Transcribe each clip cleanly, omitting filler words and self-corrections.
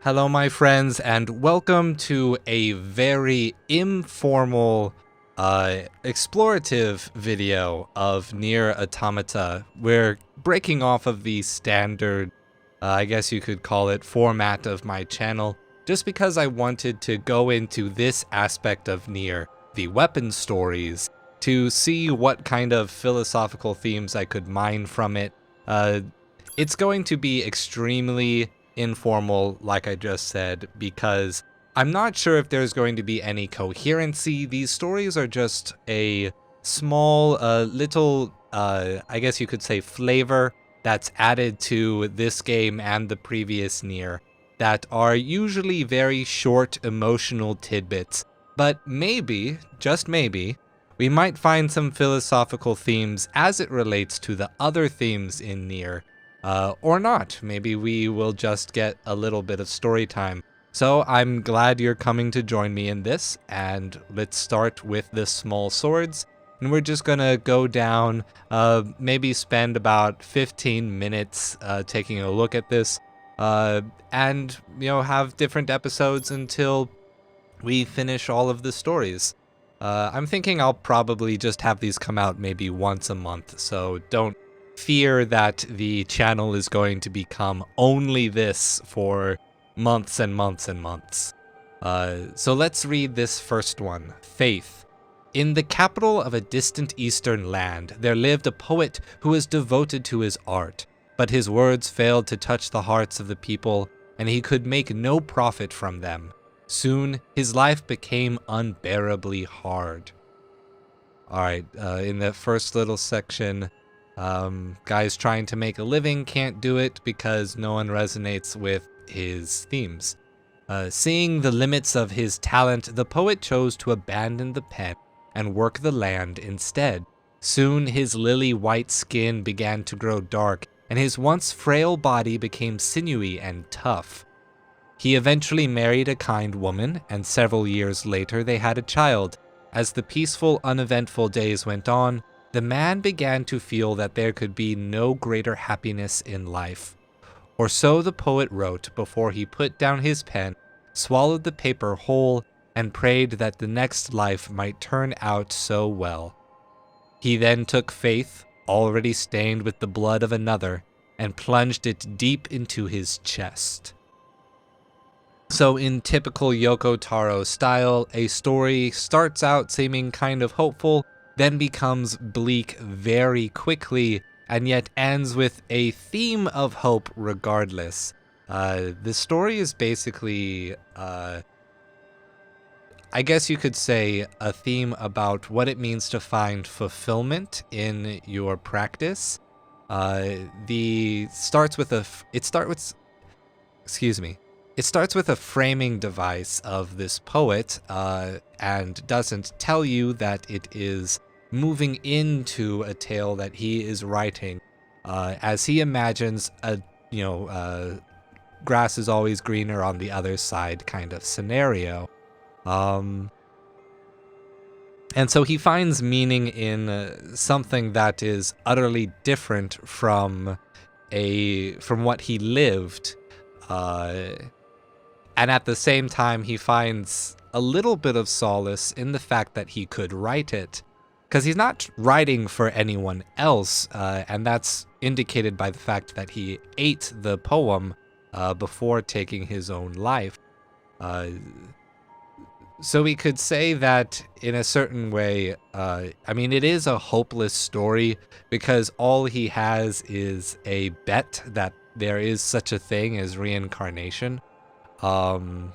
Hello, my friends, and welcome to a very informal, explorative video of NieR Automata. We're breaking off of the standard, I guess you could call it, format of my channel, just because I wanted to go into this aspect of NieR, the weapon stories, to see what kind of philosophical themes I could mine from it. It's going to be extremely informal, like I just said, because I'm not sure if there's going to be any coherency. These stories are just a small, little, I guess you could say, flavor that's added to this game and the previous NieR that are usually very short emotional tidbits. But maybe, just maybe, we might find some philosophical themes as it relates to the other themes in NieR. Or not. Maybe we will just get a little bit of story time. So I'm glad you're coming to join me in this, and let's start with the small swords. And we're just gonna go down, maybe spend about 15 minutes taking a look at this, and, have different episodes until we finish all of the stories. I'm thinking I'll probably just have these come out maybe once a month, so don't fear that the channel is going to become only this for months and months and months. So let's read this first one. Faith. In the capital of a distant eastern land, there lived a poet who was devoted to his art, but his words failed to touch the hearts of the people, and he could make no profit from them. Soon, his life became unbearably hard. Alright, in the first little section, guys trying to make a living can't do it because no one resonates with his themes. Seeing the limits of his talent, the poet chose to abandon the pen and work the land instead. Soon his lily-white skin began to grow dark, and his once frail body became sinewy and tough. He eventually married a kind woman, and several years later they had a child. As the peaceful, uneventful days went on, the man began to feel that there could be no greater happiness in life. Or so the poet wrote before he put down his pen, swallowed the paper whole, and prayed that the next life might turn out so well. He then took faith, already stained with the blood of another, and plunged it deep into his chest. So in typical Yoko Taro style, a story starts out seeming kind of hopeful, then becomes bleak very quickly, and yet ends with a theme of hope regardless. The story is basically, I guess you could say, a theme about what it means to find fulfillment in your practice. It starts with a framing device of this poet, and doesn't tell you that it is moving into a tale that he is writing, as he imagines grass is always greener on the other side kind of scenario. And so he finds meaning in something that is utterly different from what he lived, and at the same time he finds a little bit of solace in the fact that he could write it, because he's not writing for anyone else, and that's indicated by the fact that he ate the poem before taking his own life. So we could say that in a certain way, it is a hopeless story because all he has is a bet that there is such a thing as reincarnation. And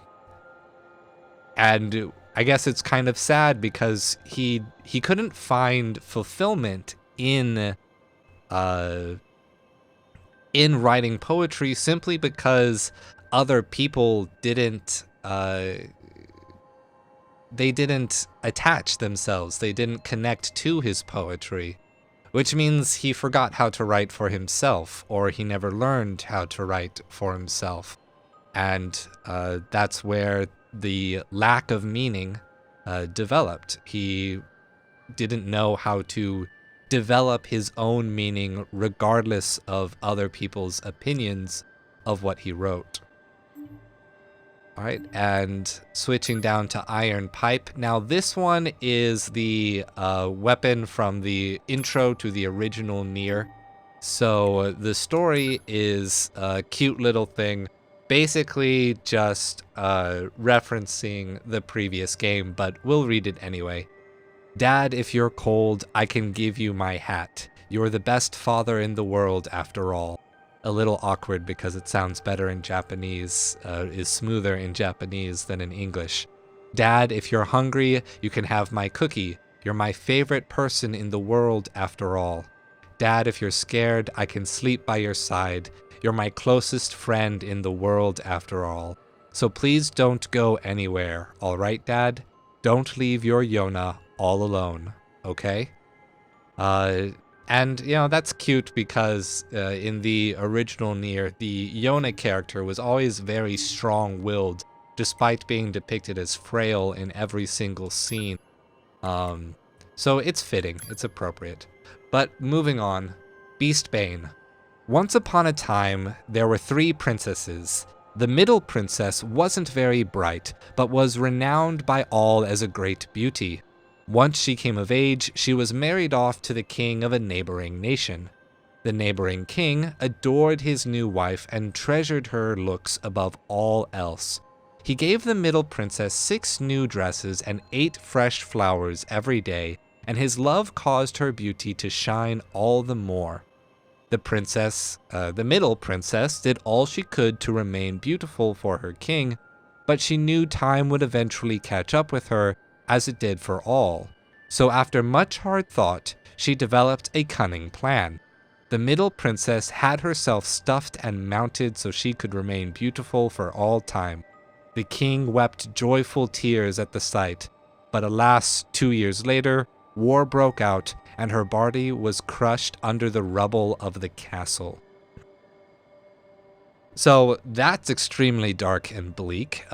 I guess it's kind of sad because he couldn't find fulfillment in writing poetry simply because other people didn't attach themselves. They didn't connect to his poetry, which means he forgot how to write for himself, or he never learned how to write for himself. And that's where the lack of meaning developed. He didn't know how to develop his own meaning regardless of other people's opinions of what he wrote. Alright, and switching down to Iron Pipe. Now this one is the weapon from the intro to the original NieR. So the story is a cute little thing, basically just referencing the previous game, but we'll read it anyway. Dad, if you're cold, I can give you my hat. You're the best father in the world after all. A little awkward because it sounds better in Japanese, is smoother in Japanese than in English. Dad, if you're hungry, you can have my cookie. You're my favorite person in the world after all. Dad, if you're scared, I can sleep by your side. You're my closest friend in the world after all. So please don't go anywhere, all right, Dad? Don't leave your Yona all alone, okay? And, you know, that's cute because in the original NieR, the Yona character was always very strong-willed, despite being depicted as frail in every single scene. So it's fitting, it's appropriate. But moving on, Beastbane. Once upon a time, there were 3 princesses. The middle princess wasn't very bright, but was renowned by all as a great beauty. Once she came of age, she was married off to the king of a neighboring nation. The neighboring king adored his new wife and treasured her looks above all else. He gave the middle princess 6 new dresses and 8 fresh flowers every day, and his love caused her beauty to shine all the more. The middle princess, did all she could to remain beautiful for her king, but she knew time would eventually catch up with her, as it did for all. So after much hard thought, she developed a cunning plan. The middle princess had herself stuffed and mounted so she could remain beautiful for all time. The king wept joyful tears at the sight, but alas, 2 years later, war broke out, and her body was crushed under the rubble of the castle. So that's extremely dark and bleak.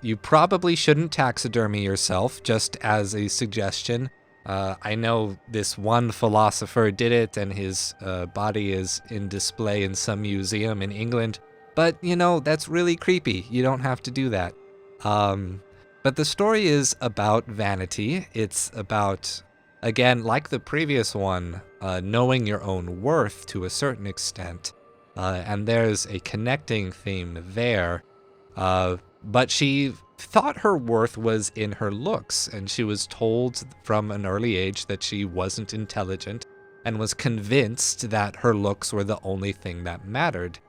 You probably shouldn't taxidermy yourself, just as a suggestion. I know this one philosopher did it, and his body is in display in some museum in England. But, you know, that's really creepy. You don't have to do that. But the story is about vanity. It's about, again, like the previous one, knowing your own worth to a certain extent. And there's a connecting theme there. But she thought her worth was in her looks, and she was told from an early age that she wasn't intelligent, and was convinced that her looks were the only thing that mattered.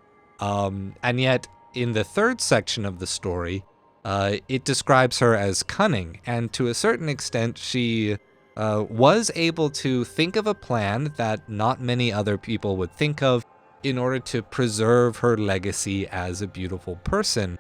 And yet, in the 3rd section of the story, it describes her as cunning, and to a certain extent, she was able to think of a plan that not many other people would think of in order to preserve her legacy as a beautiful person.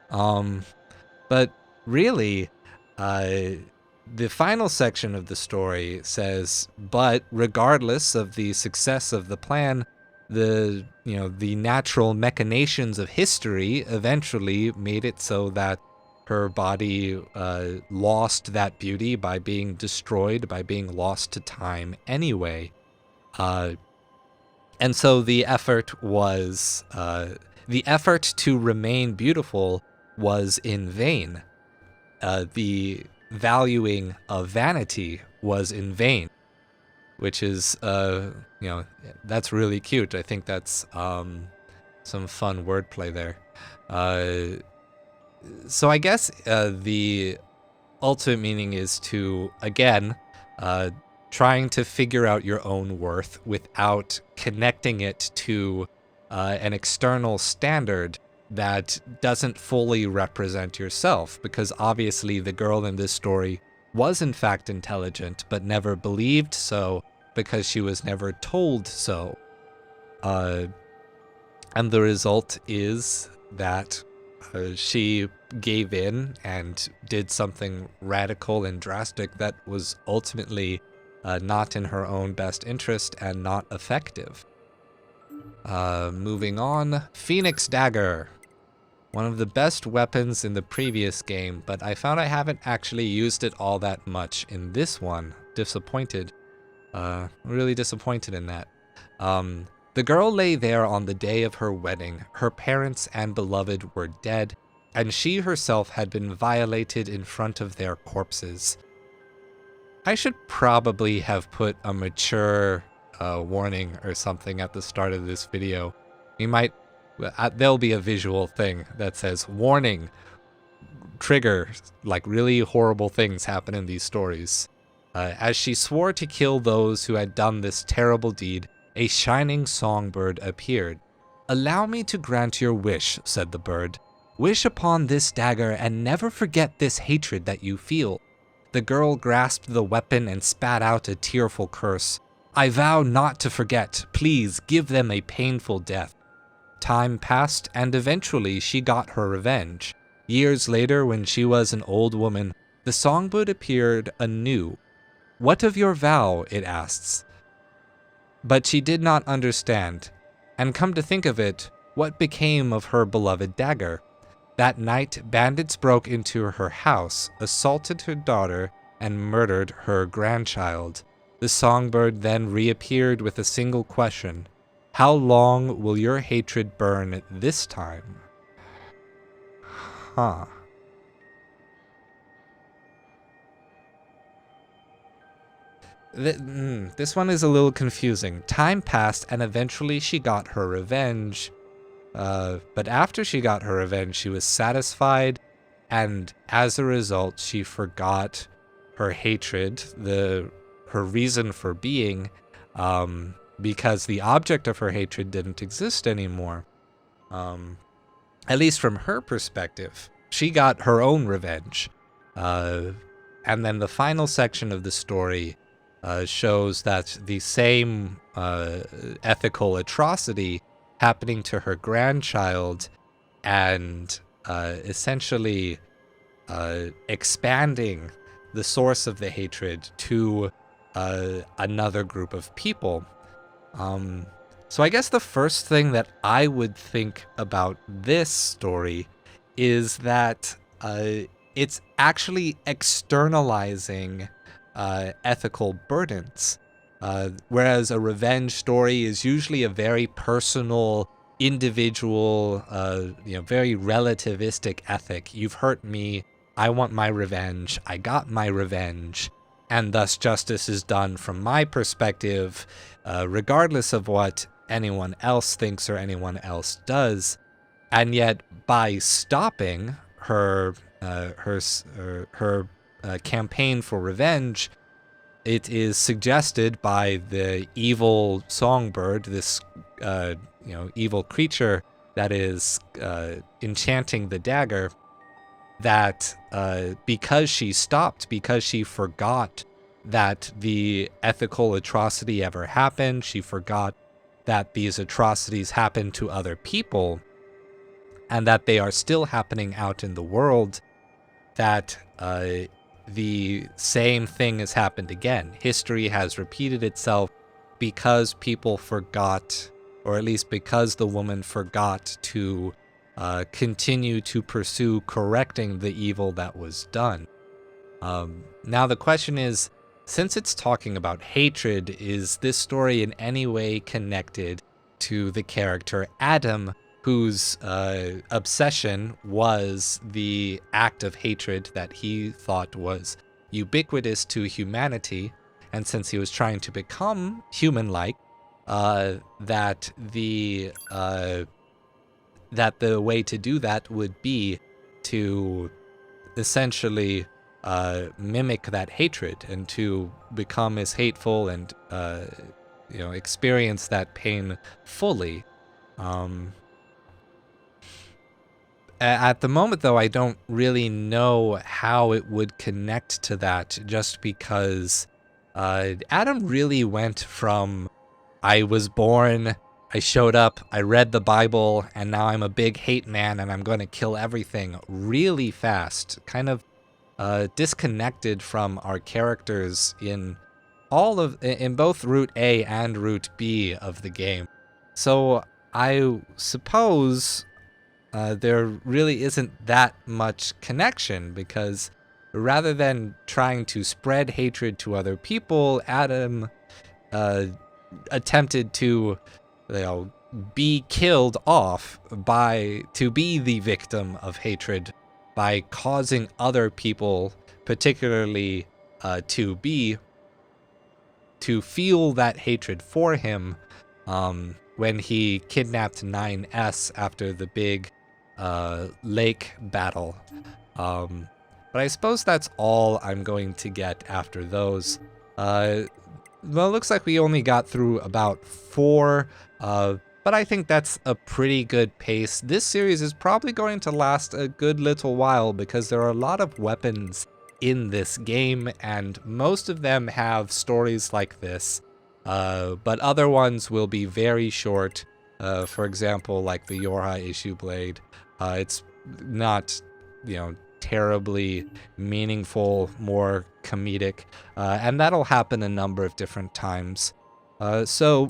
But really, the final section of the story says, but regardless of the success of the plan, the natural machinations of history eventually made it so that her body lost that beauty by being destroyed, by being lost to time anyway. And so the effort to remain beautiful was in vain. The valuing of vanity was in vain, which is, that's really cute. I think that's some fun wordplay there. So I guess the ultimate meaning is to, again, trying to figure out your own worth without connecting it to an external standard that doesn't fully represent yourself, because obviously the girl in this story was in fact intelligent, but never believed so because she was never told so. And the result is that she gave in and did something radical and drastic that was ultimately not in her own best interest and not effective. Moving on, Phoenix Dagger. One of the best weapons in the previous game, but I found I haven't actually used it all that much in this one. Disappointed. Really disappointed in that. The girl lay there on the day of her wedding. Her parents and beloved were dead. and she herself had been violated in front of their corpses. I should probably have put a mature warning or something at the start of this video. There'll be a visual thing that says, warning, trigger, like really horrible things happen in these stories. As she swore to kill those who had done this terrible deed, a shining songbird appeared. "Allow me to grant your wish," said the bird. "Wish upon this dagger and never forget this hatred that you feel." The girl grasped the weapon and spat out a tearful curse. "I vow not to forget. Please give them a painful death." Time passed, and eventually she got her revenge. Years later, when she was an old woman, the songbird appeared anew. "What of your vow?" it asks. But she did not understand. And come to think of it, what became of her beloved dagger? That night, bandits broke into her house, assaulted her daughter, and murdered her grandchild. The songbird then reappeared with a single question. "How long will your hatred burn this time?" Huh. This one is a little confusing. Time passed, and eventually she got her revenge. But after she got her revenge, she was satisfied, and as a result, she forgot her hatred, her reason for being, because the object of her hatred didn't exist anymore. At least from her perspective, she got her own revenge. And then the final section of the story shows that the same ethical atrocity happening to her grandchild and essentially expanding the source of the hatred to another group of people. So I guess the first thing that I would think about this story is that it's actually externalizing ethical burdens. Whereas a revenge story is usually a very personal, individual, very relativistic ethic. You've hurt me, I want my revenge, I got my revenge, and thus justice is done from my perspective, regardless of what anyone else thinks or anyone else does. And yet, by stopping her campaign for revenge, it is suggested by the evil songbird, this evil creature that is enchanting the dagger, that because she stopped, because she forgot that the ethical atrocity ever happened, she forgot that these atrocities happened to other people, and that they are still happening out in the world, that the same thing has happened again. History has repeated itself because people forgot, or at least because the woman forgot to continue to pursue correcting the evil that was done. Now the question is, since it's talking about hatred, is this story in any way connected to the character Adam, whose obsession was the act of hatred that he thought was ubiquitous to humanity, and since he was trying to become human-like, that the way to do that would be to essentially mimic that hatred and to become as hateful and experience that pain fully. At the moment, though, I don't really know how it would connect to that, just because Adam really went from, I was born, I showed up, I read the Bible, and now I'm a big hate man and I'm going to kill everything really fast, kind of disconnected from our characters in both Route A and Route B of the game. So I suppose there really isn't that much connection, because rather than trying to spread hatred to other people, Adam attempted to be killed off to be the victim of hatred by causing other people, particularly to feel that hatred for him when he kidnapped 9S after the big lake battle. But I suppose that's all I'm going to get after those. Well, it looks like we only got through about 4, but I think that's a pretty good pace. This series is probably going to last a good little while because there are a lot of weapons in this game, and most of them have stories like this, but other ones will be very short. For example, like the Yorha issue blade. It's not, terribly meaningful, more comedic, and that'll happen a number of different times. So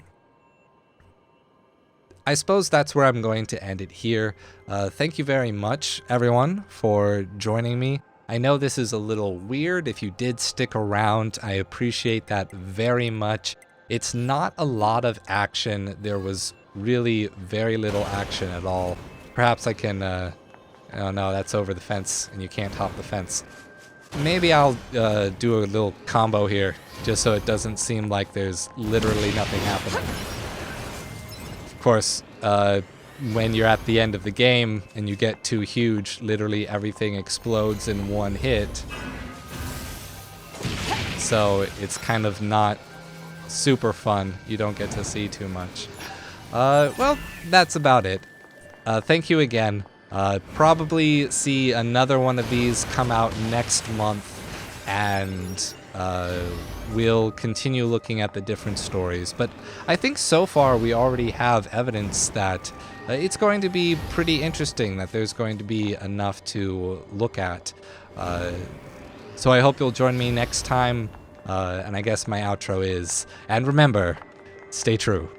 I suppose that's where I'm going to end it here. Thank you very much, everyone, for joining me. I know this is a little weird. If you did stick around, I appreciate that very much. It's not a lot of action. There was really very little action at all. Perhaps I can, oh no, that's over the fence, and you can't hop the fence. Maybe I'll do a little combo here, just so it doesn't seem like there's literally nothing happening. Of course, when you're at the end of the game and you get too huge, literally everything explodes in one hit. So it's kind of not super fun. You don't get to see too much. Well, that's about it. Thank you again. Probably see another one of these come out next month, and we'll continue looking at the different stories. But I think so far we already have evidence that it's going to be pretty interesting, that there's going to be enough to look at. So I hope you'll join me next time, and I guess my outro is, and remember, stay true.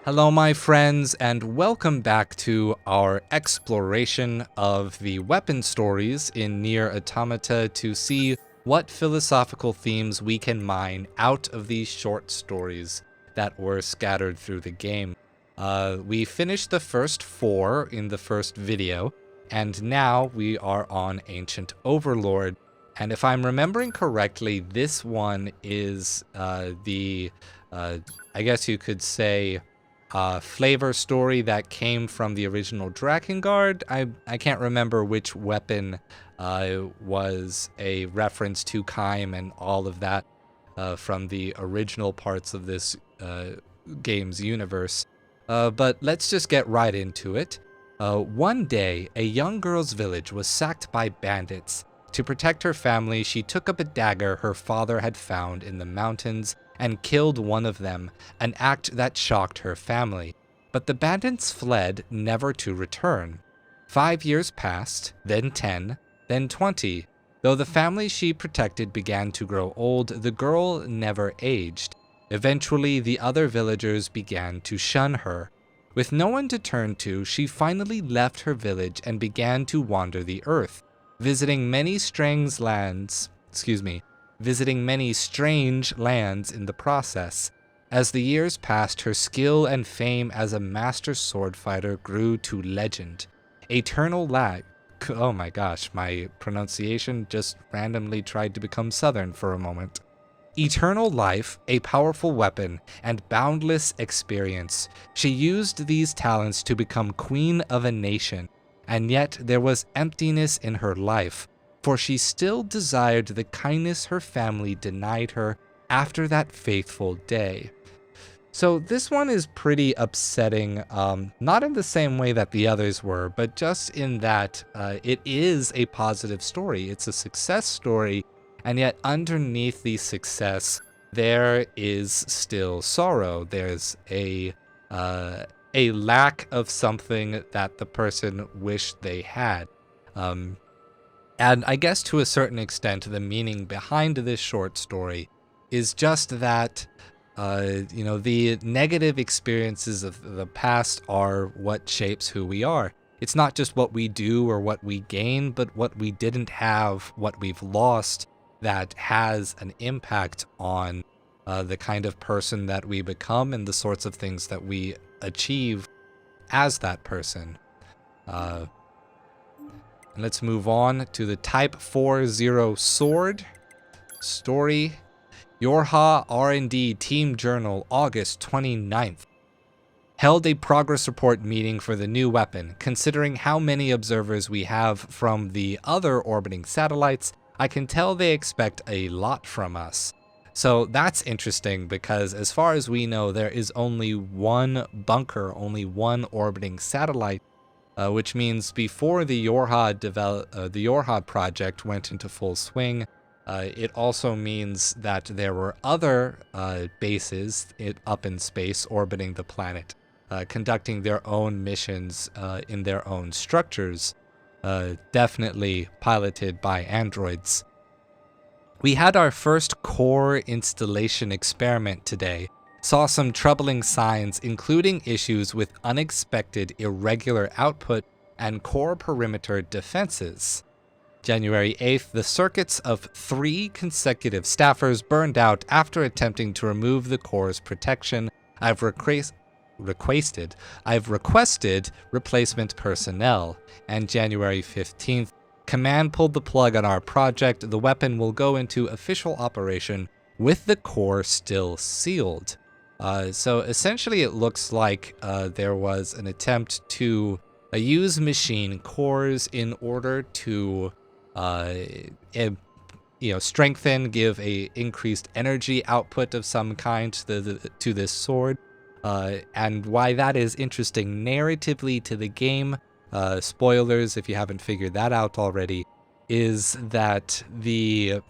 Hello my friends, and welcome back to our exploration of the weapon stories in NieR Automata to see what philosophical themes we can mine out of these short stories that were scattered through the game. We finished the first 4 in the first video, and now we are on Ancient Overlord. And if I'm remembering correctly, this one is I guess you could say, flavor story that came from the original Drakengard. I can't remember which weapon was a reference to Kaim and all of that from the original parts of this game's universe. But let's just get right into it. One day, a young girl's village was sacked by bandits. To protect her family, she took up a dagger her father had found in the mountains and killed one of them, an act that shocked her family. But the bandits fled, never to return. 5 years passed, then 10, then 20. Though the family she protected began to grow old, the girl never aged. Eventually, the other villagers began to shun her. With no one to turn to, she finally left her village and began to wander the earth, visiting many strange lands in the process. As the years passed, her skill and fame as a master sword fighter grew to legend. Oh my gosh, my pronunciation just randomly tried to become southern for a moment. Eternal life, a powerful weapon, and boundless experience. She used these talents to become queen of a nation, and yet there was emptiness in her life, for she still desired the kindness her family denied her after that faithful day. So this one is pretty upsetting, not in the same way that the others were, but just in that it is a positive story. It's a success story, and yet underneath the success, there is still sorrow. There's a lack of something that the person wished they had. And I guess to a certain extent, the meaning behind this short story is just that, the negative experiences of the past are what shapes who we are. It's not just what we do or what we gain, but what we didn't have, what we've lost, that has an impact on the kind of person that we become and the sorts of things that we achieve as that person. Let's move on to the Type 40 Sword story. Yorha R&D Team Journal, August 29th. Held a progress report meeting for the new weapon. Considering how many observers we have from the other orbiting satellites, I can tell they expect a lot from us. So that's interesting because as far as we know, there is only one bunker, only one orbiting satellite, which means before the Yorha project went into full swing, it also means that there were other bases up in space orbiting the planet, conducting their own missions in their own structures, definitely piloted by androids. We had our first core installation experiment today. Saw some troubling signs, including issues with unexpected irregular output and core perimeter defenses. January 8th, the circuits of 3 consecutive staffers burned out after attempting to remove the core's protection. I've requested replacement personnel. And January 15th, Command pulled the plug on our project. The weapon will go into official operation with the core still sealed. So essentially it looks like there was an attempt to use machine cores in order to strengthen, give a increased energy output of some kind to this sword. And why that is interesting narratively to the game, spoilers if you haven't figured that out already, is that the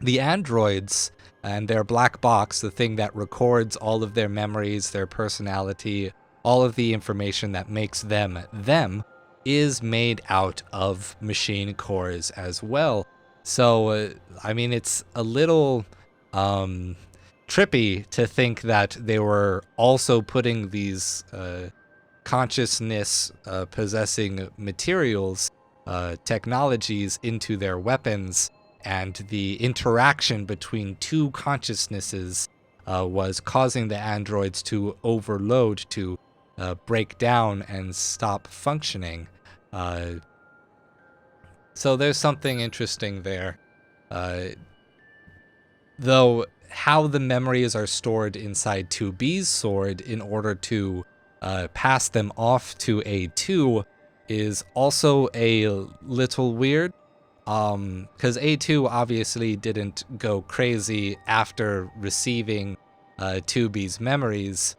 androids and their black box, the thing that records all of their memories, their personality, all of the information that makes them them, is made out of machine cores as well. So, I mean, it's a little trippy to think that they were also putting these consciousness possessing materials, technologies into their weapons, and the interaction between 2 consciousnesses was causing the androids to overload, to break down and stop functioning. So there's something interesting there. Though how the memories are stored inside 2B's sword in order to pass them off to A2 is also a little weird. Because A2 obviously didn't go crazy after receiving 2B's memories.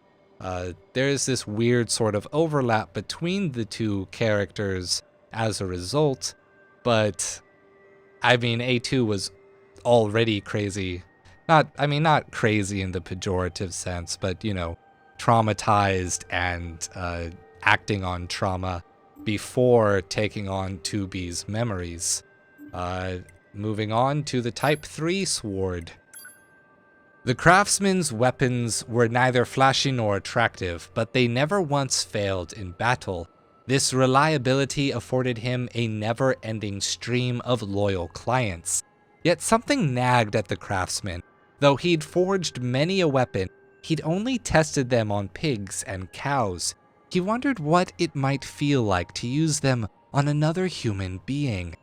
There's this weird sort of overlap between the 2 characters as a result, but I mean, A2 was already crazy. Not crazy in the pejorative sense, but, traumatized and acting on trauma before taking on 2B's memories. Moving on to the Type 3 Sword. The craftsman's weapons were neither flashy nor attractive, but they never once failed in battle. This reliability afforded him a never-ending stream of loyal clients. Yet something nagged at the craftsman. Though he'd forged many a weapon, he'd only tested them on pigs and cows. He wondered what it might feel like to use them on another human being.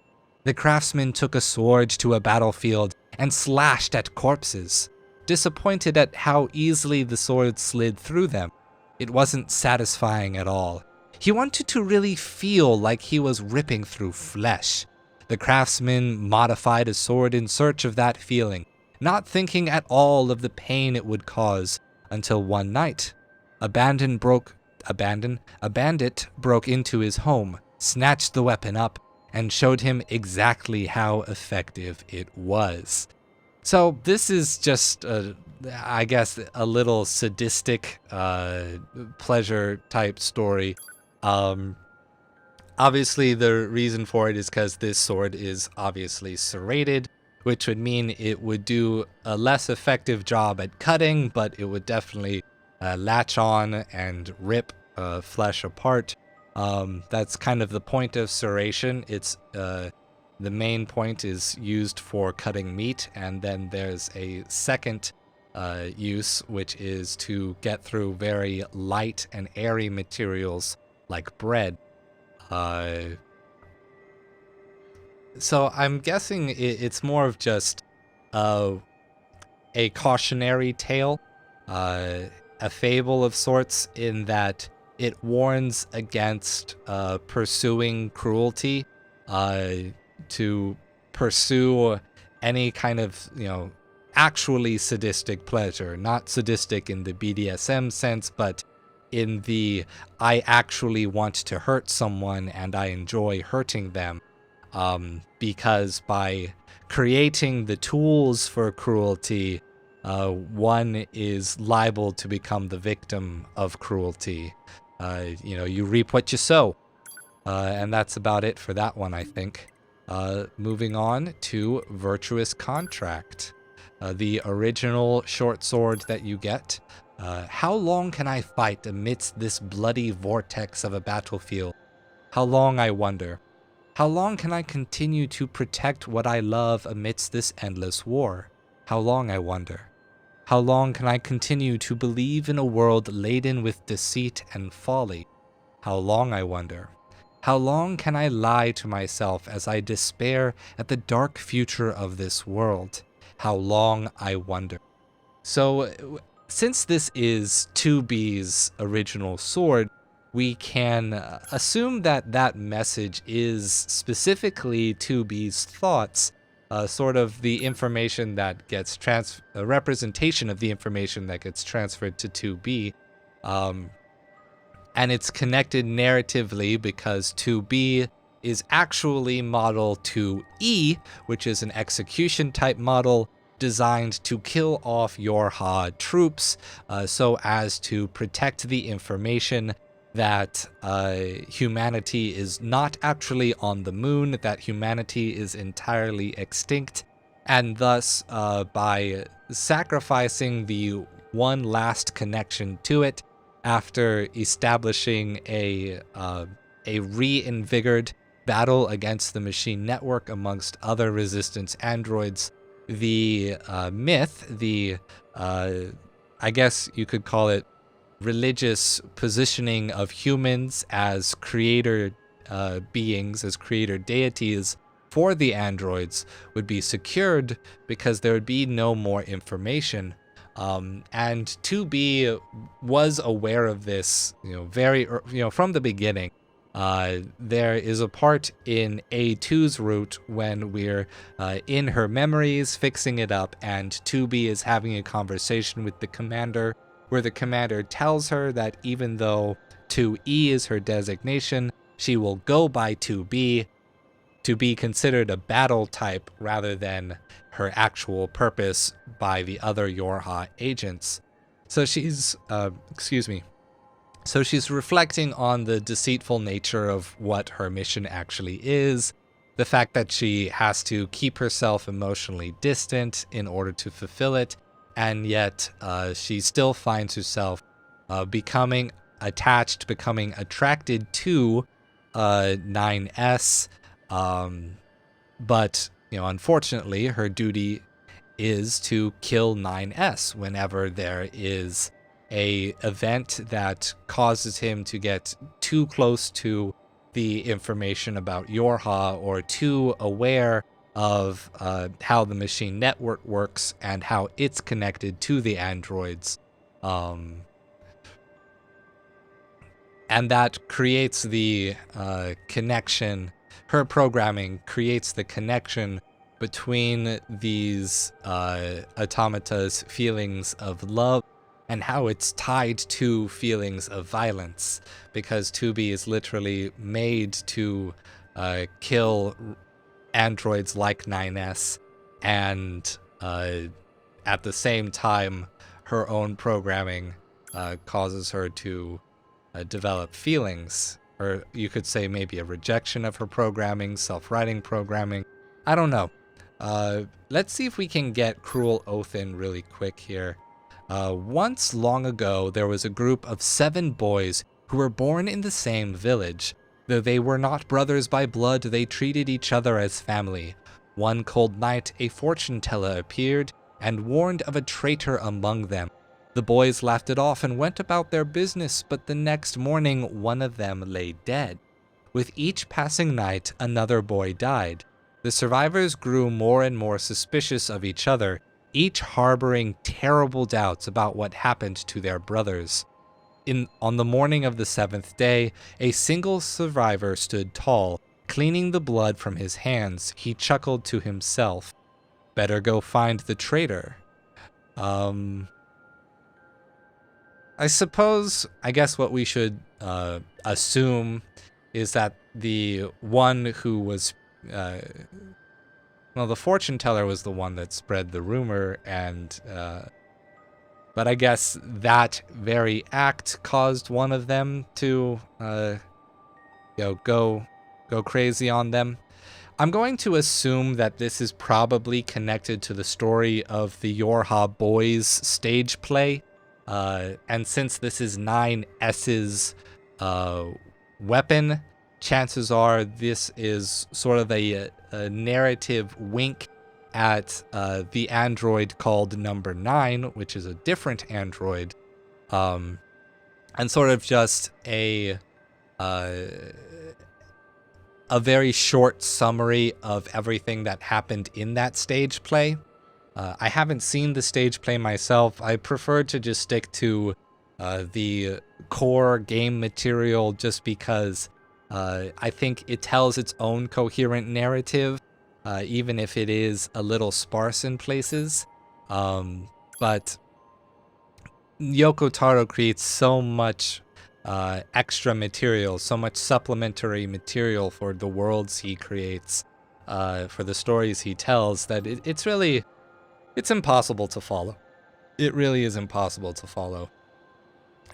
The craftsman took a sword to a battlefield and slashed at corpses. Disappointed at how easily the sword slid through them, it wasn't satisfying at all. He wanted to really feel like he was ripping through flesh. The craftsman modified a sword in search of that feeling, not thinking at all of the pain it would cause, until one night, a bandit broke into his home, snatched the weapon up, and showed him exactly how effective it was. So this is just, I guess, a little sadistic pleasure type story. Obviously, the reason for it is because this sword is obviously serrated, which would mean it would do a less effective job at cutting, but it would definitely latch on and rip flesh apart. That's kind of the point of serration. It's the main point is used for cutting meat, and then there's a second use, which is to get through very light and airy materials like bread. So I'm guessing it's more of just a cautionary tale, a fable of sorts, in that it warns against pursuing cruelty, to pursue any kind of, actually sadistic pleasure. Not sadistic in the BDSM sense, but in the I actually want to hurt someone and I enjoy hurting them. Because by creating the tools for cruelty, one is liable to become the victim of cruelty. You reap what you sow. And that's about it for that one, I think. Moving on to Virtuous Contract. The original short sword that you get. How long can I fight amidst this bloody vortex of a battlefield? How long, I wonder? How long can I continue to protect what I love amidst this endless war? How long, I wonder? How long can I continue to believe in a world laden with deceit and folly? How long, I wonder? How long can I lie to myself as I despair at the dark future of this world? How long, I wonder? So, since this is 2B's original sword, we can assume that that message is specifically 2B's thoughts, sort of the information that gets a representation of the information that gets transferred to 2B. And it's connected narratively because 2B is actually model 2E, which is an execution type model designed to kill off Yorha troops, so as to protect the information that humanity is not actually on the moon, that humanity is entirely extinct, and thus by sacrificing the one last connection to it, after establishing a reinvigorated battle against the machine network amongst other resistance androids, the myth, I guess you could call it religious positioning of humans as creator beings, as creator deities for the androids, would be secured because there would be no more information. And 2B was aware of this, from the beginning. There is a part in A2's route when we're in her memories, fixing it up, and 2B is having a conversation with the commander, where the commander tells her that even though 2E is her designation, she will go by 2B to be considered a battle type rather than her actual purpose by the other Yorha agents. So she's, So she's reflecting on the deceitful nature of what her mission actually is, the fact that she has to keep herself emotionally distant in order to fulfill it, and yet she still finds herself becoming attached, becoming attracted to 9S, but unfortunately, her duty is to kill 9S whenever there is a event that causes him to get too close to the information about Yorha, or too aware of how the machine network works and how it's connected to the androids. And that creates the connection. Her programming creates the connection between these automata's feelings of love and how it's tied to feelings of violence, because 2B is literally made to kill androids like 9S, and at the same time, her own programming causes her to develop feelings, or you could say maybe a rejection of her programming, self-writing programming. I don't know. Let's see if we can get Cruel Oath in really quick here. Once long ago, there was a group of 7 boys who were born in the same village. Though they were not brothers by blood, they treated each other as family. One cold night, a fortune teller appeared. and warned of a traitor among them. The boys laughed it off and went about their business, but the next morning one of them lay dead. With each passing night, another boy died. The survivors grew more and more suspicious of each other, each harboring terrible doubts about what happened to their brothers. On the morning of the 7th day, a single survivor stood tall. Cleaning the blood from his hands, he chuckled to himself. Better go find the traitor. I guess what we should assume is that the one who was, the fortune teller was the one that spread the rumor, and but I guess that very act caused one of them to, go crazy on them. I'm going to assume that this is probably connected to the story of the Yorha Boys stage play. And since this is 9S's weapon, chances are this is sort of a narrative wink at the android called Number 9, which is a different android, and sort of just a very short summary of everything that happened in that stage play. I haven't seen the stage play myself. I prefer to just stick to the core game material just because I think it tells its own coherent narrative, even if it is a little sparse in places. But Yoko Taro creates so much extra material, so much supplementary material for the worlds he creates, for the stories he tells, that it's impossible to follow. It really is impossible to follow.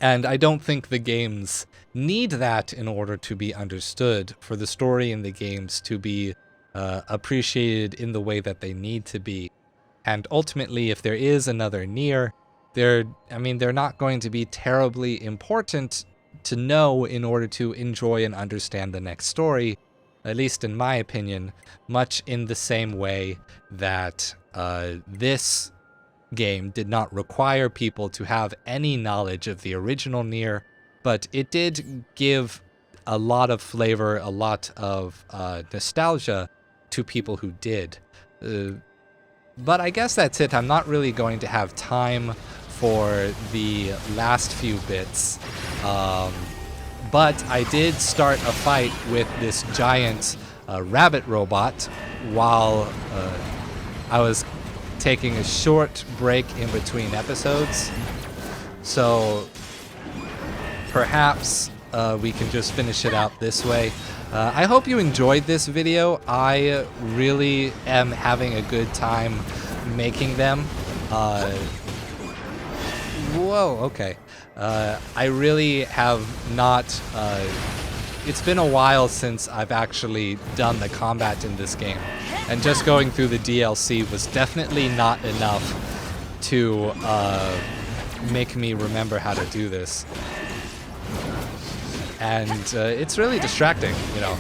And I don't think the games need that in order to be understood, for the story in the games to be appreciated in the way that they need to be. And ultimately, if there is another NieR, they're not going to be terribly important to know in order to enjoy and understand the next story, at least in my opinion, much in the same way that this game did not require people to have any knowledge of the original NieR, but it did give a lot of flavor, a lot of nostalgia to people who did. But I guess that's it. I'm not really going to have time for the last few bits. But I did start a fight with this giant rabbit robot while I was taking a short break in between episodes. So perhaps we can just finish it out this way. I hope you enjoyed this video. I really am having a good time making them. Whoa, okay. I really have not... it's been a while since I've actually done the combat in this game, and just going through the DLC was definitely not enough to make me remember how to do this. And it's really distracting, you know.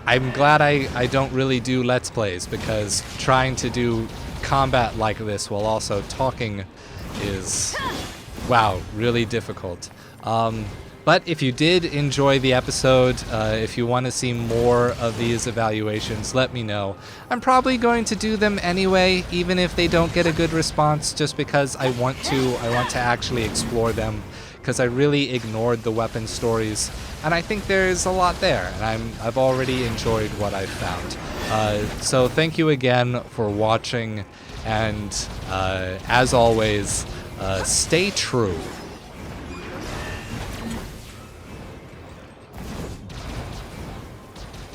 I'm glad I don't really do Let's Plays, because trying to do combat like this while also talking is, wow, really difficult. But if you did enjoy the episode, if you want to see more of these evaluations, let me know. I'm probably going to do them anyway, even if they don't get a good response, just because I want to actually explore them, because I really ignored the weapon stories, and I think there's a lot there, and I've already enjoyed what I've found. So thank you again for watching, and as always, stay true.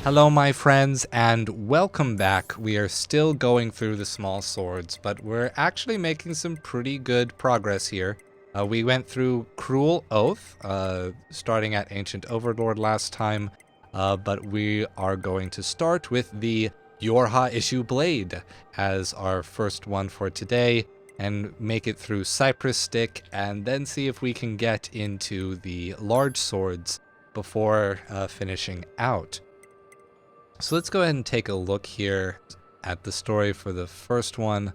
Hello my friends, and welcome back. We are still going through the small swords, but we're actually making some pretty good progress here. We went through Cruel Oath, starting at Ancient Overlord last time, but we are going to start with the Yorha Issue Blade as our first one for today, and make it through Cypress Stick, and then see if we can get into the large swords before finishing out. So let's go ahead and take a look here at the story for the first one.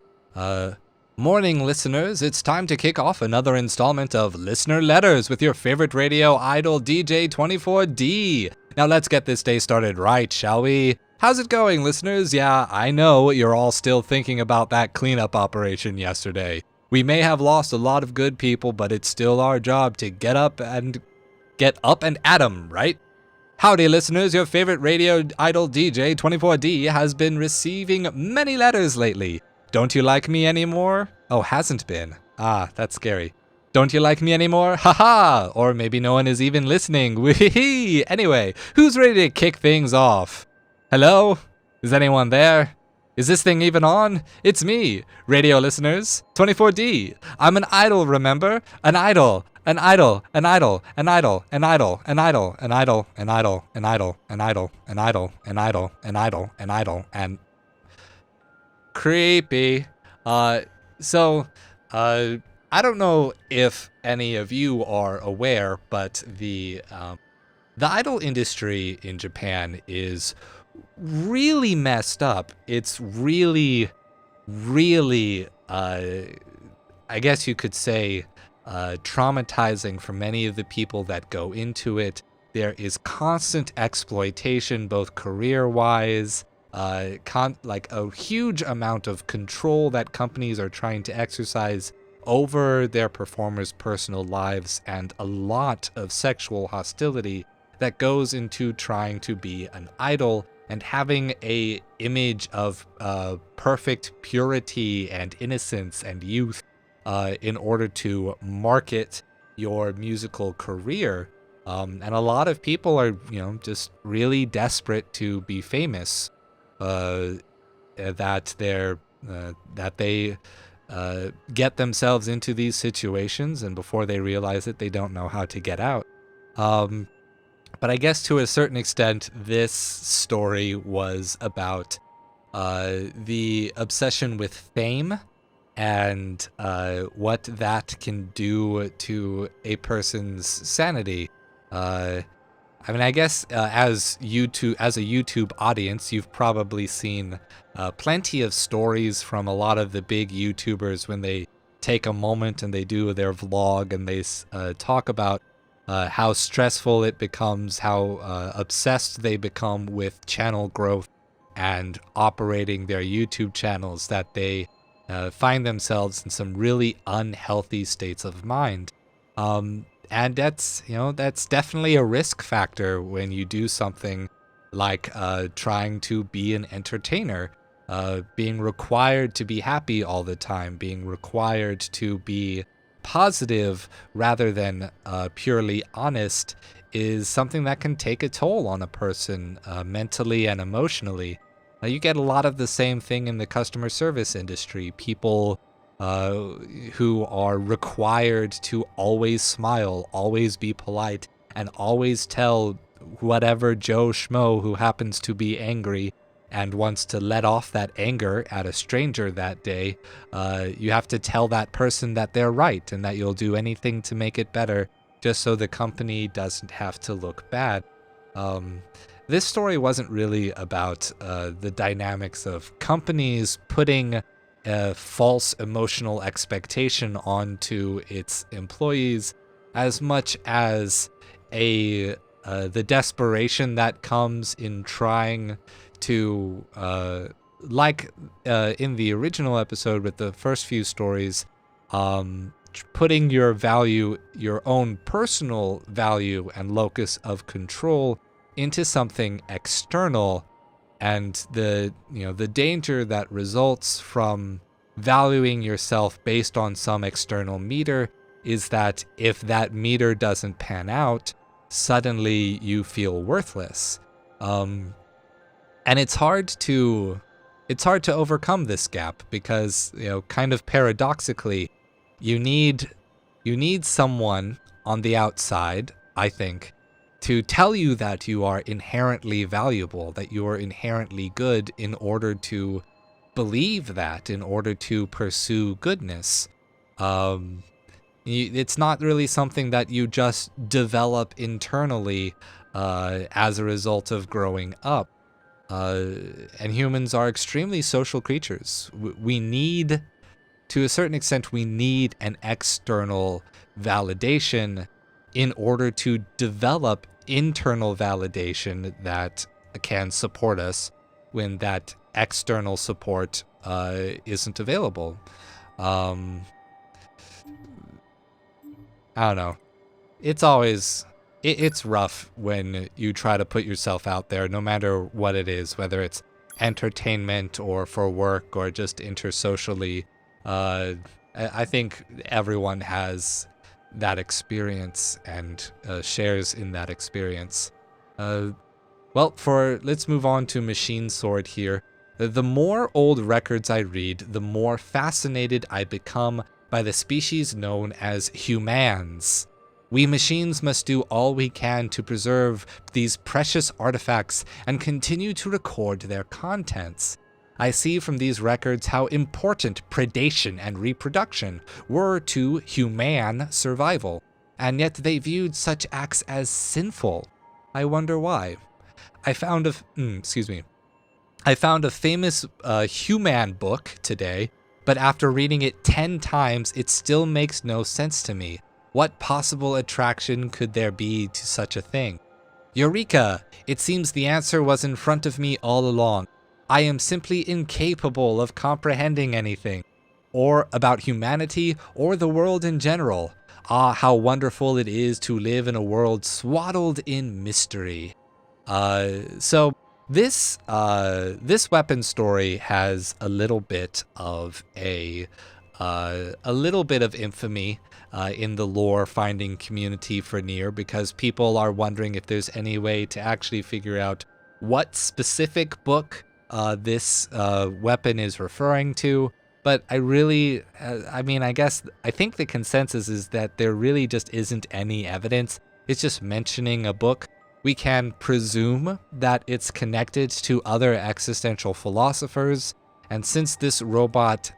Morning, listeners. It's time to kick off another installment of Listener Letters with your favorite radio idol, DJ 24D. Now let's get this day started right, shall we? How's it going, listeners? Yeah, I know you're all still thinking about that cleanup operation yesterday. We may have lost a lot of good people, but it's still our job to get up and at 'em, right? Howdy, listeners. Your favorite radio idol DJ 24D has been receiving many letters lately. Don't you like me anymore? Oh, hasn't been. Ah, that's scary. Don't you like me anymore? Haha! Or maybe no one is even listening. Wee-hee! Anyway, who's ready to kick things off? Hello? Is anyone there? Is this thing even on? It's me, radio listeners, 24D. I'm an idol, remember? An idol. An idol, an idol, an idol, an idol, an idol, an idol, an idol, an idol, an idol, an idol, an idol, an idol, an idol, and creepy. So, I don't know if any of you are aware, but the idol industry in Japan is really messed up. It's really, I guess you could say, traumatizing for many of the people that go into it. There is constant exploitation, both career-wise, like a huge amount of control that companies are trying to exercise over their performers' personal lives, and a lot of sexual hostility that goes into trying to be an idol and having a image of perfect purity and innocence and youth in order to market your musical career. And a lot of people are, just really desperate to be famous. That they get themselves into these situations, and before they realize it, they don't know how to get out. But I guess to a certain extent, this story was about the obsession with fame and what that can do to a person's sanity. I guess as a YouTube audience, you've probably seen plenty of stories from a lot of the big YouTubers when they take a moment and they do their vlog and they talk about how stressful it becomes, how obsessed they become with channel growth and operating their YouTube channels, that they find themselves in some really unhealthy states of mind. And that's definitely a risk factor when you do something like trying to be an entertainer, being required to be happy all the time, being required to be positive rather than purely honest, is something that can take a toll on a person mentally and emotionally. You get a lot of the same thing in the customer service industry. People who are required to always smile, always be polite, and always tell whatever Joe Schmo who happens to be angry and wants to let off that anger at a stranger that day, you have to tell that person that they're right and that you'll do anything to make it better just so the company doesn't have to look bad. This story wasn't really about the dynamics of companies putting a false emotional expectation onto its employees, as much as the desperation that comes in trying to, in the original episode with the first few stories, putting your own personal value and locus of control into something external, and the danger that results from valuing yourself based on some external meter is that if that meter doesn't pan out, suddenly you feel worthless. And it's hard to overcome this gap because, kind of paradoxically, you need someone on the outside, I think, to tell you that you are inherently valuable, that you are inherently good, in order to believe that, in order to pursue goodness. It's not really something that you just develop internally as a result of growing up. And humans are extremely social creatures. We need to a certain extent, we need an external validation in order to develop internal validation that can support us when that external support isn't available. I don't know. It's always, it's rough when you try to put yourself out there, no matter what it is, whether it's entertainment or for work or just intersocially. I think everyone has that experience and shares in that experience. Well, let's move on to Machine Sword here. The more old records I read, the more fascinated I become by the species known as humans. We machines must do all we can to preserve these precious artifacts and continue to record their contents. I see from these records how important predation and reproduction were to human survival, and yet they viewed such acts as sinful. I wonder why. I found a famous human book today, but after reading it 10 times, it still makes no sense to me. What possible attraction could there be to such a thing? Eureka! It seems the answer was in front of me all along. I am simply incapable of comprehending anything, or about humanity or the world in general. Ah, how wonderful it is to live in a world swaddled in mystery. So this weapon story has a little bit of infamy in the lore finding community for NieR, because people are wondering if there's any way to actually figure out what specific book this weapon is referring to. But I really, I think the consensus is that there really just isn't any evidence. It's just mentioning a book. We can presume that it's connected to other existential philosophers, and since this robot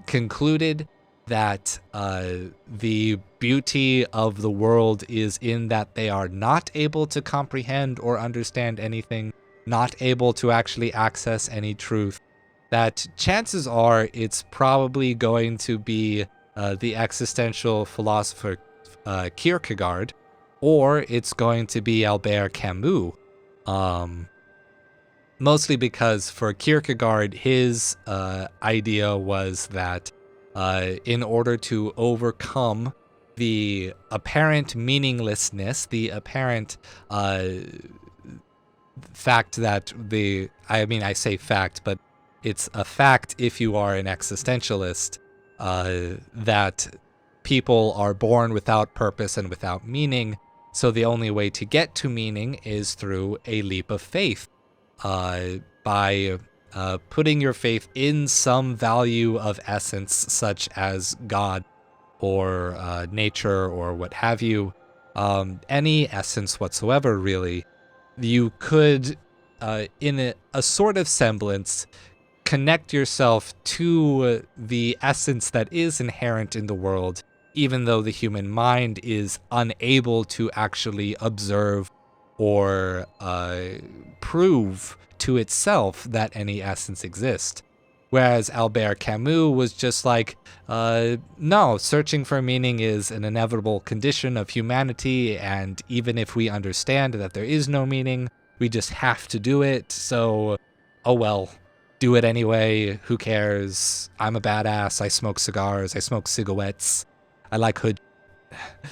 concluded that the beauty of the world is in that they are not able to comprehend or understand anything, not able to actually access any truth, that chances are it's probably going to be the existential philosopher Kierkegaard, or it's going to be Albert Camus. Mostly because for Kierkegaard, his idea was that in order to overcome the apparent meaninglessness, the apparent fact that I say fact, but it's a fact if you are an existentialist, that people are born without purpose and without meaning, so the only way to get to meaning is through a leap of faith, by putting your faith in some value of essence, such as God or nature or what have you, any essence whatsoever, really. You could, in a sort of semblance, connect yourself to the essence that is inherent in the world, even though the human mind is unable to actually observe or prove to itself that any essence exists. Whereas Albert Camus was just like, no, searching for meaning is an inevitable condition of humanity, and even if we understand that there is no meaning, we just have to do it, so, oh well, do it anyway, who cares? I'm a badass, I smoke cigars, I smoke cigarettes, I like hood.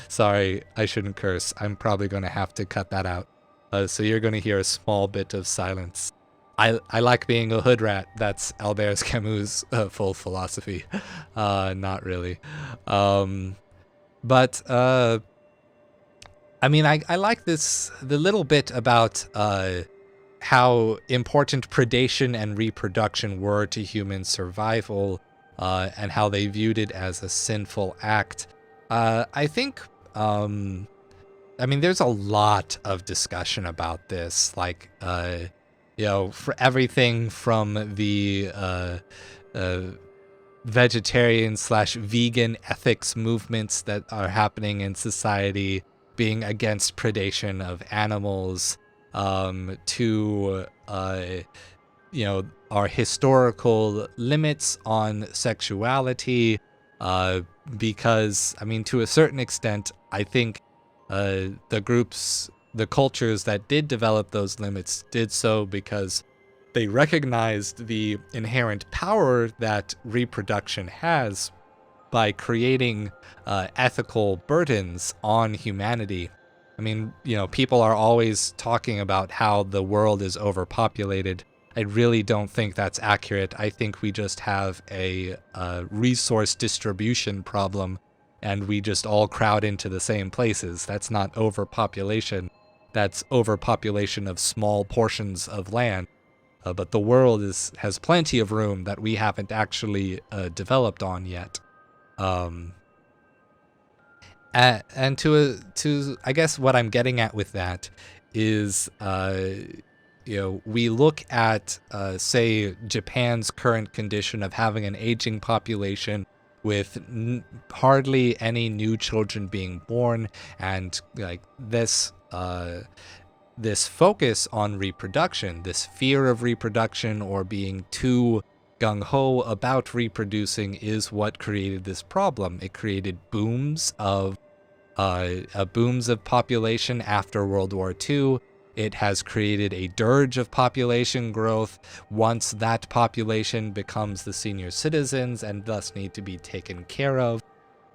Sorry, I shouldn't curse. I'm probably going to have to cut that out. So you're going to hear a small bit of silence. I like being a hood rat. That's Albert Camus' full philosophy. Not really. But I like the little bit about how important predation and reproduction were to human survival, and how they viewed it as a sinful act. I think, there's a lot of discussion about this, like, for everything from the vegetarian/vegan ethics movements that are happening in society, being against predation of animals, to our historical limits on sexuality, because, I mean, to a certain extent, I think the cultures that did develop those limits did so because they recognized the inherent power that reproduction has by creating ethical burdens on humanity. I mean, people are always talking about how the world is overpopulated. I really don't think that's accurate. I think we just have a resource distribution problem, and we just all crowd into the same places. That's not overpopulation. That's overpopulation of small portions of land. But the world has plenty of room that we haven't actually developed on yet. And to I guess what I'm getting at with that is, we look at, say, Japan's current condition of having an aging population with hardly any new children being born, and like this focus on reproduction, this fear of reproduction or being too gung-ho about reproducing is what created this problem. It created booms of population after World War II. It has created a dirge of population growth once that population becomes the senior citizens and thus need to be taken care of.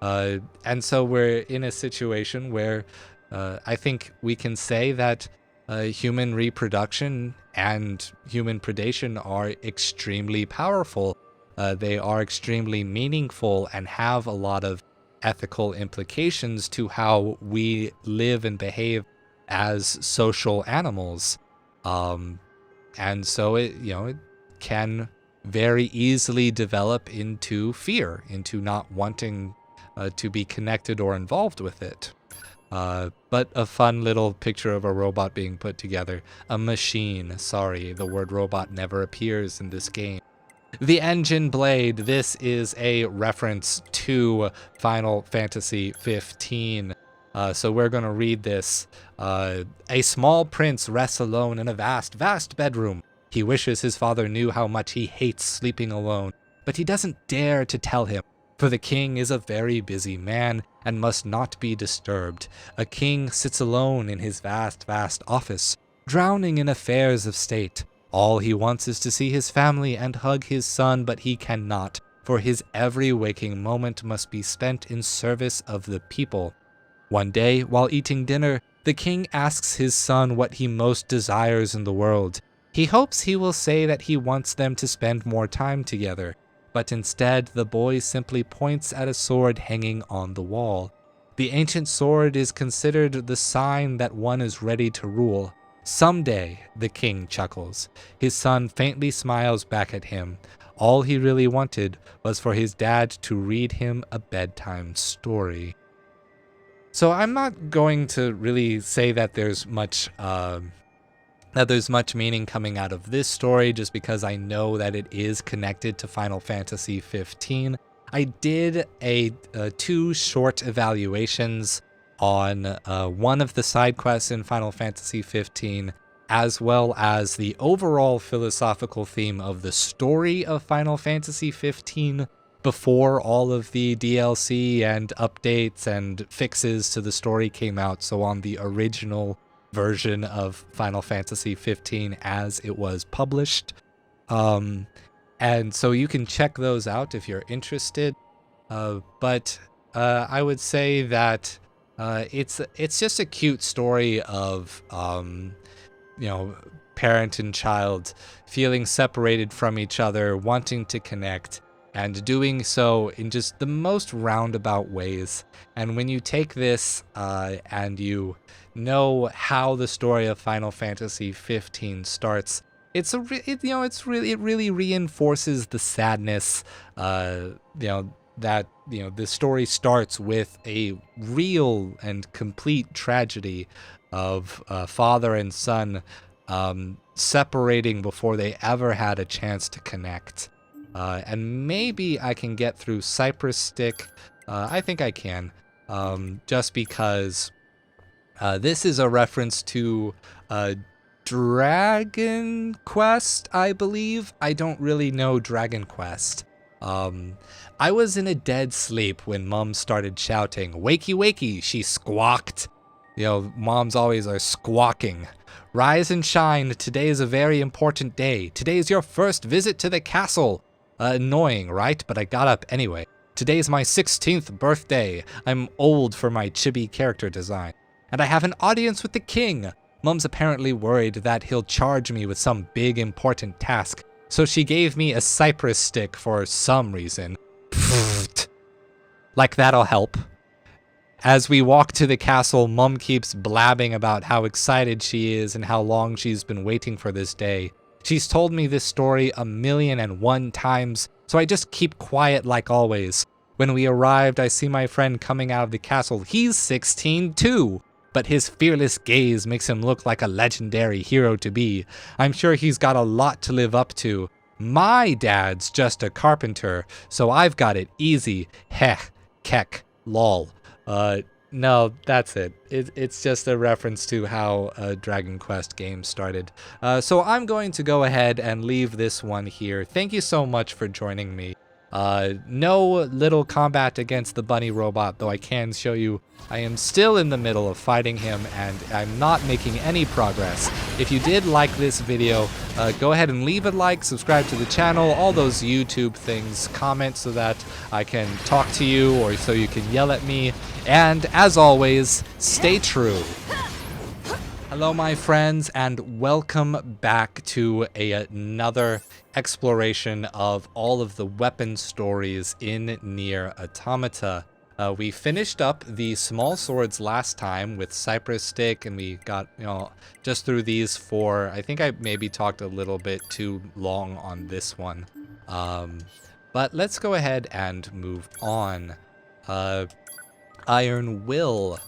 And so we're in a situation where I think we can say that human reproduction and human predation are extremely powerful. They are extremely meaningful and have a lot of ethical implications to how we live and behave as social animals. And so it can very easily develop into fear, into not wanting to be connected or involved with it. But a fun little picture of a robot being put together. A machine. Sorry, the word robot never appears in this game. The Engine Blade. This is a reference to Final Fantasy 15. So we're going to read this. A small prince rests alone in a vast, vast bedroom. He wishes his father knew how much he hates sleeping alone, but he doesn't dare to tell him, for the king is a very busy man and must not be disturbed. A king sits alone in his vast, vast office, drowning in affairs of state. All he wants is to see his family and hug his son, but he cannot, for his every waking moment must be spent in service of the people. One day, while eating dinner, the king asks his son what he most desires in the world. He hopes he will say that he wants them to spend more time together, but instead the boy simply points at a sword hanging on the wall. The ancient sword is considered the sign that one is ready to rule. Someday, the king chuckles. His son faintly smiles back at him. All he really wanted was for his dad to read him a bedtime story. So I'm not going to really say that there's much meaning coming out of this story, just because I know that it is connected to Final Fantasy 15. I did two short evaluations on one of the side quests in Final Fantasy 15, as well as the overall philosophical theme of the story of Final Fantasy 15 before all of the DLC and updates and fixes to the story came out. So on the original version of Final Fantasy 15 as it was published. And so you can check those out if you're interested. But I would say that it's just a cute story of parent and child feeling separated from each other, wanting to connect, and doing so in just the most roundabout ways. And when you take this and you know how the story of Final Fantasy 15 starts, it really reinforces the sadness. That the story starts with a real and complete tragedy of father and son separating before they ever had a chance to connect. And maybe I can get through Cypress Stick. I think I can, just because this is a reference to Dragon Quest, I believe. I don't really know Dragon Quest. I was in a dead sleep when Mom started shouting, "Wakey, wakey," she squawked. You know, moms always are squawking. "Rise and shine, today is a very important day. Today is your first visit to the castle." Annoying, right? But I got up anyway. Today's my 16th birthday. I'm old for my chibi character design. And I have an audience with the king. Mom's apparently worried that he'll charge me with some big important task, so she gave me a Cypress stick for some reason. Like that'll help. As we walk to the castle, Mom keeps blabbing about how excited she is and how long she's been waiting for this day. She's told me this story 1,000,001 times, so I just keep quiet like always. When we arrived, I see my friend coming out of the castle. He's 16 too, but his fearless gaze makes him look like a legendary hero to be. I'm sure he's got a lot to live up to. My dad's just a carpenter, so I've got it easy. Heh, kek, lol. No, that's it. It's just a reference to how Dragon Quest game started. So I'm going to go ahead and leave this one here. Thank you so much for joining me. No little combat against the bunny robot, though I can show you I am still in the middle of fighting him and I'm not making any progress. If you did like this video, go ahead and leave a like, subscribe to the channel, all those YouTube things, comment so that I can talk to you or so you can yell at me. And as always, stay true. Hello my friends, and welcome back to another exploration of all of the weapon stories in NieR Automata. We finished up the small swords last time with Cypress stick, and we got, just through these four. I think I maybe talked a little bit too long on this one. But let's go ahead and move on. Iron Will.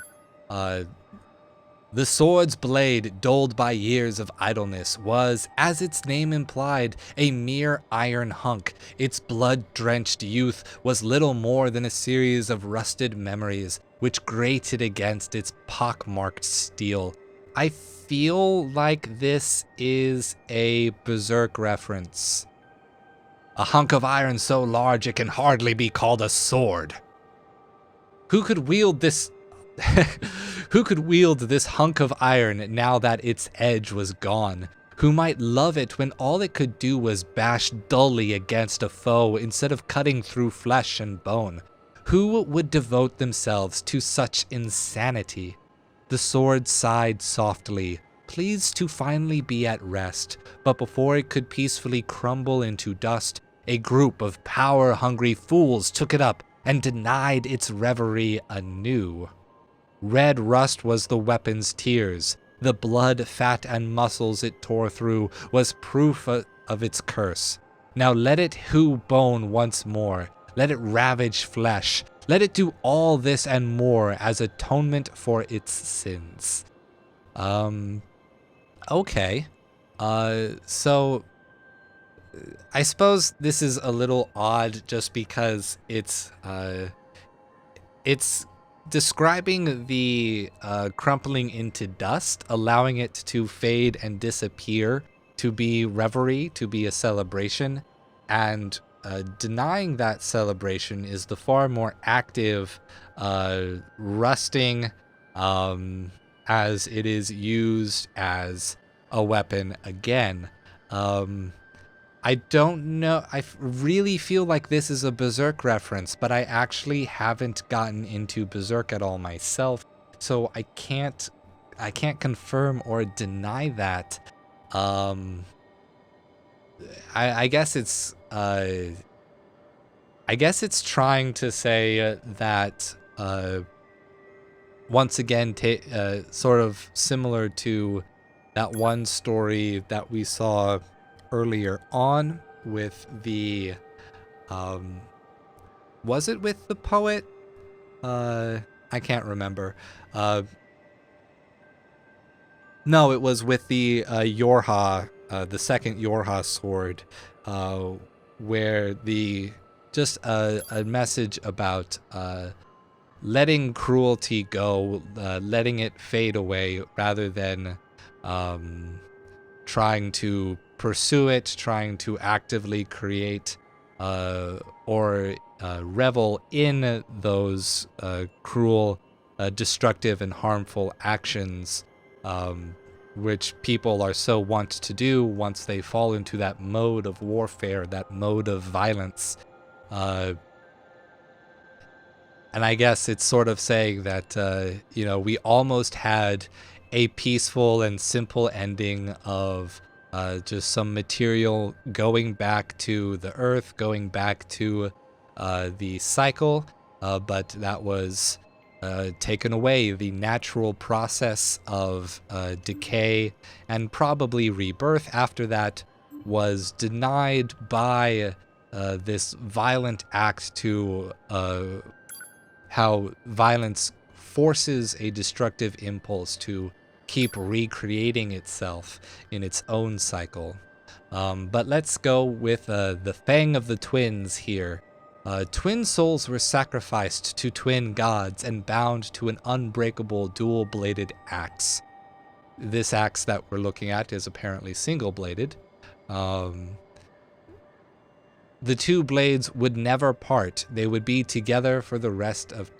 The sword's blade, dulled by years of idleness, was, as its name implied, a mere iron hunk. Its blood-drenched youth was little more than a series of rusted memories, which grated against its pock-marked steel. I feel like this is a Berserk reference. A hunk of iron so large it can hardly be called a sword. Who could wield this... Who could wield this hunk of iron now that its edge was gone? Who might love it when all it could do was bash dully against a foe instead of cutting through flesh and bone? Who would devote themselves to such insanity? The sword sighed softly, pleased to finally be at rest, but before it could peacefully crumble into dust, a group of power-hungry fools took it up and denied its reverie anew. Red rust was the weapon's tears. The blood, fat, and muscles it tore through was proof of its curse. Now let it hew bone once more. Let it ravage flesh. Let it do all this and more as atonement for its sins. Okay. So I suppose this is a little odd just because it's describing the crumpling into dust, allowing it to fade and disappear, to be reverie, to be a celebration, and denying that celebration is the far more active rusting, as it is used as a weapon again. I don't know, I really feel like this is a Berserk reference, but I actually haven't gotten into Berserk at all myself, so I can't confirm or deny that. I guess it's trying to say that once again, sort of similar to that one story that we saw earlier on with the was it with the poet? I can't remember. No, it was with the Yorha, the second Yorha sword, where just a message about letting cruelty go, letting it fade away rather than trying to pursue it, trying to actively create or revel in those cruel, destructive, and harmful actions, which people are so wont to do once they fall into that mode of warfare, that mode of violence. And I guess it's sort of saying that, we almost had a peaceful and simple ending of just some material going back to the earth, going back to the cycle, but that was taken away. The natural process of decay and probably rebirth after that was denied by this violent act to how violence forces a destructive impulse to keep recreating itself in its own cycle. But let's go with the Fang of the twins here. Twin souls were sacrificed to twin gods and bound to an unbreakable dual-bladed axe. This axe that we're looking at is apparently single-bladed. The two blades would never part. They would be together for the rest of...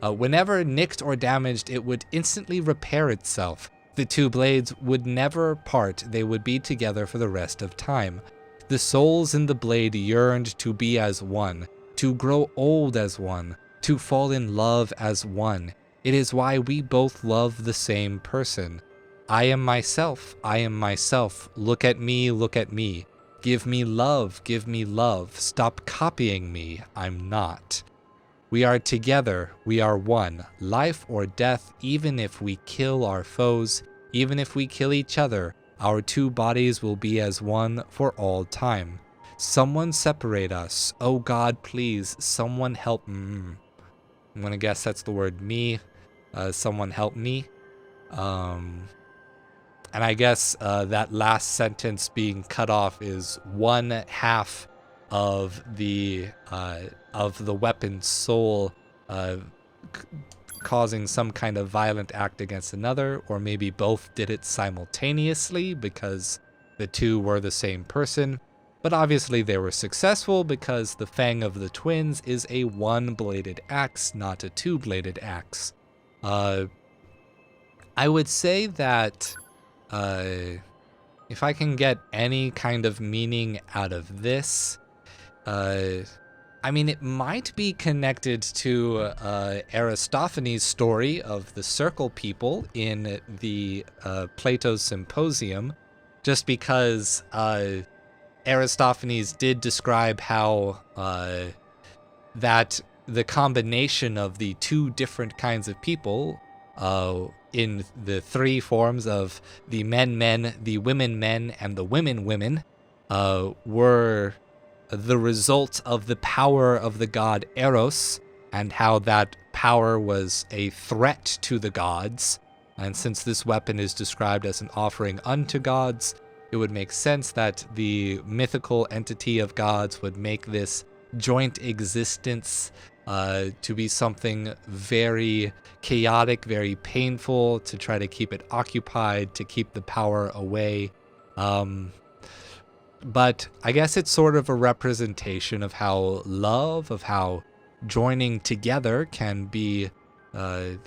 whenever nicked or damaged, it would instantly repair itself. The two blades would never part. They would be together for the rest of time. The souls in the blade yearned to be as one, to grow old as one, to fall in love as one. It is why we both love the same person. I am myself. I am myself. Look at me. Look at me. Give me love, give me love. Stop copying me, I'm not. We are together, we are one. Life or death, even if we kill our foes, even if we kill each other, our two bodies will be as one for all time. Someone separate us. Oh God, please, someone help me. I'm gonna guess that's the word me. Someone help me. And I guess that last sentence being cut off is one half of the weapon's soul causing some kind of violent act against another, or maybe both did it simultaneously because the two were the same person. But obviously they were successful because the Fang of the twins is a one-bladed axe, not a two-bladed axe. I would say that if I can get any kind of meaning out of this, I mean, it might be connected to Aristophanes' story of the circle people in the Plato's Symposium, just because Aristophanes did describe how that the combination of the two different kinds of people in the three forms of the men, the women, and the women, were the result of the power of the god Eros, and how that power was a threat to the gods. And since this weapon is described as an offering unto gods, it would make sense that the mythical entity of gods would make this joint existence to be something very chaotic, very painful, to try to keep it occupied, to keep the power away. But I guess it's sort of a representation of how love, of how joining together can be, I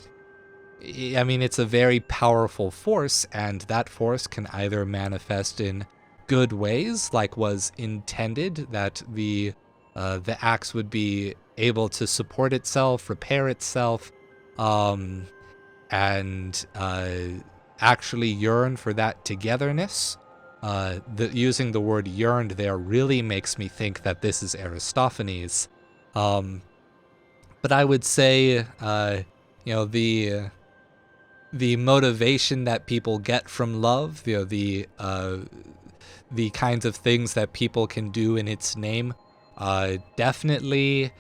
mean, it's a very powerful force, and that force can either manifest in good ways, like was intended, that the axe would be able to support itself, repair itself, and actually yearn for that togetherness. Using the word yearned there really makes me think that this is Aristophanes. But I would say, the motivation that people get from love, the kinds of things that people can do in its name, definitely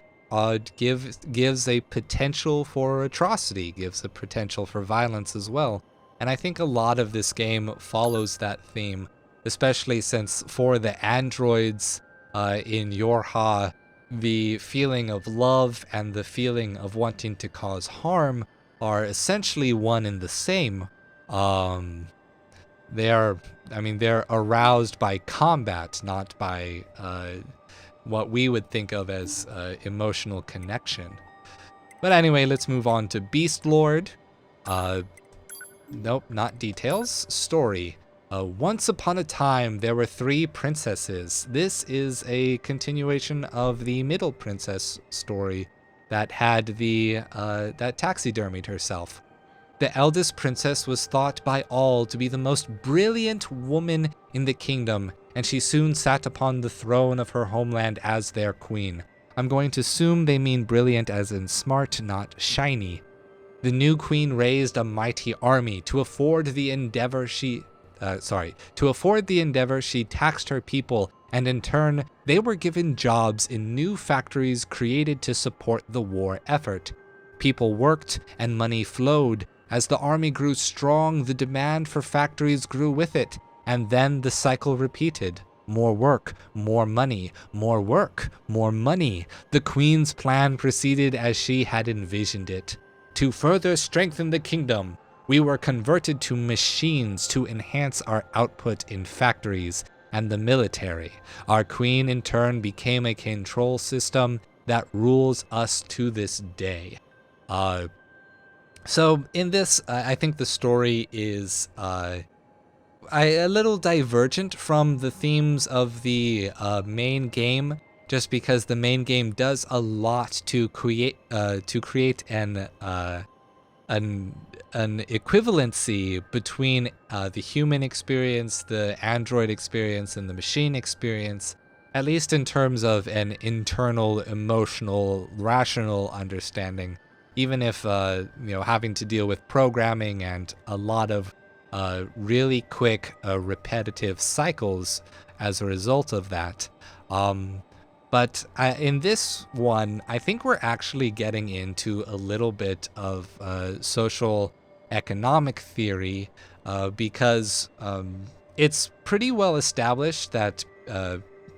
gives a potential for atrocity, gives a potential for violence as well. And I think a lot of this game follows that theme, especially since for the androids in Yorha, the feeling of love and the feeling of wanting to cause harm are essentially one and the same. they're aroused by combat, not by what we would think of as emotional connection. But anyway, let's move on to Beast Lord. Nope, not details. Story. Once upon a time, there were 3 princesses. This is a continuation of the middle princess story that had that taxidermied herself. The eldest princess was thought by all to be the most brilliant woman in the kingdom, and she soon sat upon the throne of her homeland as their queen. I'm going to assume they mean brilliant as in smart, not shiny. The new queen raised a mighty army to afford the endeavor she taxed her people, and in turn, they were given jobs in new factories created to support the war effort. People worked and money flowed. As the army grew strong, the demand for factories grew with it, and then the cycle repeated. More work, more money, more work, more money. The queen's plan proceeded as she had envisioned it. To further strengthen the kingdom, we were converted to machines to enhance our output in factories and the military. Our queen in turn became a control system that rules us to this day. So in this, I think the story is a little divergent from the themes of the main game, just because the main game does a lot to create an equivalency between the human experience, the android experience, and the machine experience, at least in terms of an internal, emotional, rational understanding, even if having to deal with programming and a lot of really quick, repetitive cycles as a result of that. But in this one, I think we're actually getting into a little bit of social economic theory because it's pretty well established that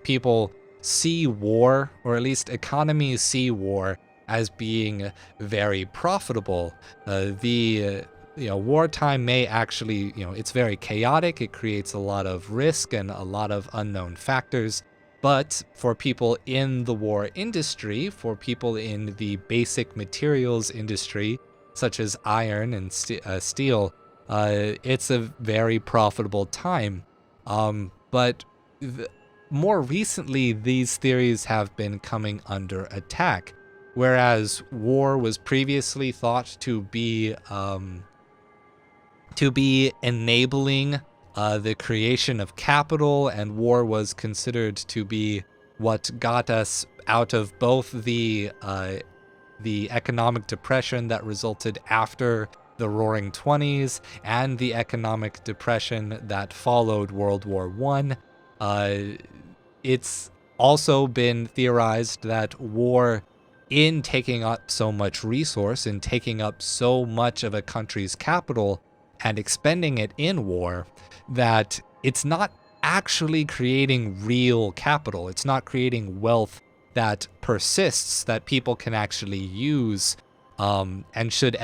people see war, or at least economies see war, as being very profitable. Wartime may actually, it's very chaotic. It creates a lot of risk and a lot of unknown factors. But for people in the war industry, for people in the basic materials industry, such as iron and steel, it's a very profitable time. But more recently, these theories have been coming under attack, whereas war was previously thought to be enabling the creation of capital, and war was considered to be what got us out of both the economic depression that resulted after the Roaring '20s and the economic depression that followed World War I. It's also been theorized that war, in taking up so much resource, in taking up so much of a country's capital and expending it in war, that it's not actually creating real capital. It's not creating wealth that persists, that people can actually use. And should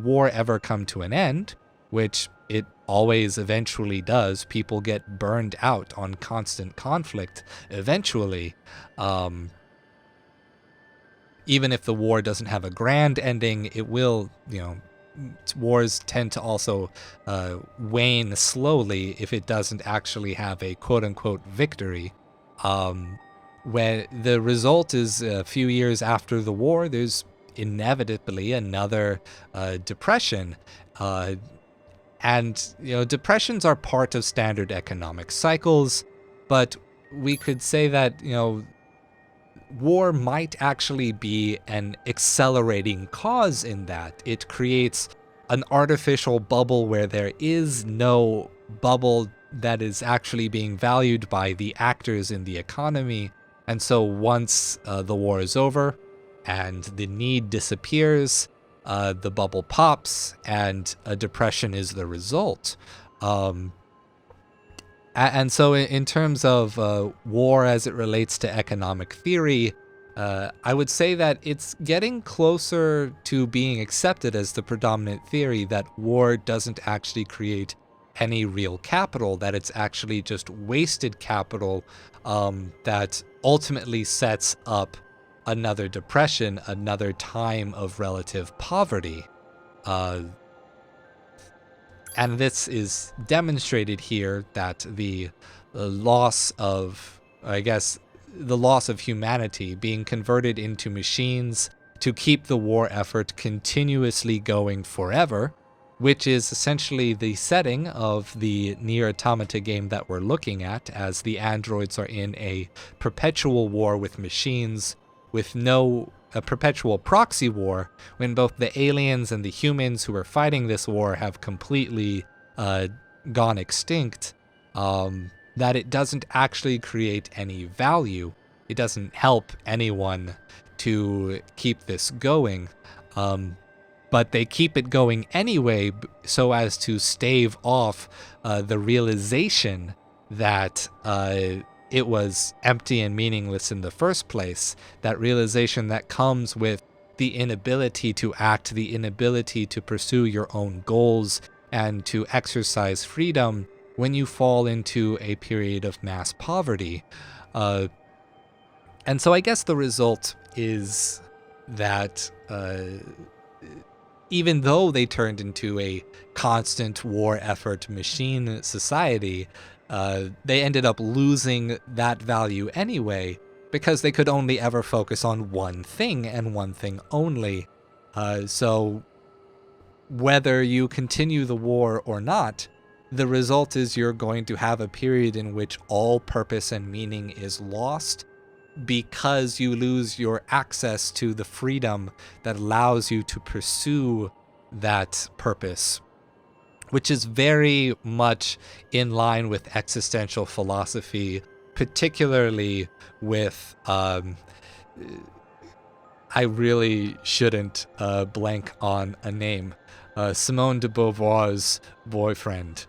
war ever come to an end, which it always eventually does, people get burned out on constant conflict eventually. Even if the war doesn't have a grand ending, it will, wars tend to also wane slowly if it doesn't actually have a quote-unquote victory. When the result is a few years after the war, there's inevitably another depression. And depressions are part of standard economic cycles, but we could say that, war might actually be an accelerating cause in that. It creates an artificial bubble where there is no bubble that is actually being valued by the actors in the economy. And so once the war is over and the need disappears, the bubble pops and a depression is the result. And so in terms of war as it relates to economic theory, I would say that it's getting closer to being accepted as the predominant theory that war doesn't actually create any real capital, that it's actually just wasted capital that ultimately sets up another depression, another time of relative poverty. And this is demonstrated here, that the loss of, I guess, the loss of humanity being converted into machines to keep the war effort continuously going forever, which is essentially the setting of the NieR Automata game that we're looking at, as the androids are in a perpetual war with machines, with a perpetual proxy war, when both the aliens and the humans who are fighting this war have completely gone extinct, that it doesn't actually create any value. It doesn't help anyone to keep this going. But they keep it going anyway, so as to stave off the realization that it was empty and meaningless in the first place. That realization that comes with the inability to act, the inability to pursue your own goals and to exercise freedom when you fall into a period of mass poverty. And so I guess the result is that even though they turned into a constant war effort machine society, they ended up losing that value anyway, because they could only ever focus on one thing and one thing only. So whether you continue the war or not, the result is you're going to have a period in which all purpose and meaning is lost, because you lose your access to the freedom that allows you to pursue that purpose, which is very much in line with existential philosophy, particularly with, I really shouldn't blank on a name, Simone de Beauvoir's boyfriend,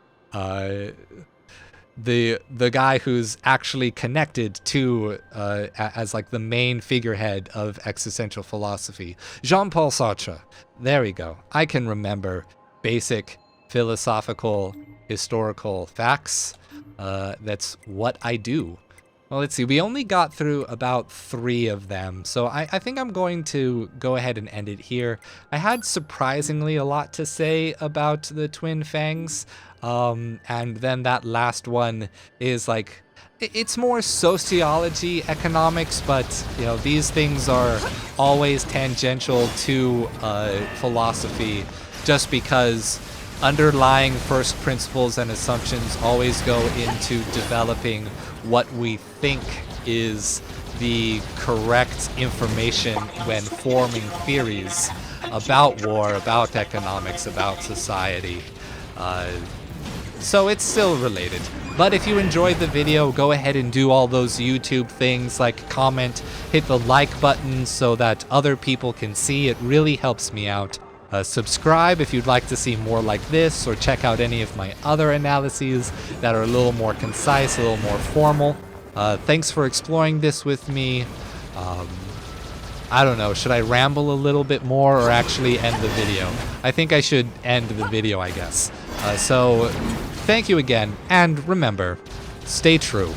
the guy who's actually connected to as like the main figurehead of existential philosophy, Jean-Paul Sartre. There we go. I can remember basic philosophical historical facts. That's what I do. Well, let's see. We only got through about 3 of them, so I think I'm going to go ahead and end it here. I had surprisingly a lot to say about the twin Fangs, and then that last one is like, it's more sociology, economics, but you know, these things are always tangential to philosophy, just because underlying first principles and assumptions always go into developing what we think is the correct information when forming theories about war, about economics, about society. So it's still related. But if you enjoyed the video, go ahead and do all those YouTube things like comment, hit the like button so that other people can see. It really helps me out. Subscribe if you'd like to see more like this, or check out any of my other analyses that are a little more concise, a little more formal. Thanks for exploring this with me. I don't know, should I ramble a little bit more or actually end the video? I think I should end the video, I guess. So thank you again, and remember, stay true.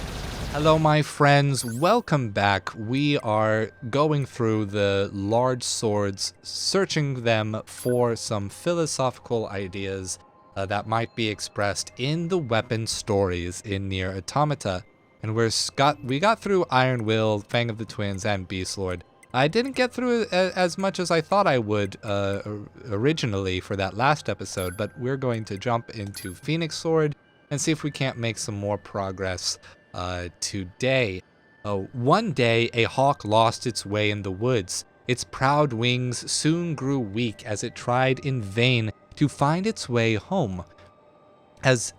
Hello my friends, welcome back. We are going through the large swords, searching them for some philosophical ideas that might be expressed in the weapon stories in NieR Automata. And we got through Iron Will, Fang of the Twins, and Beast Lord. I didn't get through as much as I thought I would originally for that last episode, but we're going to jump into Phoenix Sword and see if we can't make some more progress today. One day, a hawk lost its way in the woods. Its proud wings soon grew weak as it tried in vain to find its way home. As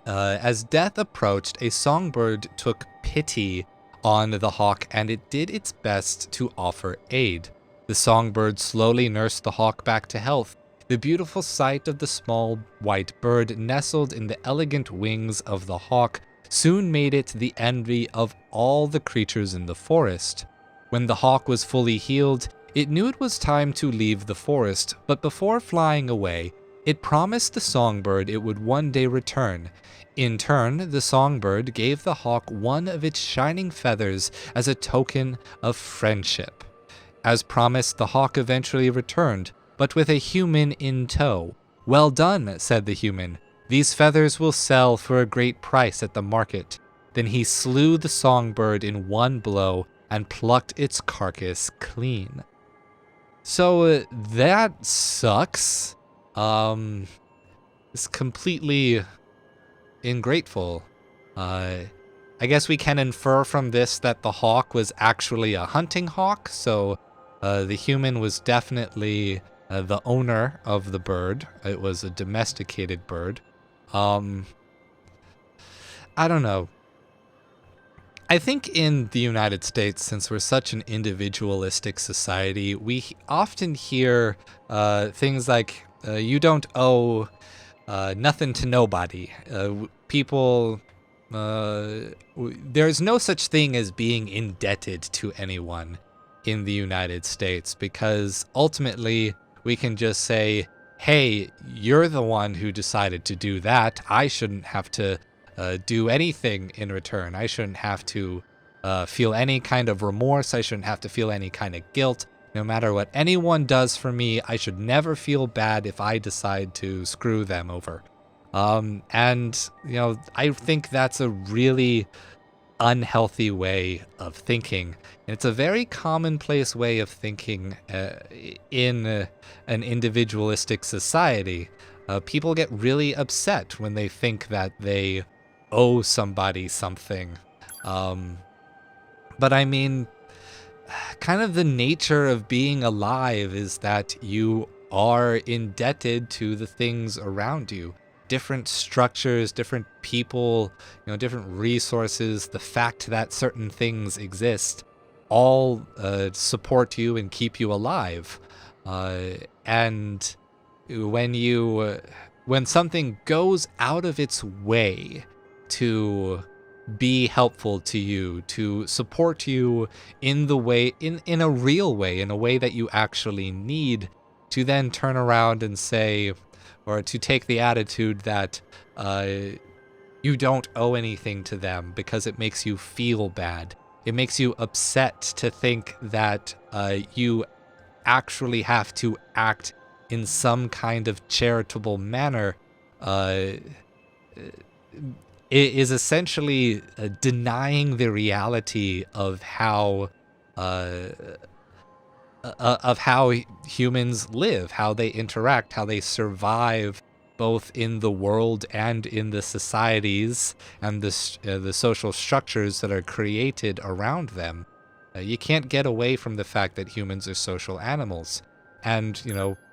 death approached, a songbird took pity on the hawk, and it did its best to offer aid. The songbird slowly nursed the hawk back to health. The beautiful sight of the small white bird nestled in the elegant wings of the hawk soon made it the envy of all the creatures in the forest. When the hawk was fully healed, it knew it was time to leave the forest, but before flying away, It promised the songbird it would one day return. In turn, the songbird gave the hawk one of its shining feathers as a token of friendship. As promised, the hawk eventually returned, but with a human in tow. "Well done," said the human. "These feathers will sell for a great price at the market." Then he slew the songbird in one blow and plucked its carcass clean. So that sucks. It's completely ingrateful. I guess we can infer from this that the hawk was actually a hunting hawk, so the human was definitely the owner of the bird. It was a domesticated bird. I don't know. I think in the United States, since we're such an individualistic society, we often hear things like, you don't owe nothing to nobody. There's no such thing as being indebted to anyone in the United States, because ultimately we can just say, hey, you're the one who decided to do that. I shouldn't have to do anything in return. I shouldn't have to feel any kind of remorse. I shouldn't have to feel any kind of guilt. No matter what anyone does for me, I should never feel bad if I decide to screw them over. And, you know, I think that's a really unhealthy way of thinking. And it's a very commonplace way of thinking in an individualistic society. People get really upset when they think that they owe somebody something. But I mean, kind of the nature of being alive is that you are indebted to the things around you. Different structures, different people, different resources, the fact that certain things exist, all support you and keep you alive. And when something goes out of its way to be helpful to you, to support you in the way, in a real way, in a way that you actually need, to then turn around and say, or to take the attitude that you don't owe anything to them because it makes you feel bad. It makes you upset to think that you actually have to act in some kind of charitable manner. It is essentially denying the reality of how humans live, how they interact, how they survive, both in the world and in the societies and the social structures that are created around them. You can't get away from the fact that humans are social animals, and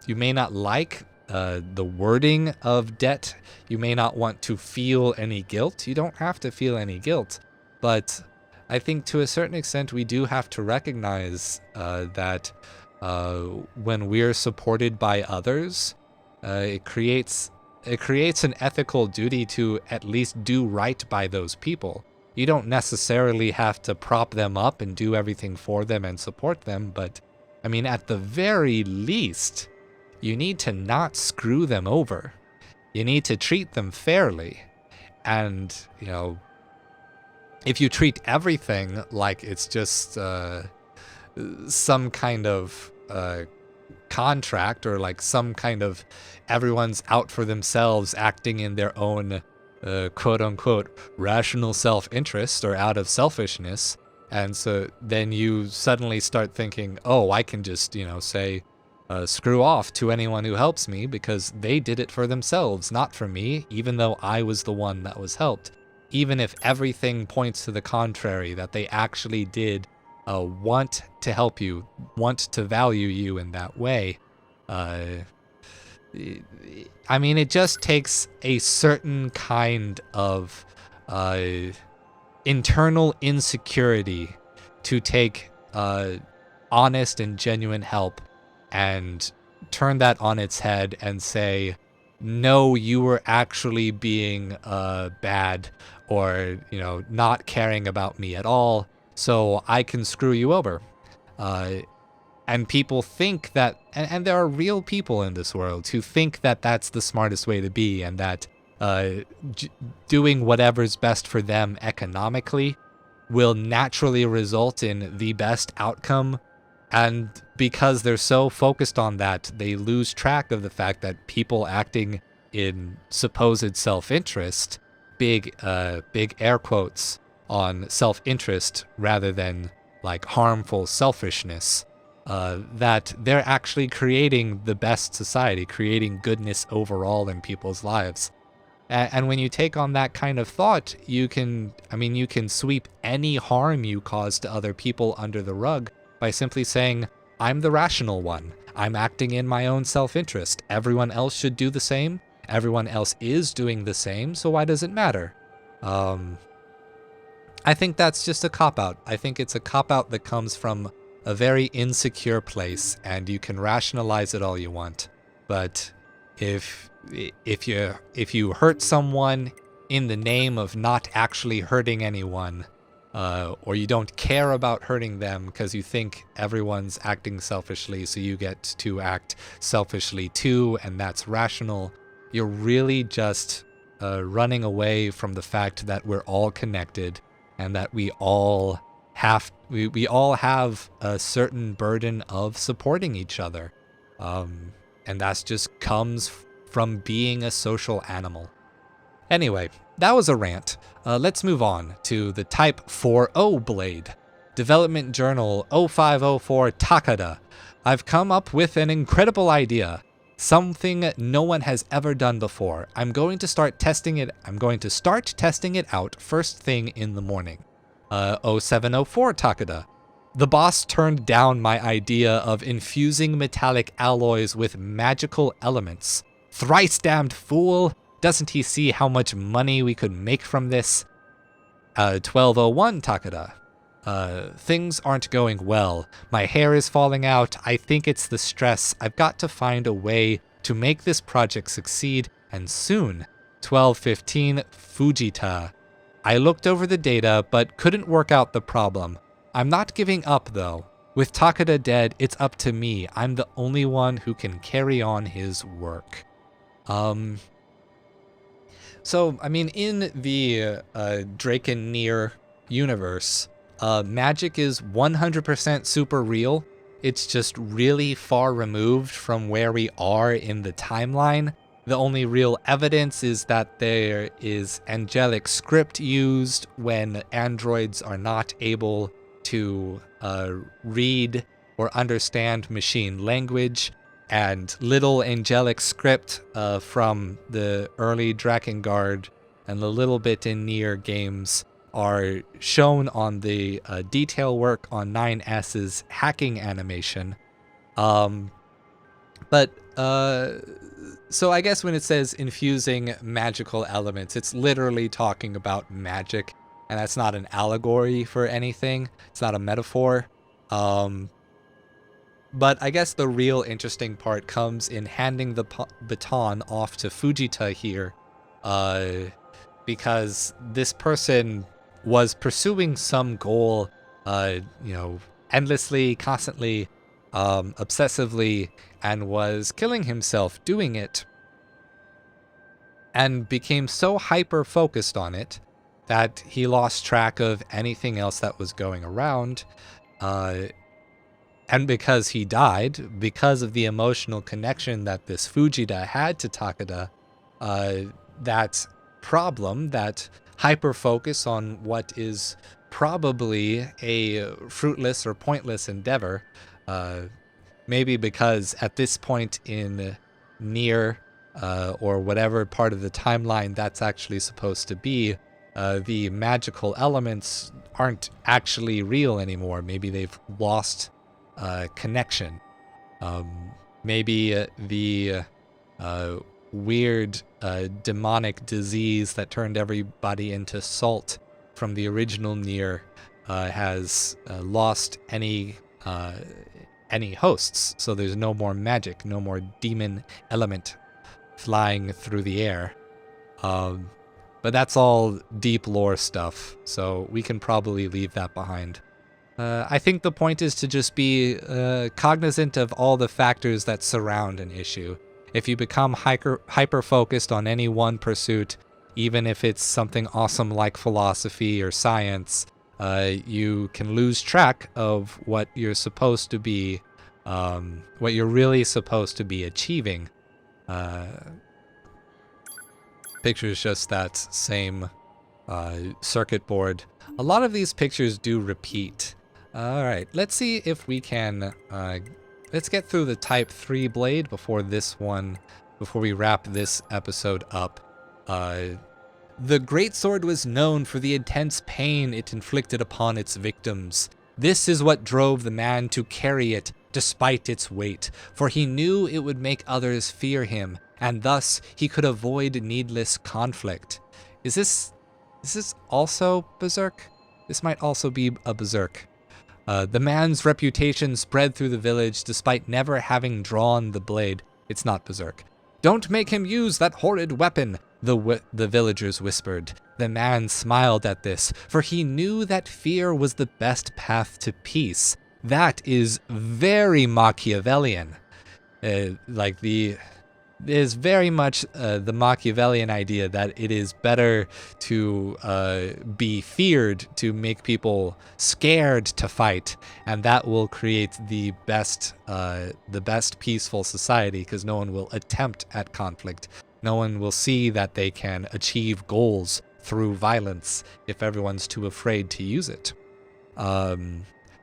you may not like the wording of debt. You may not want to feel any guilt. You don't have to feel any guilt. But I think to a certain extent we do have to recognize that when we're supported by others, it creates an ethical duty to at least do right by those people. You don't necessarily have to prop them up and do everything for them and support them, but I mean, at the very least, you need to not screw them over. You need to treat them fairly. And, if you treat everything like it's just some kind of contract, or like some kind of everyone's out for themselves, acting in their own quote-unquote rational self-interest or out of selfishness, and so then you suddenly start thinking, oh, I can just, say, screw off to anyone who helps me because they did it for themselves, not for me, even though I was the one that was helped. Even if everything points to the contrary, that they actually did want to help you, want to value you in that way. I mean, it just takes a certain kind of internal insecurity to take honest and genuine help and turn that on its head and say, no, you were actually being bad, or not caring about me at all, so I can screw you over. And people think that, and there are real people in this world who think that that's the smartest way to be, and that doing whatever's best for them economically will naturally result in the best outcome. And because they're so focused on that, they lose track of the fact that people acting in supposed self-interest, big air quotes on self-interest rather than like harmful selfishness, that they're actually creating the best society, creating goodness overall in people's lives. And when you take on that kind of thought, you can sweep any harm you cause to other people under the rug by simply saying, I'm the rational one. I'm acting in my own self-interest. Everyone else should do the same. Everyone else is doing the same, so why does it matter? I think that's just a cop-out. I think it's a cop-out that comes from a very insecure place, and you can rationalize it all you want. But if you hurt someone in the name of not actually hurting anyone, or you don't care about hurting them because you think everyone's acting selfishly, so you get to act selfishly too, and that's rational, you're really just running away from the fact that we're all connected and that we all have a certain burden of supporting each other. And that just comes from being a social animal. Anyway, that was a rant. Let's move on to the Type 4O blade. Development Journal 0504 Takada. I've come up with an incredible idea. Something no one has ever done before. I'm going to start testing it out first thing in the morning. 0704 Takada. The boss turned down my idea of infusing metallic alloys with magical elements. Thrice damned fool! Doesn't he see how much money we could make from this? 1201 Takada. Things aren't going well. My hair is falling out. I think it's the stress. I've got to find a way to make this project succeed, and soon. 1215 Fujita. I looked over the data, but couldn't work out the problem. I'm not giving up, though. With Takada dead, it's up to me. I'm the only one who can carry on his work. So, I mean, in the Dragoon NieR universe, magic is 100% super real. It's just really far removed from where we are in the timeline. The only real evidence is that there is angelic script used when androids are not able to read or understand machine language, and little angelic script from the early Drakengard and the little bit in NieR games are shown on the detail work on 9S's hacking animation. So I guess when it says infusing magical elements, it's literally talking about magic, and that's not an allegory for anything. It's not a metaphor. But I guess the real interesting part comes in handing the baton off to Fujita here, because this person was pursuing some goal, endlessly, constantly, obsessively, and was killing himself doing it, and became so hyper-focused on it that he lost track of anything else that was going around. And because he died, because of the emotional connection that this Fujita had to Takada, that problem, that hyper-focus on what is probably a fruitless or pointless endeavor, maybe because at this point in NieR, or whatever part of the timeline that's actually supposed to be, the magical elements aren't actually real anymore. Maybe they've lost connection. Maybe the weird demonic disease that turned everybody into salt from the original NieR has lost any hosts, so there's no more magic, no more demon element flying through the air. But that's all deep lore stuff, so we can probably leave that behind. I think the point is to just be cognizant of all the factors that surround an issue. If you become hyper-focused on any one pursuit, even if it's something awesome like philosophy or science, you can lose track of what you're supposed to be, what you're really supposed to be achieving. Picture's just that same circuit board. A lot of these pictures do repeat. Alright, let's see if we can, let's get through the Type 3 blade before we wrap this episode up. The greatsword was known for the intense pain it inflicted upon its victims. This is what drove the man to carry it despite its weight, for he knew it would make others fear him, and thus he could avoid needless conflict. Is this also Berserk? This might also be a Berserk. The man's reputation spread through the village despite never having drawn the blade. It's not Berserk. Don't make him use that horrid weapon, the villagers whispered. The man smiled at this, for he knew that fear was the best path to peace. That is very Machiavellian. Is very much the Machiavellian idea that it is better to be feared, to make people scared to fight, and that will create the best peaceful society, because no one will attempt at conflict. No one will see that they can achieve goals through violence if everyone's too afraid to use it.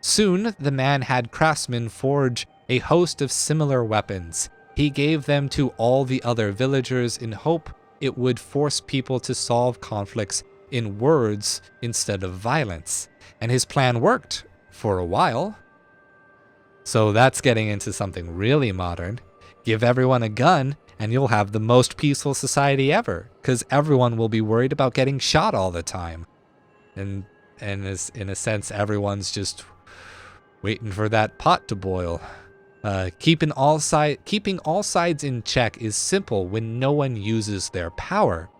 Soon, the man had craftsmen forge a host of similar weapons. He gave them to all the other villagers in hope it would force people to solve conflicts in words instead of violence. And his plan worked for a while. So that's getting into something really modern. Give everyone a gun and you'll have the most peaceful society ever, because everyone will be worried about getting shot all the time. And in a sense, everyone's just waiting for that pot to boil. Keeping all sides in check is simple when no one uses their power.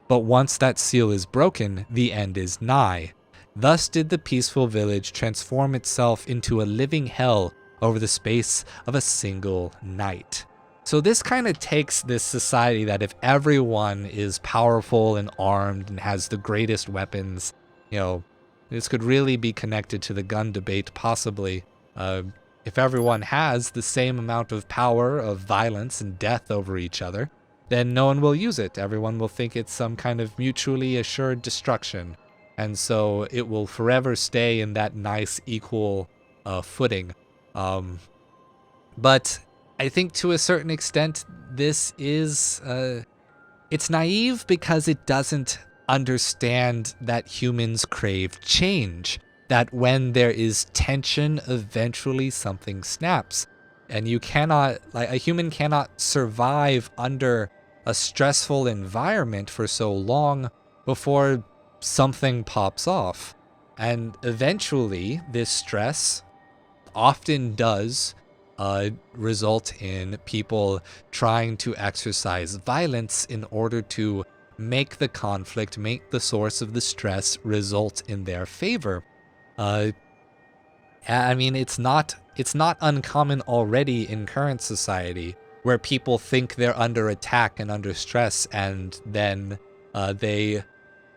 But once that seal is broken, the end is nigh. Thus did the peaceful village transform itself into a living hell over the space of a single night. So this kind of takes this society that if everyone is powerful and armed and has the greatest weapons, this could really be connected to the gun debate, possibly. If everyone has the same amount of power, of violence and death over each other, then no one will use it. Everyone will think it's some kind of mutually assured destruction. And so it will forever stay in that nice, equal footing. But I think to a certain extent, this is... it's naive because it doesn't understand that humans crave change. That when there is tension, eventually something snaps. And you cannot, a human cannot survive under a stressful environment for so long before something pops off. And eventually, this stress often does result in people trying to exercise violence in order to make the conflict, make the source of the stress result in their favor. It's not uncommon already in current society where people think they're under attack and under stress, and then they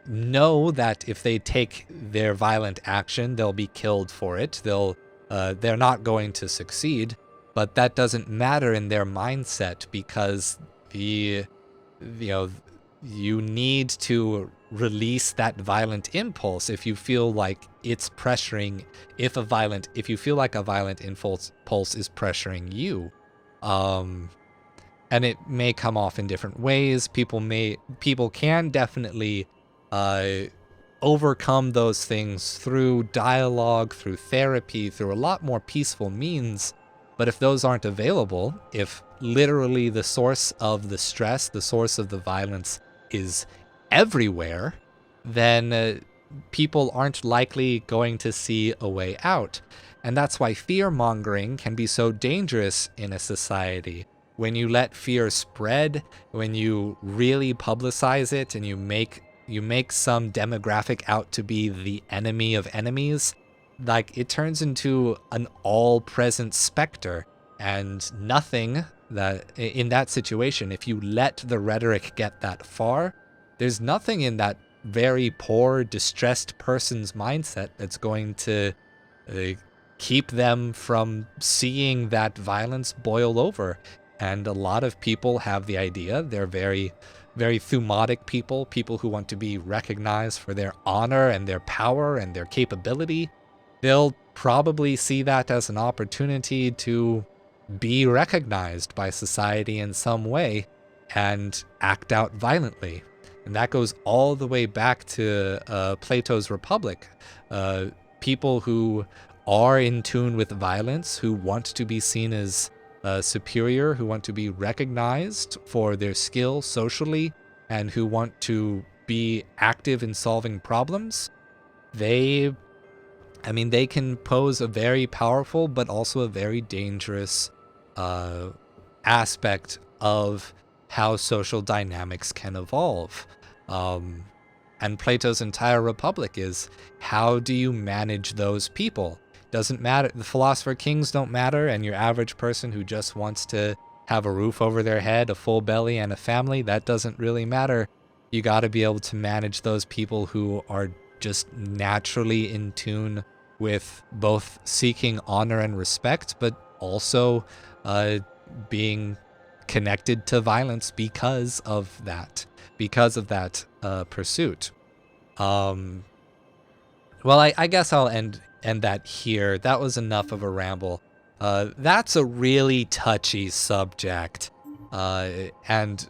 know that if they take their violent action, they'll be killed for it. They're not going to succeed, but that doesn't matter in their mindset because you need to release that violent impulse if you feel like it's pressuring, if you feel like a violent impulse is pressuring you. And it may come off in different ways. People can definitely overcome those things through dialogue, through therapy, through a lot more peaceful means. But if those aren't available, if literally the source of the stress, the source of the violence is everywhere, then people aren't likely going to see a way out. And that's why fear-mongering can be so dangerous in a society. When you let fear spread, when you really publicize it and you make some demographic out to be the enemy of enemies, like it turns into an all-present specter, and nothing that in that situation, if you let the rhetoric get that far, there's nothing in that very poor, distressed person's mindset that's going to keep them from seeing that violence boil over. And a lot of people have the idea, they're very, very thumatic people who want to be recognized for their honor and their power and their capability. They'll probably see that as an opportunity to be recognized by society in some way and act out violently. And that goes all the way back to Plato's Republic. People who are in tune with violence, who want to be seen as superior, who want to be recognized for their skill socially, and who want to be active in solving problems, they can pose a very powerful but also a very dangerous aspect of how social dynamics can evolve. And Plato's entire Republic is, how do you manage those people? Doesn't matter, the philosopher kings don't matter, and your average person who just wants to have a roof over their head, a full belly, and a family, that doesn't really matter. You got to be able to manage those people who are just naturally in tune with both seeking honor and respect, but also being connected to violence because of that pursuit. Well, I guess I'll end that here. That was enough of a ramble. That's a really touchy subject, and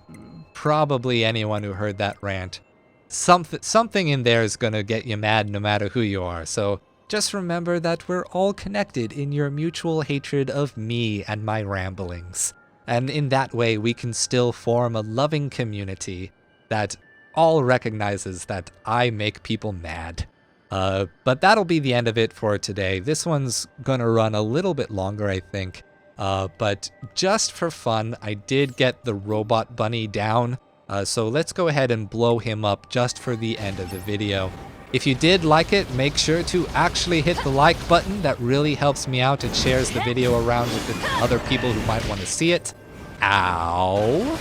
probably anyone who heard that rant, something in there is gonna get you mad no matter who you are. So just remember that we're all connected in your mutual hatred of me and my ramblings. And in that way, we can still form a loving community that all recognizes that I make people mad. But that'll be the end of it for today. This one's gonna run a little bit longer, I think. But just for fun, I did get the robot bunny down. So let's go ahead and blow him up just for the end of the video. If you did like it, make sure to actually hit the like button. That really helps me out. It shares the video around with the other people who might want to see it. Ow.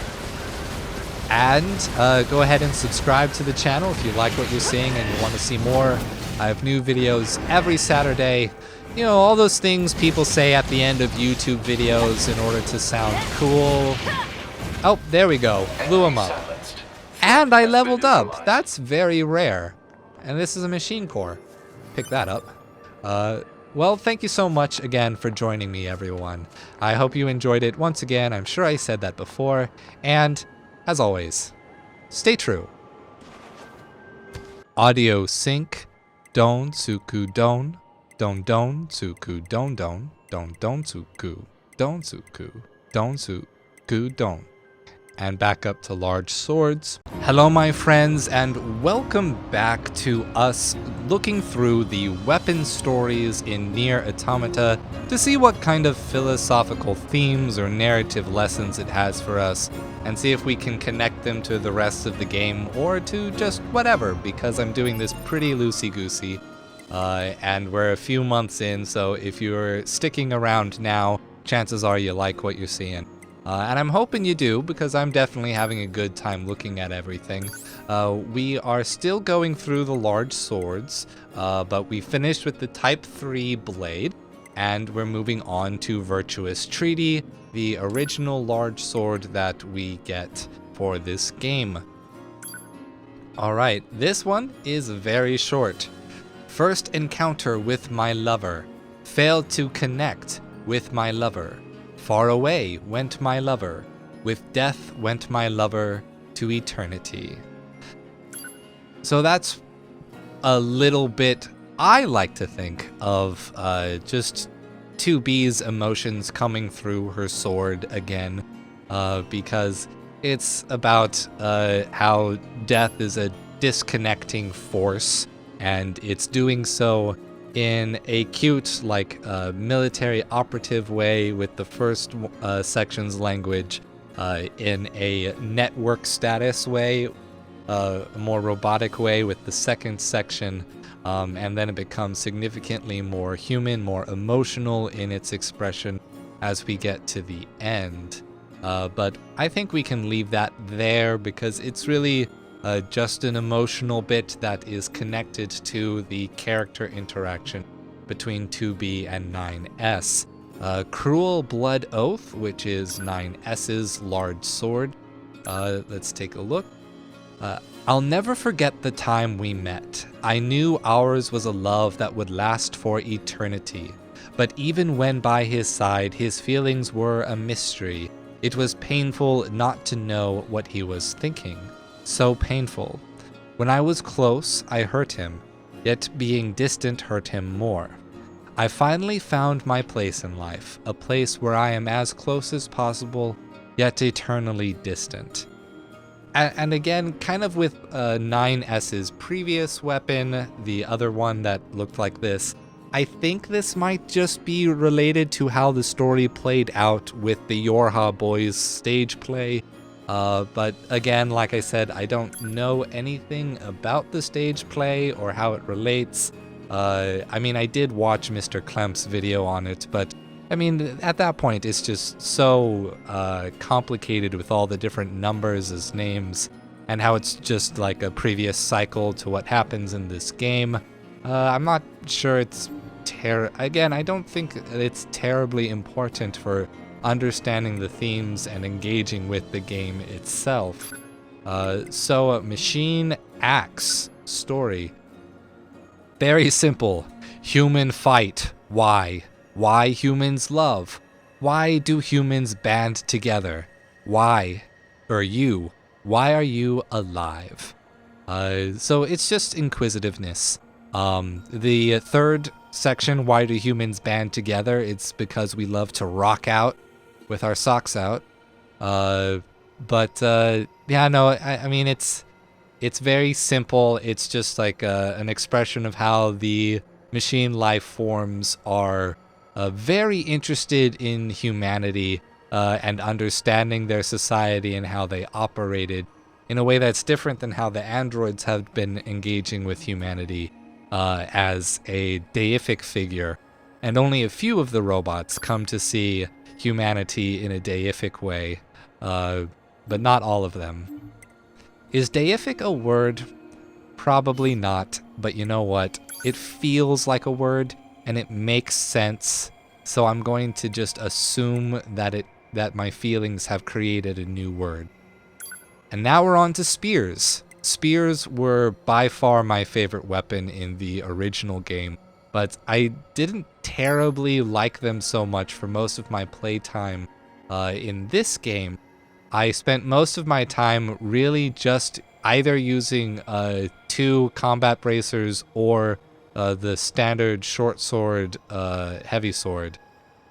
And go ahead and subscribe to the channel if you like what you're seeing and you want to see more. I have new videos every Saturday. You know, all those things people say at the end of YouTube videos in order to sound cool. Oh, there we go. Blew him up. And I leveled up. That's very rare. And this is a machine core. Pick that up. Well, thank you so much again for joining me, everyone. I hope you enjoyed it. Once again, I'm sure I said that before. And, as always, stay true. Audio sync. Don suku don. Don don suku don don. Don don suku. Don suku. Don suku don. And back up to large swords. Hello my friends, and welcome back to us looking through the weapon stories in NieR Automata to see what kind of philosophical themes or narrative lessons it has for us, and see if we can connect them to the rest of the game or to just whatever, because I'm doing this pretty loosey-goosey. And we're a few months in, so if you're sticking around now, chances are you like what you're seeing. And I'm hoping you do, because I'm definitely having a good time looking at everything. We are still going through the large swords, but we finished with the Type 3 blade, and we're moving on to Virtuous Treaty, the original large sword that we get for this game. Alright, this one is very short. First encounter with my lover. Failed to connect with my lover. Far away went my lover, with death went my lover to eternity. So that's a little bit, I like to think, of just 2B's emotions coming through her sword again, because it's about how death is a disconnecting force, and it's doing so in a cute, like, military operative way with the first section's language, in a network status way, a more robotic way with the second section, and then it becomes significantly more human, more emotional in its expression as we get to the end. But I think we can leave that there because it's really just an emotional bit that is connected to the character interaction between 2B and 9S. Cruel Blood Oath, which is 9S's large sword. Let's take a look. I'll never forget the time we met. I knew ours was a love that would last for eternity. But even when by his side, his feelings were a mystery. It was painful not to know what he was thinking. So painful. When I was close, I hurt him, yet being distant hurt him more. I finally found my place in life, a place where I am as close as possible, yet eternally distant. And again, kind of with 9S's previous weapon, the other one that looked like this, I think this might just be related to how the story played out with the Yorha boys stage play. But again, like I said, I don't know anything about the stage play or how it relates. I mean, I did watch Mr. Klemp's video on it, but I mean, at that point, it's just so complicated with all the different numbers as names and how it's just like a previous cycle to what happens in this game. I'm not sure it's again, I don't think it's terribly important for understanding the themes and engaging with the game itself. So, Machine Axe story. Very simple. Human fight. Why? Why humans love? Why do humans band together? Why are you? Why are you alive? So it's just inquisitiveness. The third section, why do humans band together? It's because we love to rock out with our socks out. Yeah, no, I mean, it's very simple. It's just like an expression of how the machine life forms are very interested in humanity and understanding their society and how they operated in a way that's different than how the androids have been engaging with humanity as a deific figure. And only a few of the robots come to see humanity in a deific way, but not all of them. Is deific a word? Probably not, but you know what? It feels like a word, and it makes sense, so I'm going to just assume that my feelings have created a new word. And now we're on to spears. Spears were by far my favorite weapon in the original game, but I didn't terribly like them so much for most of my playtime in this game. I spent most of my time really just either using 2 combat bracers or the standard short sword, heavy sword.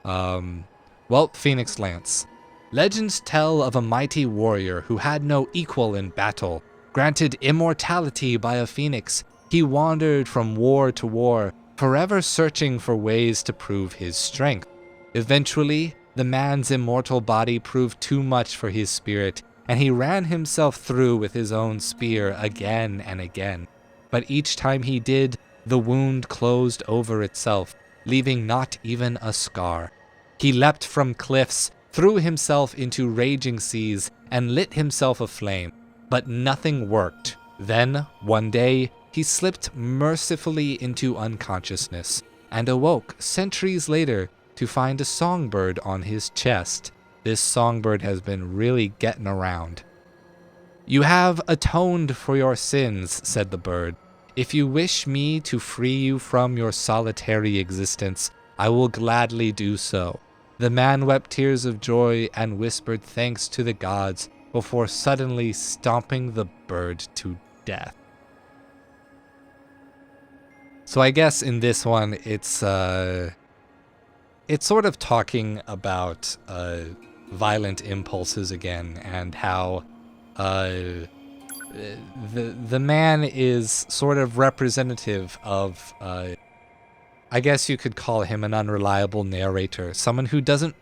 Well, Phoenix Lance. Legends tell of a mighty warrior who had no equal in battle. Granted immortality by a phoenix, he wandered from war to war, forever searching for ways to prove his strength. Eventually, the man's immortal body proved too much for his spirit, and he ran himself through with his own spear again and again. But each time he did, the wound closed over itself, leaving not even a scar. He leapt from cliffs, threw himself into raging seas, and lit himself aflame. But nothing worked. Then, one day, he slipped mercifully into unconsciousness, and awoke centuries later to find a songbird on his chest. This songbird has been really getting around. "You have atoned for your sins," said the bird. "If you wish me to free you from your solitary existence, I will gladly do so." The man wept tears of joy and whispered thanks to the gods before suddenly stomping the bird to death. So I guess in this one, it's sort of talking about violent impulses again, and how the man is sort of representative of, I guess you could call him an unreliable narrator, someone who doesn't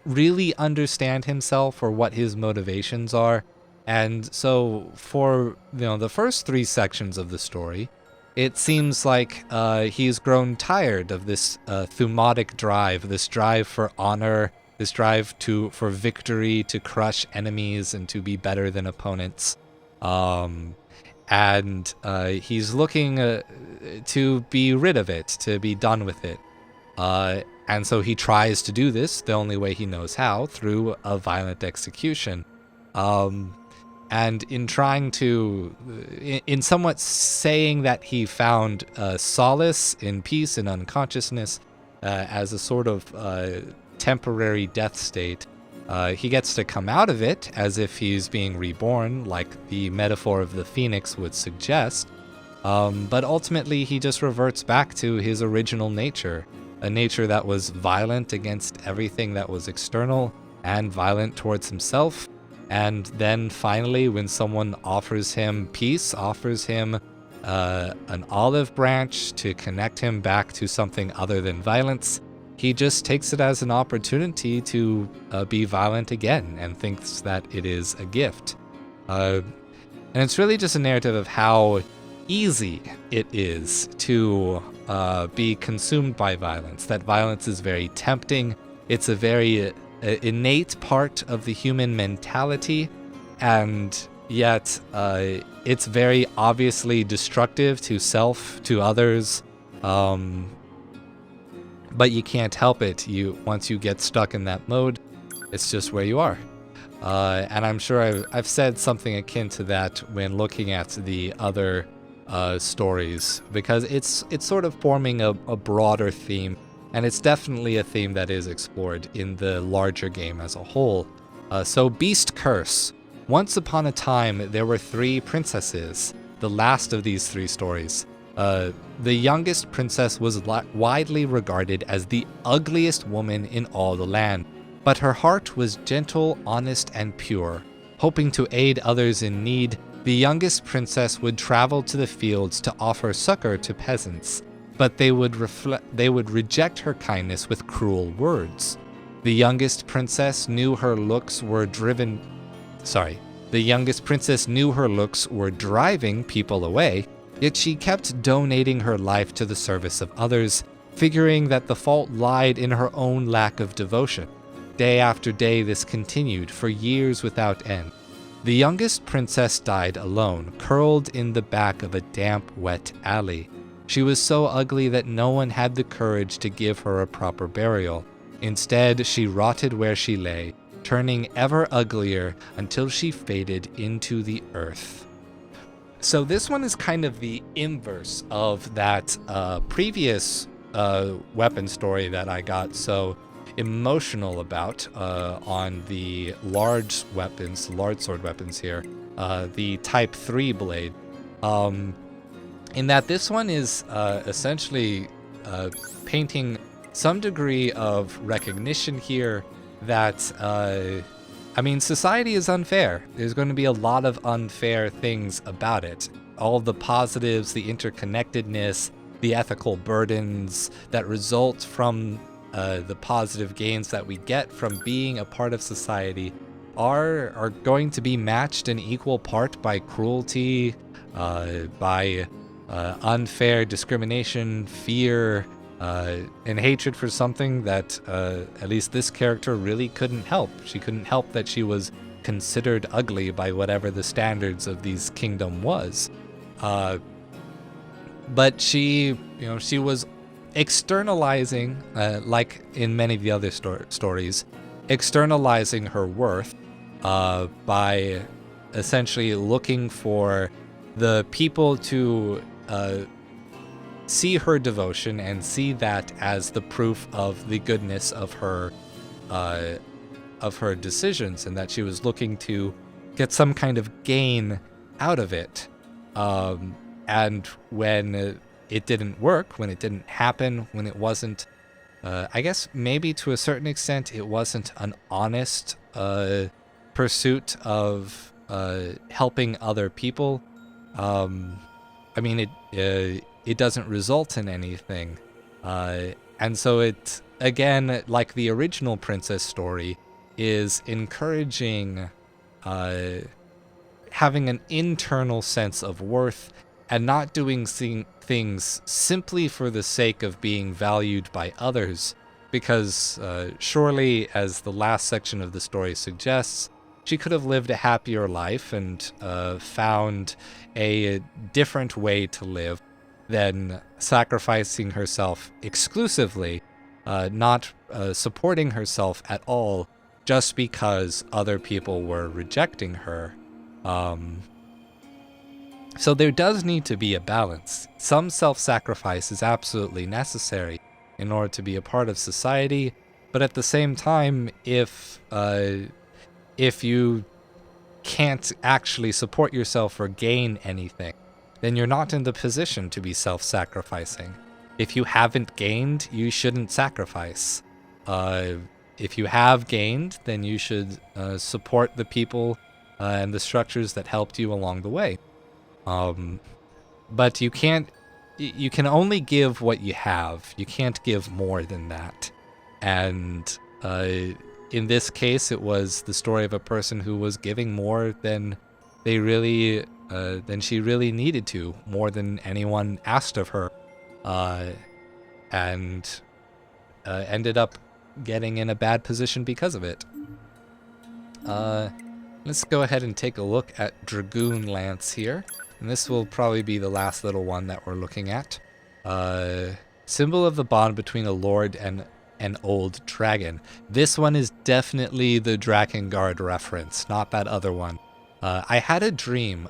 really understand himself or what his motivations are. And so for the first 3 sections of the story, it seems like he's grown tired of this thumatic drive, this drive for honor, this drive for victory, to crush enemies and to be better than opponents. And he's looking to be rid of it, to be done with it. And so he tries to do this the only way he knows how, through a violent execution. And in trying to, in somewhat saying that he found solace in peace and unconsciousness as a sort of temporary death state, he gets to come out of it as if he's being reborn, like the metaphor of the phoenix would suggest. But ultimately, he just reverts back to his original nature, a nature that was violent against everything that was external and violent towards himself. And then finally, when someone offers him peace, offers him an olive branch to connect him back to something other than violence, he just takes it as an opportunity to be violent again and thinks that it is a gift. And it's really just a narrative of how easy it is to be consumed by violence, that violence is very tempting. It's a very innate part of the human mentality, and yet it's very obviously destructive to self, to others, but you can't help it. Once you get stuck in that mode, it's just where you are. And I'm sure I've said something akin to that when looking at the other stories, because it's sort of forming a broader theme. And it's definitely a theme that is explored in the larger game as a whole. So Beast Curse. Once upon a time, there were 3 princesses, the last of these 3 stories. The youngest princess was widely regarded as the ugliest woman in all the land, but her heart was gentle, honest, and pure. Hoping to aid others in need, the youngest princess would travel to the fields to offer succor to peasants. But they would reject her kindness with cruel words. The youngest princess knew her looks were driving people away, yet she kept donating her life to the service of others, figuring that the fault lied in her own lack of devotion. Day after day this continued for years without end. The youngest princess died alone, curled in the back of a damp, wet alley. She was so ugly that no one had the courage to give her a proper burial. Instead, she rotted where she lay, turning ever uglier until she faded into the earth. So this one is kind of the inverse of that previous weapon story that I got so emotional about on the large sword weapons here, the Type 3 blade. In that this one is essentially painting some degree of recognition here that, society is unfair. There's going to be a lot of unfair things about it. All the positives, the interconnectedness, the ethical burdens that result from the positive gains that we get from being a part of society are going to be matched in equal part by cruelty, by unfair discrimination, fear, and hatred for something that at least this character really couldn't help. She couldn't help that she was considered ugly by whatever the standards of these kingdom was. But she was externalizing, like in many of the other stories, externalizing her worth by essentially looking for the people to see her devotion and see that as the proof of the goodness of her decisions, and that she was looking to get some kind of gain out of it. And when it didn't work, when it didn't happen, when it wasn't, I guess maybe to a certain extent, it wasn't an honest pursuit of helping other people. It doesn't result in anything. And so it, again, like the original princess story, is encouraging having an internal sense of worth and not doing things simply for the sake of being valued by others, because surely, as the last section of the story suggests, she could have lived a happier life and found a different way to live than sacrificing herself exclusively, not supporting herself at all, just because other people were rejecting her. So there does need to be a balance. Some self-sacrifice is absolutely necessary in order to be a part of society, but at the same time, if you can't actually support yourself or gain anything, then you're not in the position to be self-sacrificing. If you haven't gained, you shouldn't sacrifice. If you have gained, then you should support the people and the structures that helped you along the way. But you can only give what you have. You can't give more than that. And in this case, it was the story of a person who was giving more than she really needed to, more than anyone asked of her, and ended up getting in a bad position because of it. Let's go ahead and take a look at Dragoon Lance here. And this will probably be the last little one that we're looking at. Symbol of the bond between a lord and an old dragon. This one is definitely the Drakengard reference, not that other one. I had a dream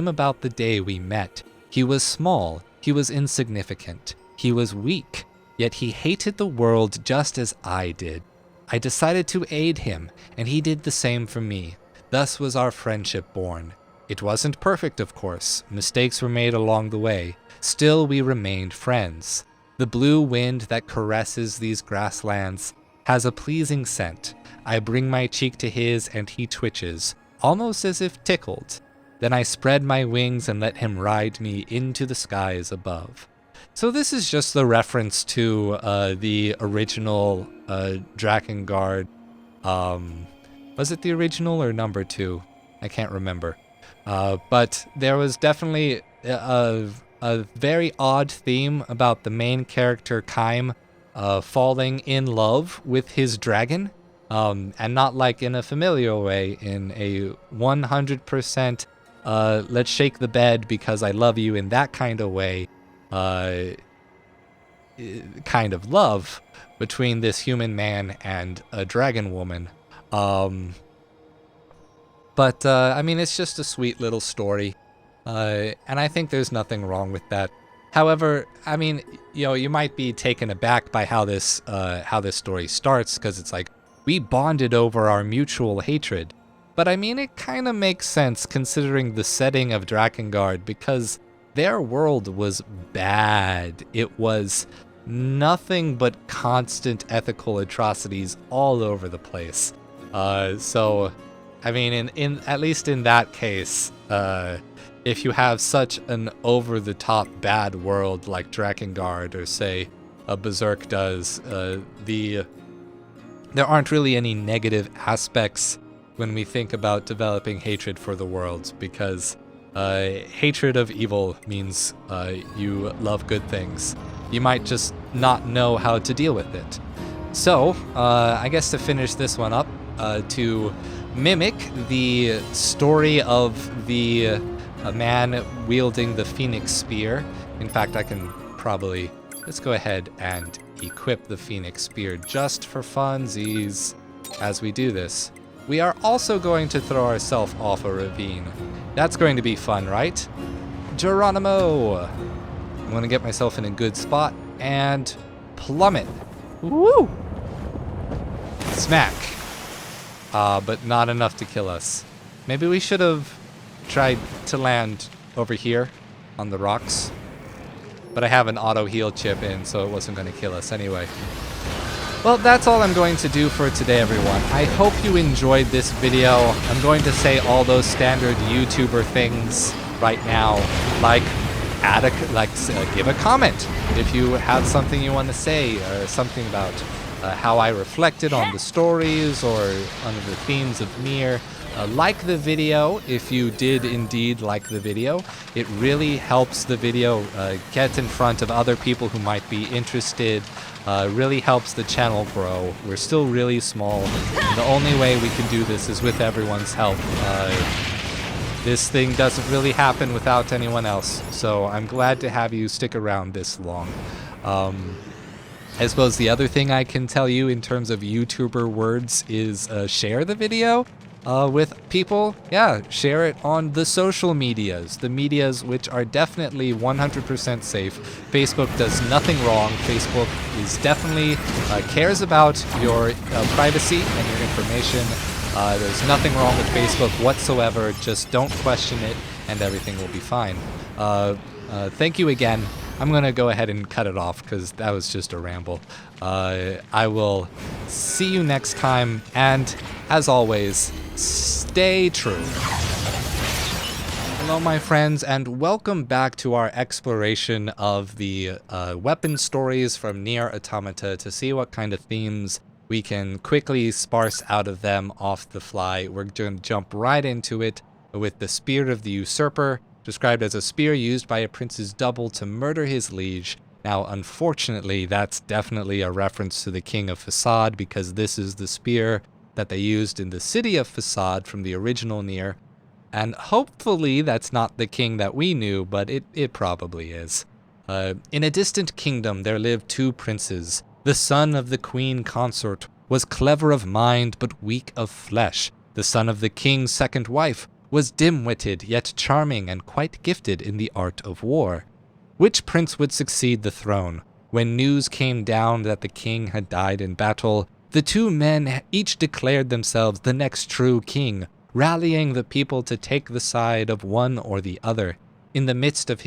about the day we met. He was small, he was insignificant, he was weak, yet he hated the world just as I did. I decided to aid him, and he did the same for me. Thus was our friendship born. It wasn't perfect, of course. Mistakes were made along the way. Still, we remained friends. The blue wind that caresses these grasslands has a pleasing scent. I bring my cheek to his, and he twitches, almost as if tickled. Then I spread my wings and let him ride me into the skies above. So this is just the reference to the original Drakengard. Was it the original or number 2? I can't remember. But there was definitely a very odd theme about the main character, Kaim, falling in love with his dragon, and not like in a familial way, in a 100% let's shake the bed because I love you in that kind of way, kind of love between this human man and a dragon woman. But I mean, it's just a sweet little story, and I think there's nothing wrong with that. However, I mean, you might be taken aback by how this story starts, because it's like, we bonded over our mutual hatred. But I mean, it kind of makes sense considering the setting of Drakengard, because their world was bad. It was nothing but constant ethical atrocities all over the place. So, I mean, in at least in that case, if you have such an over-the-top bad world like Drakengard, or say a Berserk does, there aren't really any negative aspects when we think about developing hatred for the world, because hatred of evil means you love good things. You might just not know how to deal with it. So, I guess to finish this one up, to mimic the story of the man wielding the Phoenix Spear. In fact, I can probably, let's go ahead and equip the Phoenix Spear just for funsies as we do this. We are also going to throw ourselves off a ravine. That's going to be fun, right? Geronimo! I'm going to get myself in a good spot and plummet. Woo! Smack. But not enough to kill us. Maybe we should have tried to land over here on the rocks. But I have an auto heal chip in, so it wasn't going to kill us anyway. Well, that's all I'm going to do for today, everyone. I hope you enjoyed this video. I'm going to say all those standard YouTuber things right now, like give a comment if you have something you want to say, or something about how I reflected on the stories or on the themes of NieR. Like the video if you did indeed like the video. It really helps the video get in front of other people who might be interested. Really helps the channel grow. We're still really small. And the only way we can do this is with everyone's help. This thing doesn't really happen without anyone else, so I'm glad to have you stick around this long. I suppose the other thing I can tell you in terms of YouTuber words is share the video with people. Yeah, share it on the social medias, the medias which are definitely 100% safe. Facebook does nothing wrong. Facebook is definitely cares about your privacy and your information. There's nothing wrong with Facebook whatsoever. Just don't question it and everything will be fine. Thank you again. I'm going to go ahead and cut it off because that was just a ramble. I will see you next time, and as always, stay true. Hello, my friends, and welcome back to our exploration of the weapon stories from NieR Automata to see what kind of themes we can quickly sparse out of them off the fly. We're going to jump right into it with the Spear of the Usurper, described as a spear used by a prince's double to murder his liege. Now, unfortunately, that's definitely a reference to the King of Facade, because this is the spear that they used in the city of Facade from the original NieR. And hopefully that's not the king that we knew, but it probably is. In a distant kingdom there lived two princes. The son of the queen consort was clever of mind but weak of flesh. The son of the king's second wife was dim-witted, yet charming and quite gifted in the art of war. Which prince would succeed the throne? When news came down that the king had died in battle, the two men each declared themselves the next true king, rallying the people to take the side of one or the other. In the midst of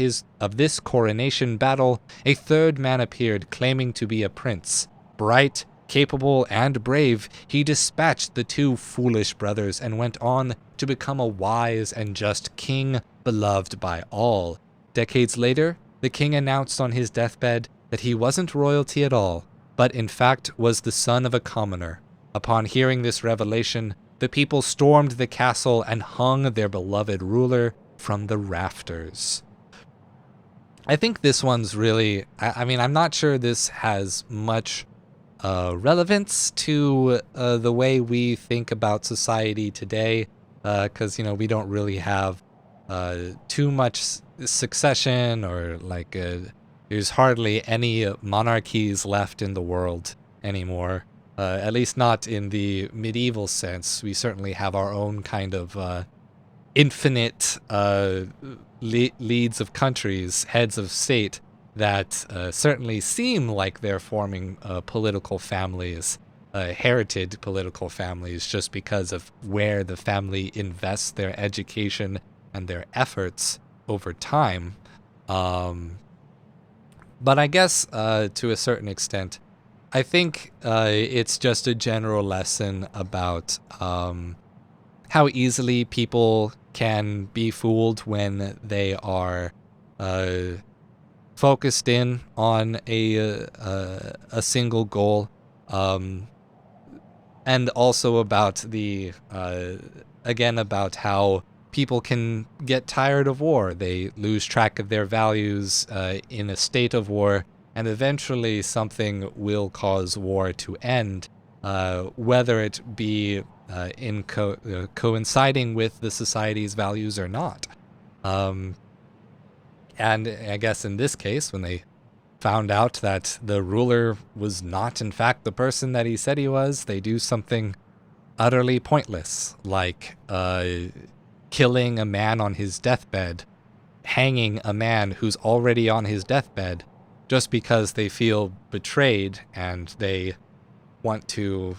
this coronation battle, a third man appeared, claiming to be a prince. Bright, capable, and brave, he dispatched the two foolish brothers and went on to become a wise and just king, beloved by all. Decades later, the king announced on his deathbed that he wasn't royalty at all, but in fact was the son of a commoner. Upon hearing this revelation, the people stormed the castle and hung their beloved ruler from the rafters. I think this one's really, I mean, I'm not sure this has much relevance to the way we think about society today, because, you know, we don't really have too much succession, or like there's hardly any monarchies left in the world anymore. At least not in the medieval sense. We certainly have our own kind of infinite leads of countries, heads of state, that certainly seem like they're forming political families, heritage political families, just because of where the family invests their education and their efforts over time. But I guess to a certain extent, I think it's just a general lesson about how easily people can be fooled when they are focused in on a single goal, and also about the again about how people can get tired of war. They lose track of their values in a state of war, and eventually something will cause war to end, whether it be coinciding with the society's values or not. And I guess in this case, when they found out that the ruler was not in fact the person that he said he was, they do something utterly pointless, like killing a man on his deathbed, hanging a man who's already on his deathbed, just because they feel betrayed and they want to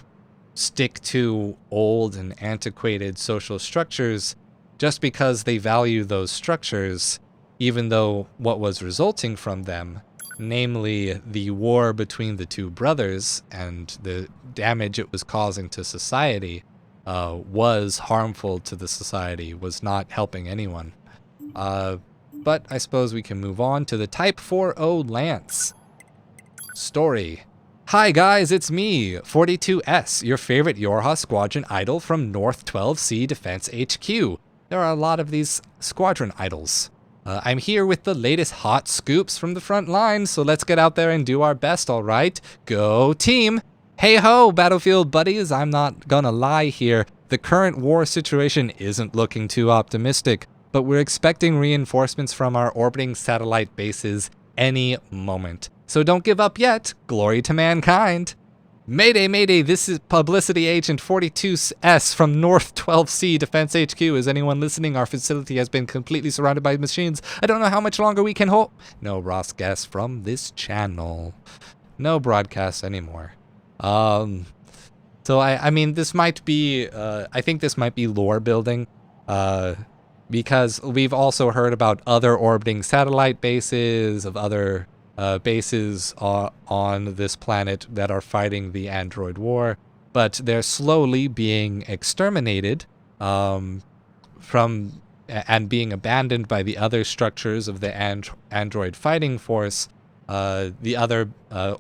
stick to old and antiquated social structures, just because they value those structures, even though what was resulting from them, namely the war between the two brothers and the damage it was causing to society, was harmful to the society, was not helping anyone. But I suppose we can move on to the Type 4-0 Lance. Story. Hi guys, it's me, 42S, your favorite Yorha squadron idol from North 12C Defense HQ. There are a lot of these squadron idols. I'm here with the latest hot scoops from the front lines, so let's get out there and do our best, alright? Go team! Hey ho, Battlefield buddies, I'm not gonna lie here. The current war situation isn't looking too optimistic, but we're expecting reinforcements from our orbiting satellite bases any moment. So don't give up yet. Glory to mankind. Mayday, mayday, this is Publicity Agent 42S from North 12C Defense HQ. Is anyone listening? Our facility has been completely surrounded by machines. I don't know how much longer we can hold. No Ross gas from this channel. No broadcasts anymore. So I mean, this might be, I think this might be lore building, because we've also heard about other orbiting satellite bases, of other bases on this planet that are fighting the android war, but they're slowly being exterminated from and being abandoned by the other structures of the android fighting force. The other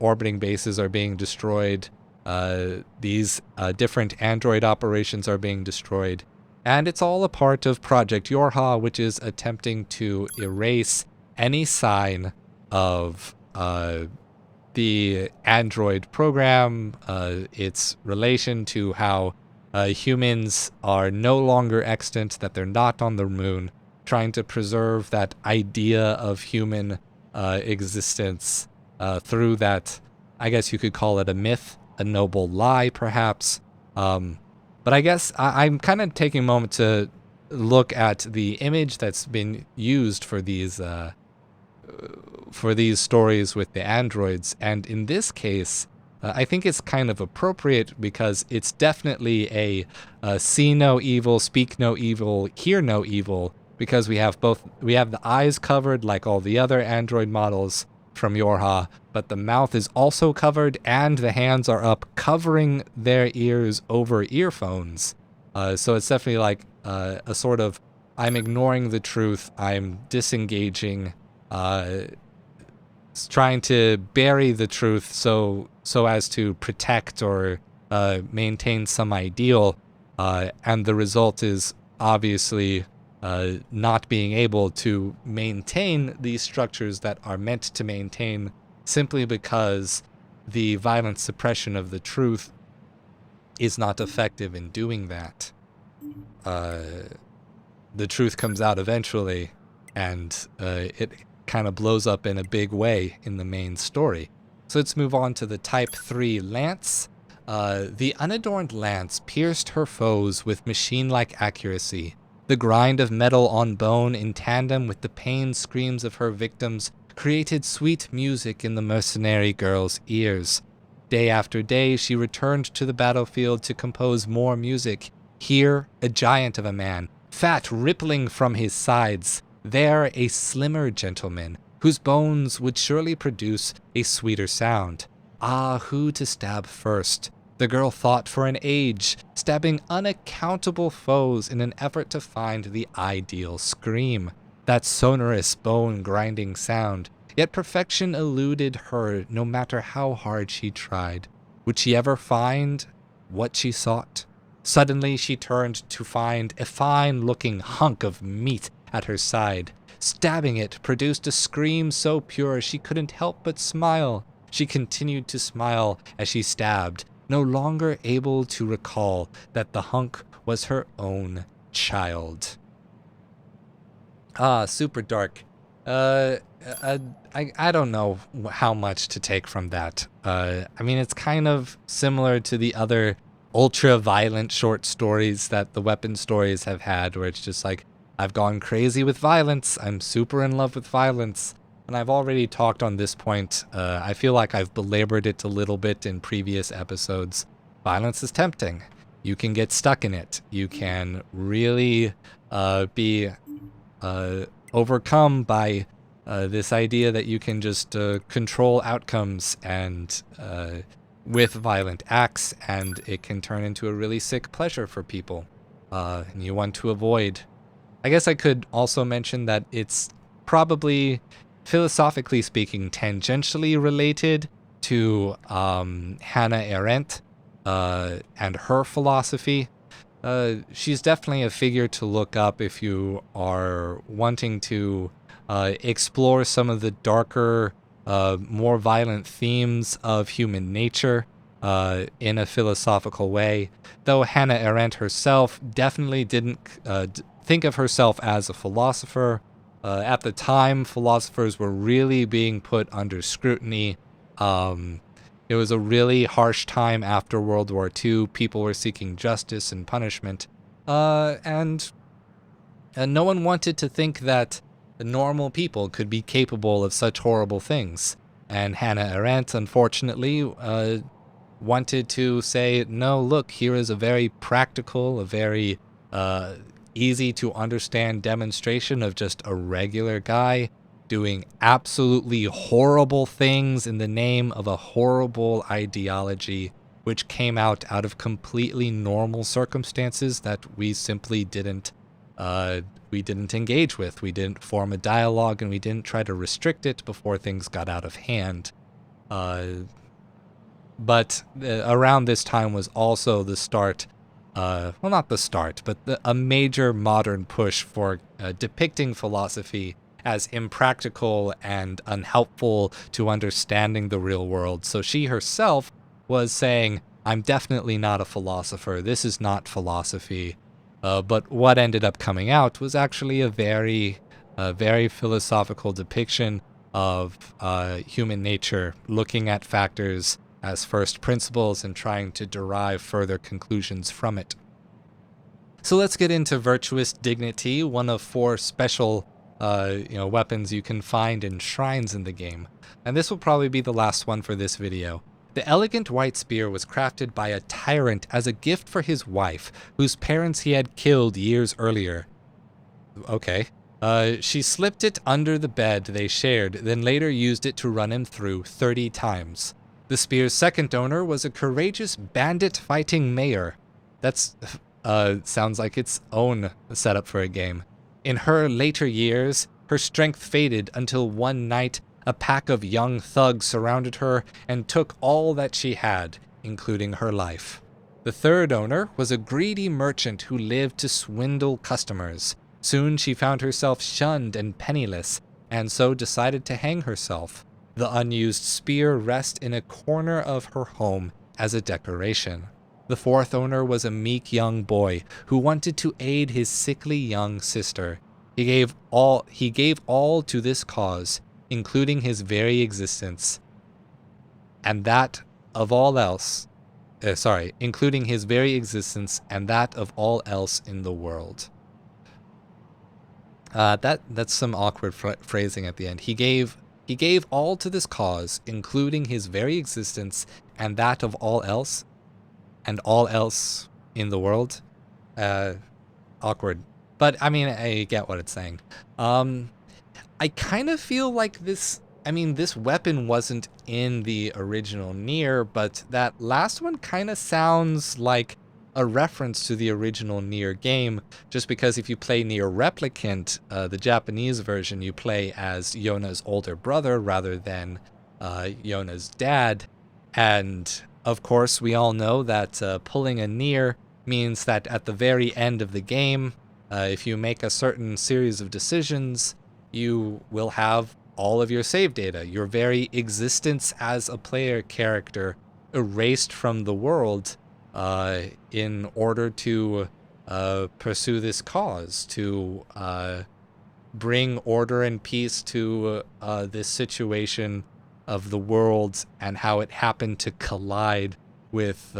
orbiting bases are being destroyed. These different android operations are being destroyed. And it's all a part of Project Yorha, which is attempting to erase any sign of the android program, its relation to how humans are no longer extant, that they're not on the moon, trying to preserve that idea of human existence through that, I guess you could call it a myth, a noble lie, perhaps. But I guess I'm kind of taking a moment to look at the image that's been used for these stories with the androids, and in this case, I think it's kind of appropriate because it's definitely a see no evil, speak no evil, hear no evil, because we have the eyes covered like all the other android models from Yorha, but the mouth is also covered and the hands are up covering their ears over earphones. So it's definitely like a sort of, I'm ignoring the truth, I'm disengaging, trying to bury the truth so as to protect or maintain some ideal, and the result is obviously not being able to maintain these structures that are meant to maintain, simply because the violent suppression of the truth is not effective in doing that. The truth comes out eventually, and it kind of blows up in a big way in the main story. So let's move on to the Type 3 Lance. The unadorned lance pierced her foes with machine-like accuracy. The grind of metal on bone in tandem with the pain screams of her victims created sweet music in the mercenary girl's ears. Day after day, she returned to the battlefield to compose more music. Here, a giant of a man, fat rippling from his sides. There, a slimmer gentleman, whose bones would surely produce a sweeter sound. Ah, who to stab first? The girl thought for an age, stabbing unaccountable foes in an effort to find the ideal scream, that sonorous bone-grinding sound. Yet perfection eluded her no matter how hard she tried. Would she ever find what she sought? Suddenly she turned to find a fine-looking hunk of meat at her side. Stabbing it produced a scream so pure she couldn't help but smile. She continued to smile as she stabbed, no longer able to recall that the hunk was her own child. Super dark. I don't know how much to take from that. I mean, it's kind of similar to the other ultra-violent short stories that the weapon stories have had, where it's just like, I've gone crazy with violence, I'm super in love with violence. And I've already talked on this point. I feel like I've belabored it a little bit in previous episodes. Violence is tempting. You can get stuck in it. You can really be overcome by this idea that you can just control outcomes and with violent acts, and it can turn into a really sick pleasure for people. And you want to avoid. I guess I could also mention that it's probably, philosophically speaking, tangentially related to Hannah Arendt and her philosophy. She's definitely a figure to look up if you are wanting to explore some of the darker, more violent themes of human nature in a philosophical way. Though Hannah Arendt herself definitely didn't think of herself as a philosopher. At the time, philosophers were really being put under scrutiny. It was a really harsh time after World War II. People were seeking justice and punishment. And no one wanted to think that normal people could be capable of such horrible things. And Hannah Arendt, unfortunately, wanted to say, no, look, here is a very practical, a very easy to understand demonstration of just a regular guy doing absolutely horrible things in the name of a horrible ideology, which came out of completely normal circumstances that we simply didn't engage with. We didn't form a dialogue, and we didn't try to restrict it before things got out of hand. But around this time was also the start, well, not the start, but a major modern push for depicting philosophy as impractical and unhelpful to understanding the real world. So she herself was saying, I'm definitely not a philosopher. This is not philosophy. But what ended up coming out was actually a very philosophical depiction of human nature, looking at factors as first principles and trying to derive further conclusions from it. So let's get into Virtuous Dignity, one of 4 special weapons you can find in shrines in the game. And this will probably be the last one for this video. The elegant white spear was crafted by a tyrant as a gift for his wife, whose parents he had killed years earlier. Okay. She slipped it under the bed they shared, then later used it to run him through 30 times. The spear's second owner was a courageous bandit-fighting mayor. That's sounds like its own setup for a game. In her later years, her strength faded until one night a pack of young thugs surrounded her and took all that she had, including her life. The third owner was a greedy merchant who lived to swindle customers. Soon she found herself shunned and penniless, and so decided to hang herself. The unused spear rests in a corner of her home as a decoration. The fourth owner was a meek young boy who wanted to aid his sickly young sister. He gave all to this cause, including his very existence, and that of all else. Including his very existence and that of all else in the world. That's some awkward phrasing at the end. He gave all to this cause, including his very existence and that of all else, and all else in the world. Awkward. But, I mean, I get what it's saying. I kind of feel like this weapon wasn't in the original NieR, but that last one kind of sounds like a reference to the original NieR game, just because if you play NieR Replicant, the Japanese version, you play as Yona's older brother rather than Yona's dad. And, of course, we all know that pulling a NieR means that at the very end of the game, if you make a certain series of decisions, you will have all of your save data, your very existence as a player character erased from the world in order to pursue this cause, to bring order and peace to this situation of the world and how it happened to collide with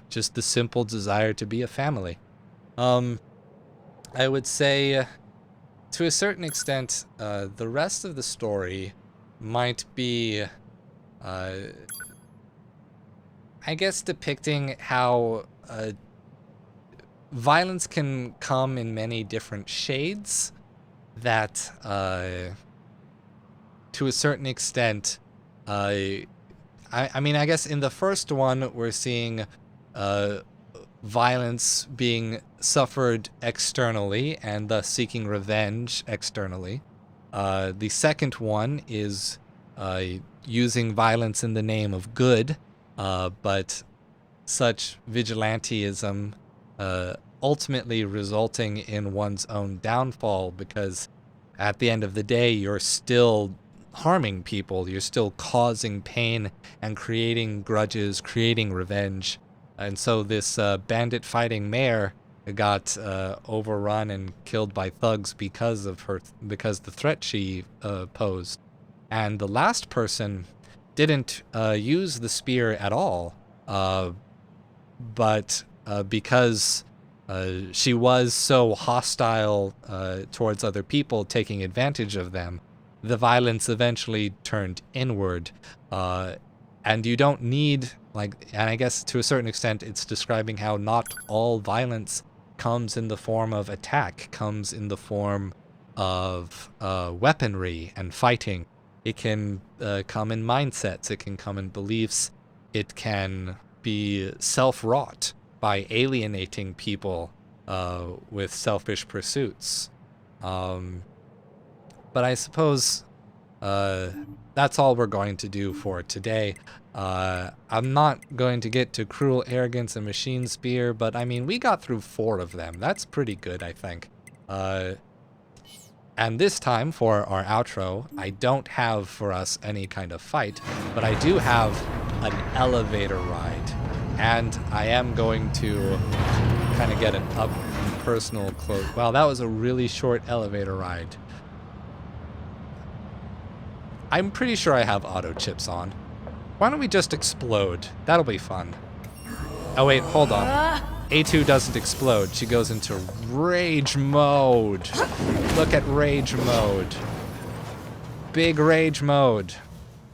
just the simple desire to be a family. I would say, to a certain extent, the rest of the story might be, I guess, depicting how violence can come in many different shades, that, to a certain extent, I mean, I guess in the first one, we're seeing violence being suffered externally and thus seeking revenge externally. The second one is using violence in the name of good, but such vigilantism ultimately resulting in one's own downfall, because at the end of the day, you're still harming people, you're still causing pain and creating grudges, creating revenge. And so this bandit fighting mayor got overrun and killed by thugs because of the threat she posed. And the last person didn't use the spear at all, but because she was so hostile towards other people, taking advantage of them, the violence eventually turned inward. And you don't need, and I guess to a certain extent, it's describing how not all violence comes in the form of attack, comes in the form of weaponry and fighting. It can come in mindsets, it can come in beliefs, it can be self-wrought by alienating people with selfish pursuits. But I suppose that's all we're going to do for today. I'm not going to get to cruel, arrogance, and machine spear, but I mean, we got through 4 of them. That's pretty good, I think. And this time, for our outro, I don't have for us any kind of fight, but I do have an elevator ride. And I am going to kind of get an up personal close. Wow, that was a really short elevator ride. I'm pretty sure I have auto chips on. Why don't we just explode? That'll be fun. Oh wait, hold on. A2 doesn't explode. She goes into rage mode. Look at rage mode. Big rage mode.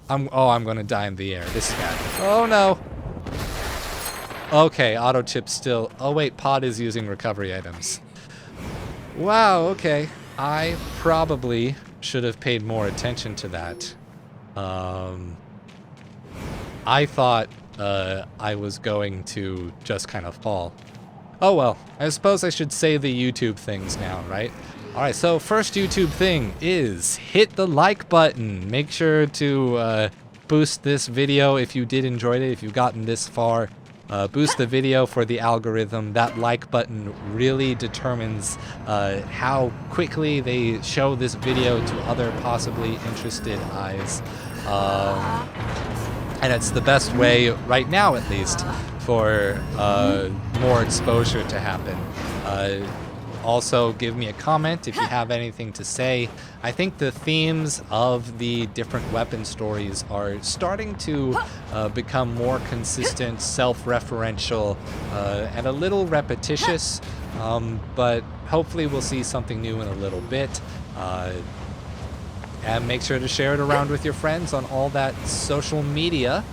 I'm gonna die in the air. This is bad. Oh no. Okay, auto chip still. Oh wait, pod is using recovery items. Wow, okay. I probably should have paid more attention to that. I thought I was going to just kind of fall. Oh well, I suppose I should say the YouTube things now, right? Alright, so first YouTube thing is hit the like button. Make sure to boost this video if you did enjoy it, if you've gotten this far. Boost the video for the algorithm. That like button really determines how quickly they show this video to other possibly interested eyes. And it's the best way, right now at least, for more exposure to happen. Also, give me a comment if you have anything to say. I think the themes of the different weapon stories are starting to become more consistent, self-referential, and a little repetitious, but hopefully we'll see something new in a little bit. And make sure to share it around with your friends on all that social media.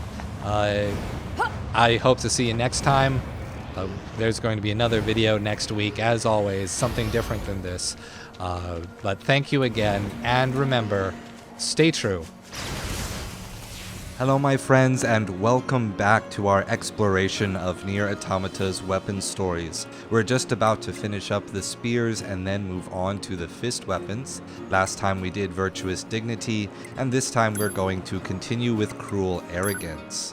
I hope to see you next time. There's going to be another video next week, as always, something different than this. But thank you again, and remember, stay true. Hello my friends, and welcome back to our exploration of NieR Automata's weapon stories. We're just about to finish up the spears and then move on to the fist weapons. Last time we did Virtuous Dignity, and this time we're going to continue with Cruel Arrogance.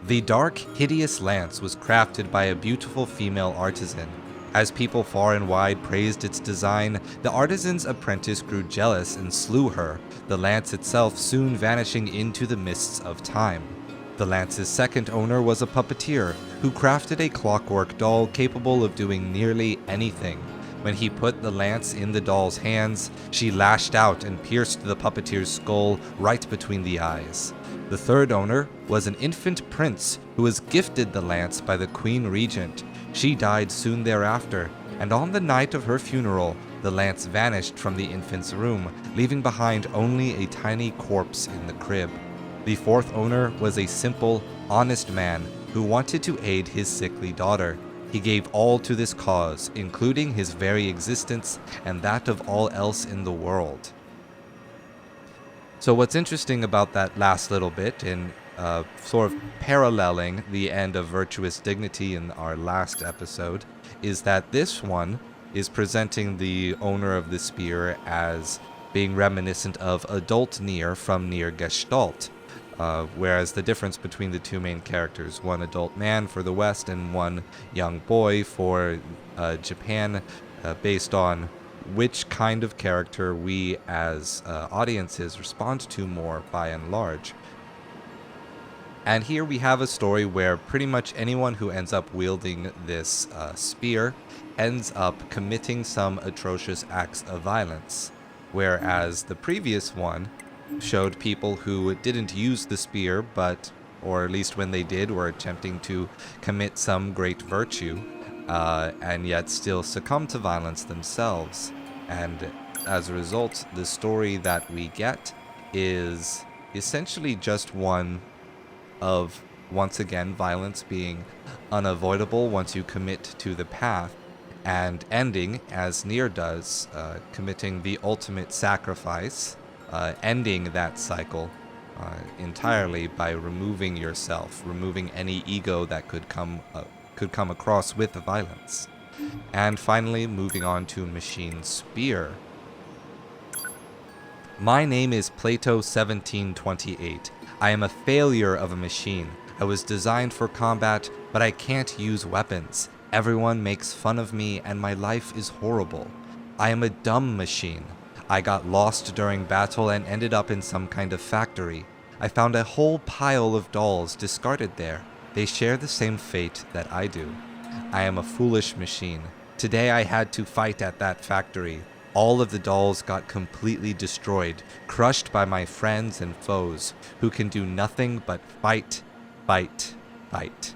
The dark, hideous lance was crafted by a beautiful female artisan. As people far and wide praised its design, the artisan's apprentice grew jealous and slew her, the lance itself soon vanishing into the mists of time. The lance's second owner was a puppeteer, who crafted a clockwork doll capable of doing nearly anything. When he put the lance in the doll's hands, she lashed out and pierced the puppeteer's skull right between the eyes. The third owner was an infant prince who was gifted the lance by the Queen Regent. She died soon thereafter, and on the night of her funeral, the lance vanished from the infant's room, leaving behind only a tiny corpse in the crib. The fourth owner was a simple, honest man who wanted to aid his sickly daughter. He gave all to this cause, including his very existence and that of all else in the world. So what's interesting about that last little bit, in sort of paralleling the end of Virtuous Dignity in our last episode, is that this one is presenting the owner of the spear as being reminiscent of adult NieR from NieR Gestalt. Whereas the difference between the two main characters, one adult man for the West and one young boy for Japan, based on which kind of character we as audiences respond to more by and large. And here we have a story where pretty much anyone who ends up wielding this spear ends up committing some atrocious acts of violence, whereas the previous one showed people who didn't use the spear, but, or at least when they did, were attempting to commit some great virtue, and yet still succumb to violence themselves. And as a result, the story that we get is essentially just one of, once again, violence being unavoidable once you commit to the path, and ending, as NieR does, committing the ultimate sacrifice, ending that cycle entirely by removing yourself, removing any ego that could come across with the violence. And finally, moving on to Machine Spear. My name is Plato1728. I am a failure of a machine. I was designed for combat, but I can't use weapons. Everyone makes fun of me, and my life is horrible. I am a dumb machine. I got lost during battle and ended up in some kind of factory. I found a whole pile of dolls discarded there. They share the same fate that I do. I am a foolish machine. Today I had to fight at that factory. All of the dolls got completely destroyed, crushed by my friends and foes, who can do nothing but fight, fight, fight.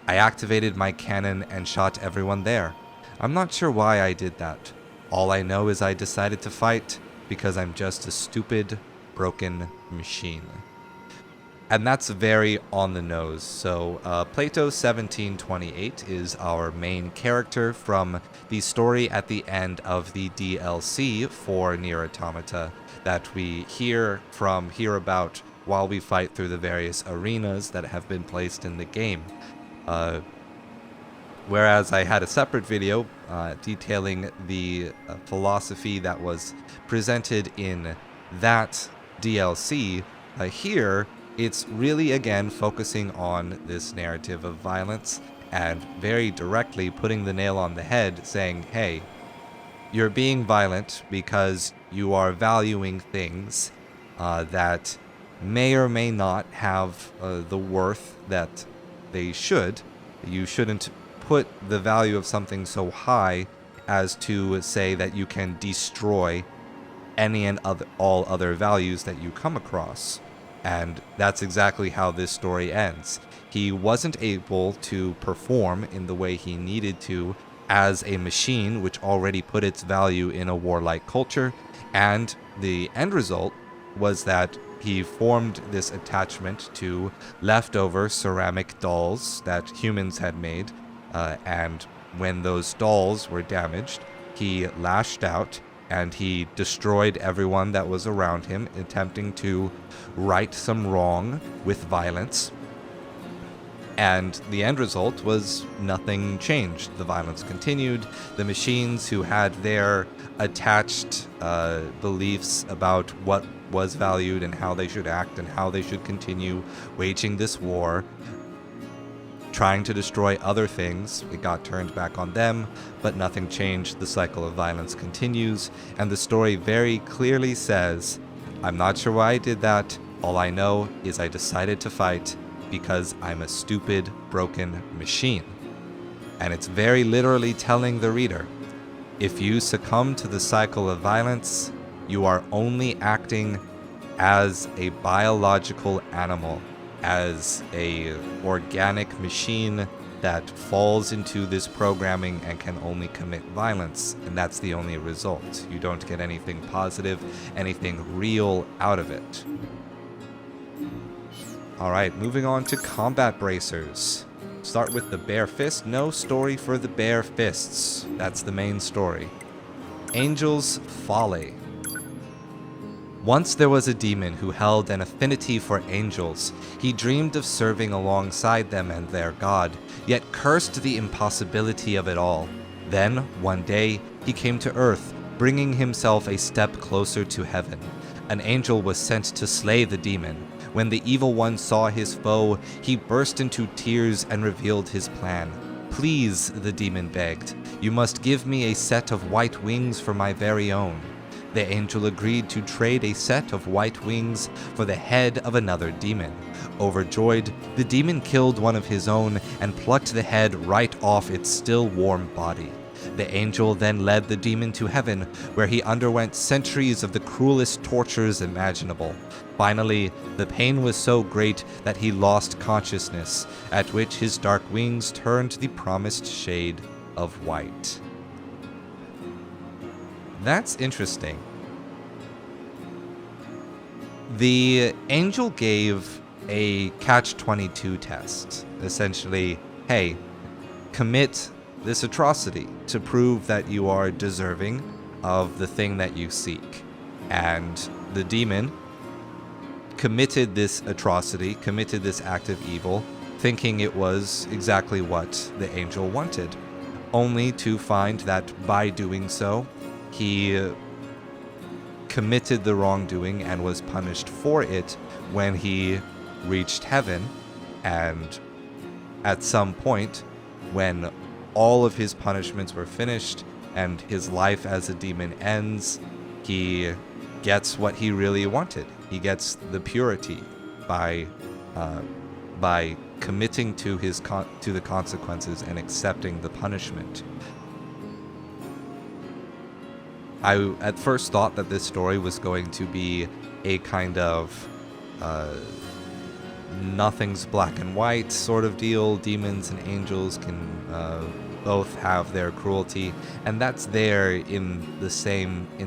I activated my cannon and shot everyone there. I'm not sure why I did that. All I know is I decided to fight because I'm just a stupid, broken machine. And that's very on the nose. So Plato1728 is our main character from the story at the end of the DLC for NieR Automata that we hear about while we fight through the various arenas that have been placed in the game. Whereas I had a separate video detailing the philosophy that was presented in that DLC, here it's really again focusing on this narrative of violence and very directly putting the nail on the head, saying, hey, you're being violent because you are valuing things that may or may not have the worth that they should. You shouldn't put the value of something so high as to say that you can destroy any and all other values that you come across. And that's exactly how this story ends. He wasn't able to perform in the way he needed to as a machine, which already put its value in a warlike culture, and the end result was that he formed this attachment to leftover ceramic dolls that humans had made, and when those dolls were damaged, he lashed out and he destroyed everyone that was around him, attempting to right some wrong with violence. And the end result was nothing changed. The violence continued. The machines who had their attached beliefs about what was valued and how they should act and how they should continue waging this war, trying to destroy other things, it got turned back on them, but nothing changed. The cycle of violence continues, and the story very clearly says, I'm not sure why I did that. All I know is I decided to fight because I'm a stupid, broken machine. And it's very literally telling the reader, if you succumb to the cycle of violence, you are only acting as a biological animal, as a organic machine that falls into this programming and can only commit violence, and that's the only result. You don't get anything positive, anything real out of it. Alright, moving on to combat bracers. Start with the bare fist. No story for the bare fists. That's the main story. Angel's Folly. Once there was a demon who held an affinity for angels. He dreamed of serving alongside them and their god, yet cursed the impossibility of it all. Then, one day, he came to Earth, bringing himself a step closer to heaven. An angel was sent to slay the demon. When the evil one saw his foe, he burst into tears and revealed his plan. "Please," the demon begged, "you must give me a set of white wings for my very own." The angel agreed to trade a set of white wings for the head of another demon. Overjoyed, the demon killed one of his own and plucked the head right off its still warm body. The angel then led the demon to heaven, where he underwent centuries of the cruelest tortures imaginable. Finally, the pain was so great that he lost consciousness, at which his dark wings turned the promised shade of white. That's interesting. The angel gave a catch-22 test. Essentially, hey, commit this atrocity to prove that you are deserving of the thing that you seek. And the demon committed this atrocity, committed this act of evil, thinking it was exactly what the angel wanted, only to find that by doing so, he committed the wrongdoing and was punished for it when he reached heaven. And at some point, when all of his punishments were finished and his life as a demon ends, he gets what he really wanted. He gets the purity by committing to the consequences and accepting the punishment. I at first thought that this story was going to be a kind of nothing's black and white sort of deal. Demons and angels can both have their cruelty, and that's there in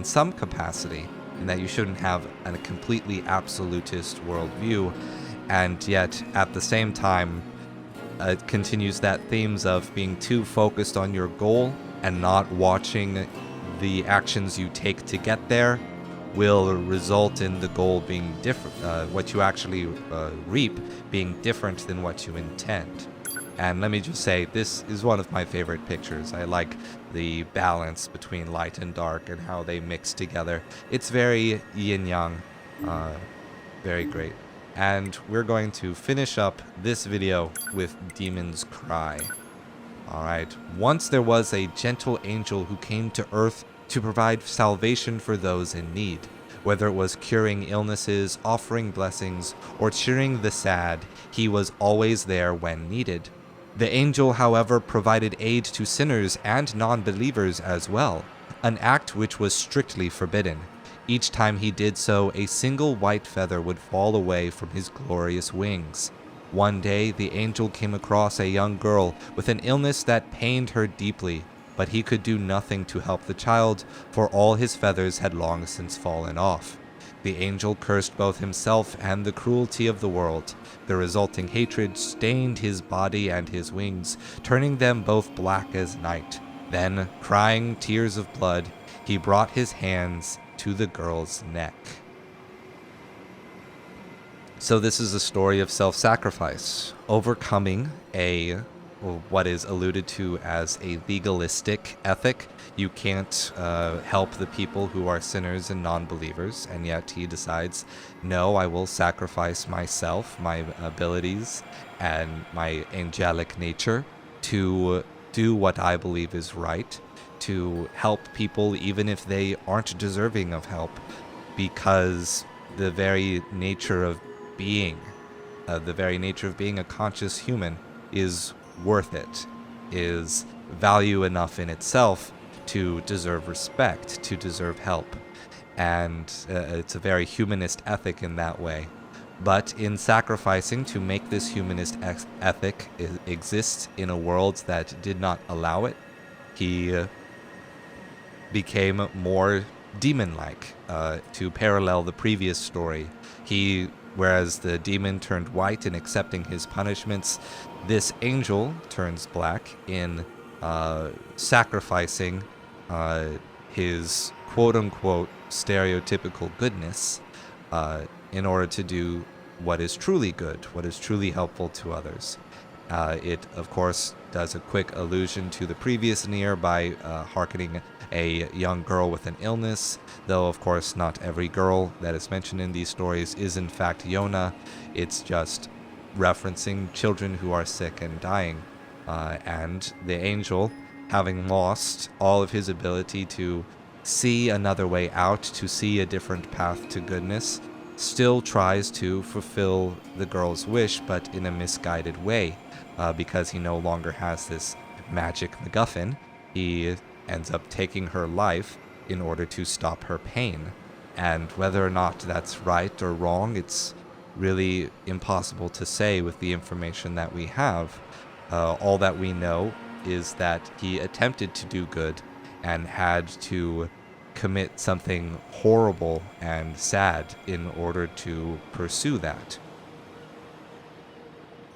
some capacity, in that you shouldn't have a completely absolutist worldview, and yet at the same time it continues that themes of being too focused on your goal and not watching the actions you take to get there will result in the goal being different, what you actually reap being different than what you intend. And let me just say, this is one of my favorite pictures. I like the balance between light and dark and how they mix together. It's very yin-yang, very great. And we're going to finish up this video with Demon's Cry. Alright, once there was a gentle angel who came to Earth to provide salvation for those in need. Whether it was curing illnesses, offering blessings, or cheering the sad, he was always there when needed. The angel, however, provided aid to sinners and non-believers as well, an act which was strictly forbidden. Each time he did so, a single white feather would fall away from his glorious wings. One day, the angel came across a young girl with an illness that pained her deeply, but he could do nothing to help the child, for all his feathers had long since fallen off. The angel cursed both himself and the cruelty of the world. The resulting hatred stained his body and his wings, turning them both black as night. Then, crying tears of blood, he brought his hands to the girl's neck. So this is a story of self-sacrifice, overcoming what is alluded to as a legalistic ethic. You can't help the people who are sinners and non-believers, and yet he decides, no, I will sacrifice myself, my abilities, and my angelic nature to do what I believe is right, to help people even if they aren't deserving of help, because the very nature of being a conscious human is worth it, is value enough in itself to deserve respect, to deserve help. And it's a very humanist ethic in that way. But in sacrificing to make this humanist ethic exist in a world that did not allow it, he became more demon-like, to parallel the previous story. Whereas the demon turned white in accepting his punishments, this angel turns black in sacrificing his quote-unquote stereotypical goodness in order to do what is truly good, what is truly helpful to others. It, of course, does a quick allusion to the previous NieR by hearkening a young girl with an illness, though, of course, not every girl that is mentioned in these stories is, in fact, Yona. It's just referencing children who are sick and dying. And the angel, having lost all of his ability to see another way out, to see a different path to goodness, still tries to fulfill the girl's wish, but in a misguided way, because he no longer has this magic MacGuffin. He ends up taking her life in order to stop her pain. And whether or not that's right or wrong, it's really impossible to say with the information that we have. All that we know is that he attempted to do good and had to commit something horrible and sad in order to pursue that.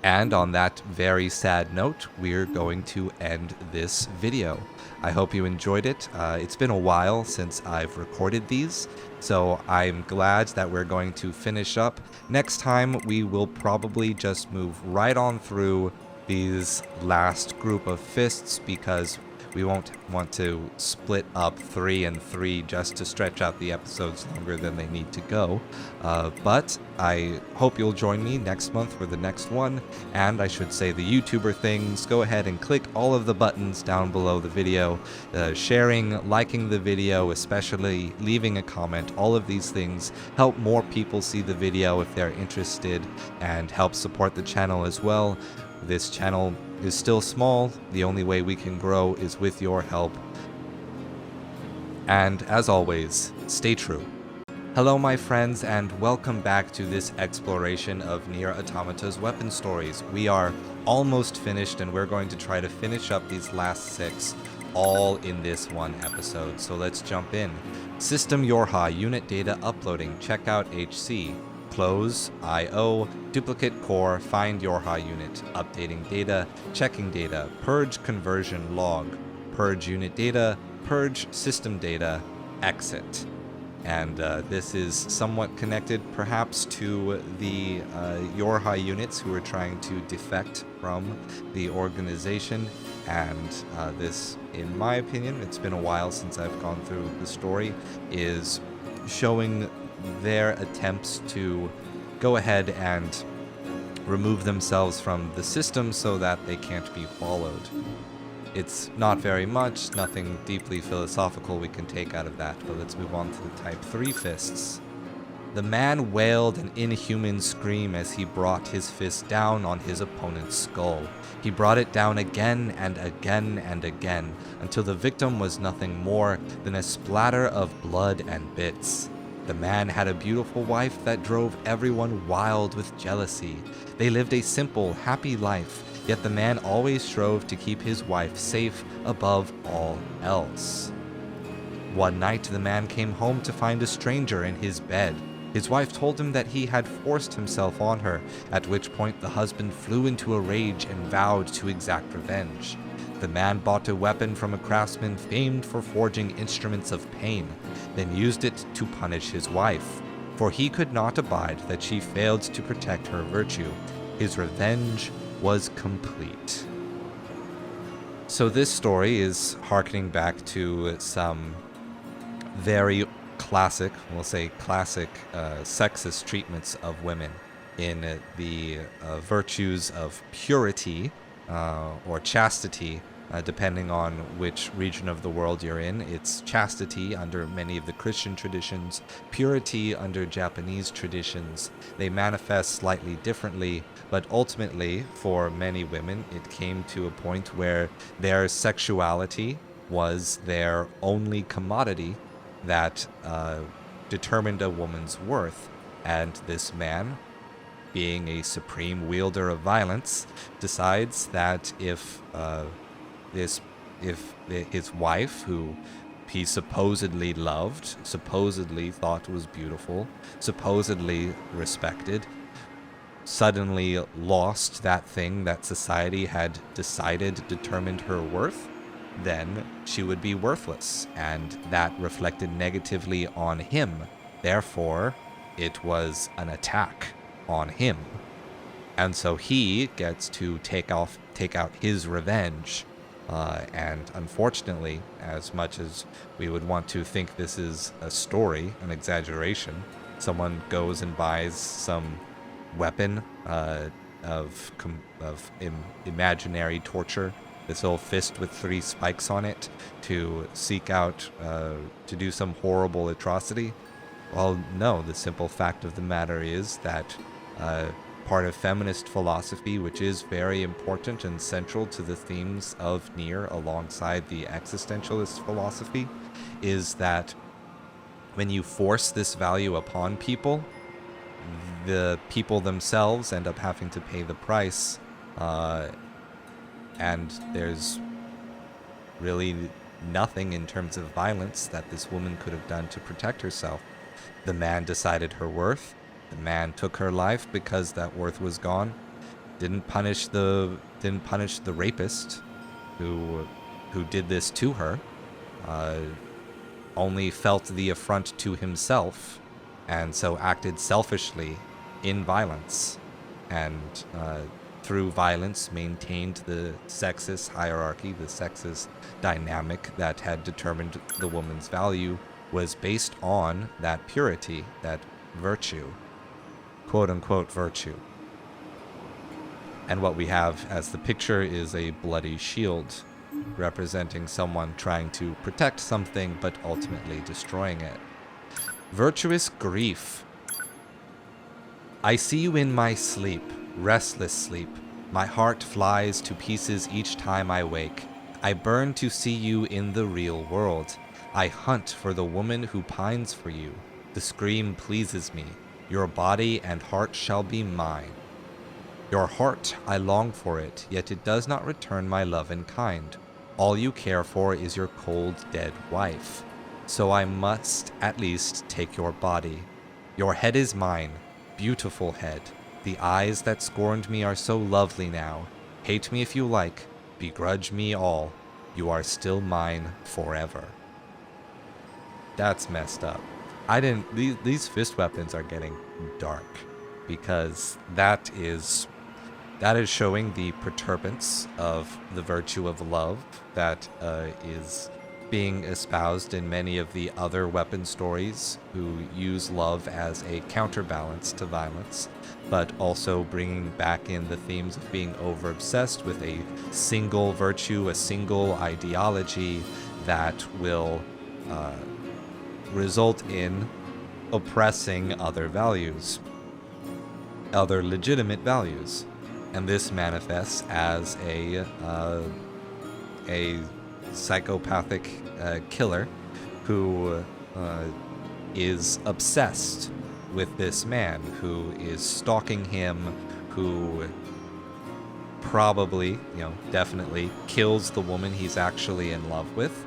And on that very sad note, we're going to end this video. I hope you enjoyed it. It's been a while since I've recorded these, so I'm glad that we're going to finish up. Next time, we will probably just move right on through these last group of fists, because we won't want to split up 3 and 3 just to stretch out the episodes longer than they need to go. But I hope you'll join me next month for the next one. And I should say the YouTuber things. Go ahead and click all of the buttons down below the video. Sharing, liking the video, especially leaving a comment. All of these things help more people see the video if they're interested, and help support the channel as well. This channel is still small. The only way we can grow is with your help. And as always, stay true. Hello my friends, and welcome back to this exploration of NieR Automata's weapon stories. We are almost finished, and we're going to try to finish up these last 6 all in this one episode. So let's jump in. System Yorha, unit data uploading, checkout HC. Close, IO, duplicate core, find Yorha unit, updating data, checking data, purge conversion log, purge unit data, purge system data, exit. And this is somewhat connected perhaps to the Yorha units who are trying to defect from the organization. And this, in my opinion, it's been a while since I've gone through the story, is showing their attempts to go ahead and remove themselves from the system so that they can't be followed. It's not very much, nothing deeply philosophical we can take out of that, but let's move on to the type 3 fists. The man wailed an inhuman scream as he brought his fist down on his opponent's skull. He brought it down again and again and again, until the victim was nothing more than a splatter of blood and bits. The man had a beautiful wife that drove everyone wild with jealousy. They lived a simple, happy life, yet the man always strove to keep his wife safe above all else. One night, the man came home to find a stranger in his bed. His wife told him that he had forced himself on her, at which point the husband flew into a rage and vowed to exact revenge. The man bought a weapon from a craftsman famed for forging instruments of pain, then used it to punish his wife, for he could not abide that she failed to protect her virtue. His revenge was complete. So this story is harkening back to some very classic, we'll say classic, sexist treatments of women in the virtues of purity or chastity, depending on which region of the world you're in. It's chastity under many of the Christian traditions, purity under Japanese traditions. They manifest slightly differently, but ultimately, for many women, it came to a point where their sexuality was their only commodity that determined a woman's worth. And this man, being a supreme wielder of violence, decides that if his wife, who he supposedly loved, supposedly thought was beautiful, supposedly respected, suddenly lost that thing that society had decided determined her worth, then she would be worthless, and that reflected negatively on him. Therefore, it was an attack on him. And so he gets to take out his revenge. And unfortunately, as much as we would want to think this is a story, an exaggeration, someone goes and buys some weapon of imaginary torture, this old fist with 3 spikes on it, to seek out, to do some horrible atrocity. Well, no, the simple fact of the matter is that part of feminist philosophy, which is very important and central to the themes of NieR alongside the existentialist philosophy, is that when you force this value upon people, the people themselves end up having to pay the price, and there's really nothing in terms of violence that this woman could have done to protect herself. The man decided her worth. The man took her life because that worth was gone. Didn't punish the rapist who did this to her. Only felt the affront to himself, and so acted selfishly in violence, and through violence maintained the sexist hierarchy, the sexist dynamic that had determined the woman's value was based on that purity, that virtue, quote-unquote virtue. And what we have as the picture is a bloody shield, representing someone trying to protect something but ultimately destroying it. Virtuous grief. I see you in my sleep, restless sleep. My heart flies to pieces each time I wake. I burn to see you in the real world. I hunt for the woman who pines for you. The scream pleases me. Your body and heart shall be mine. Your heart, I long for it, yet it does not return my love in kind. All you care for is your cold, dead wife. So I must, at least, take your body. Your head is mine, beautiful head. The eyes that scorned me are so lovely now. Hate me if you like, begrudge me all. You are still mine forever. That's messed up. These fist weapons are getting dark, because that is showing the perturbance of the virtue of love that is being espoused in many of the other weapon stories who use love as a counterbalance to violence, but also bringing back in the themes of being over-obsessed with a single virtue, a single ideology that will result in oppressing other values, other legitimate values. And this manifests as a psychopathic killer who is obsessed with this man, who is stalking him, who probably, definitely kills the woman he's actually in love with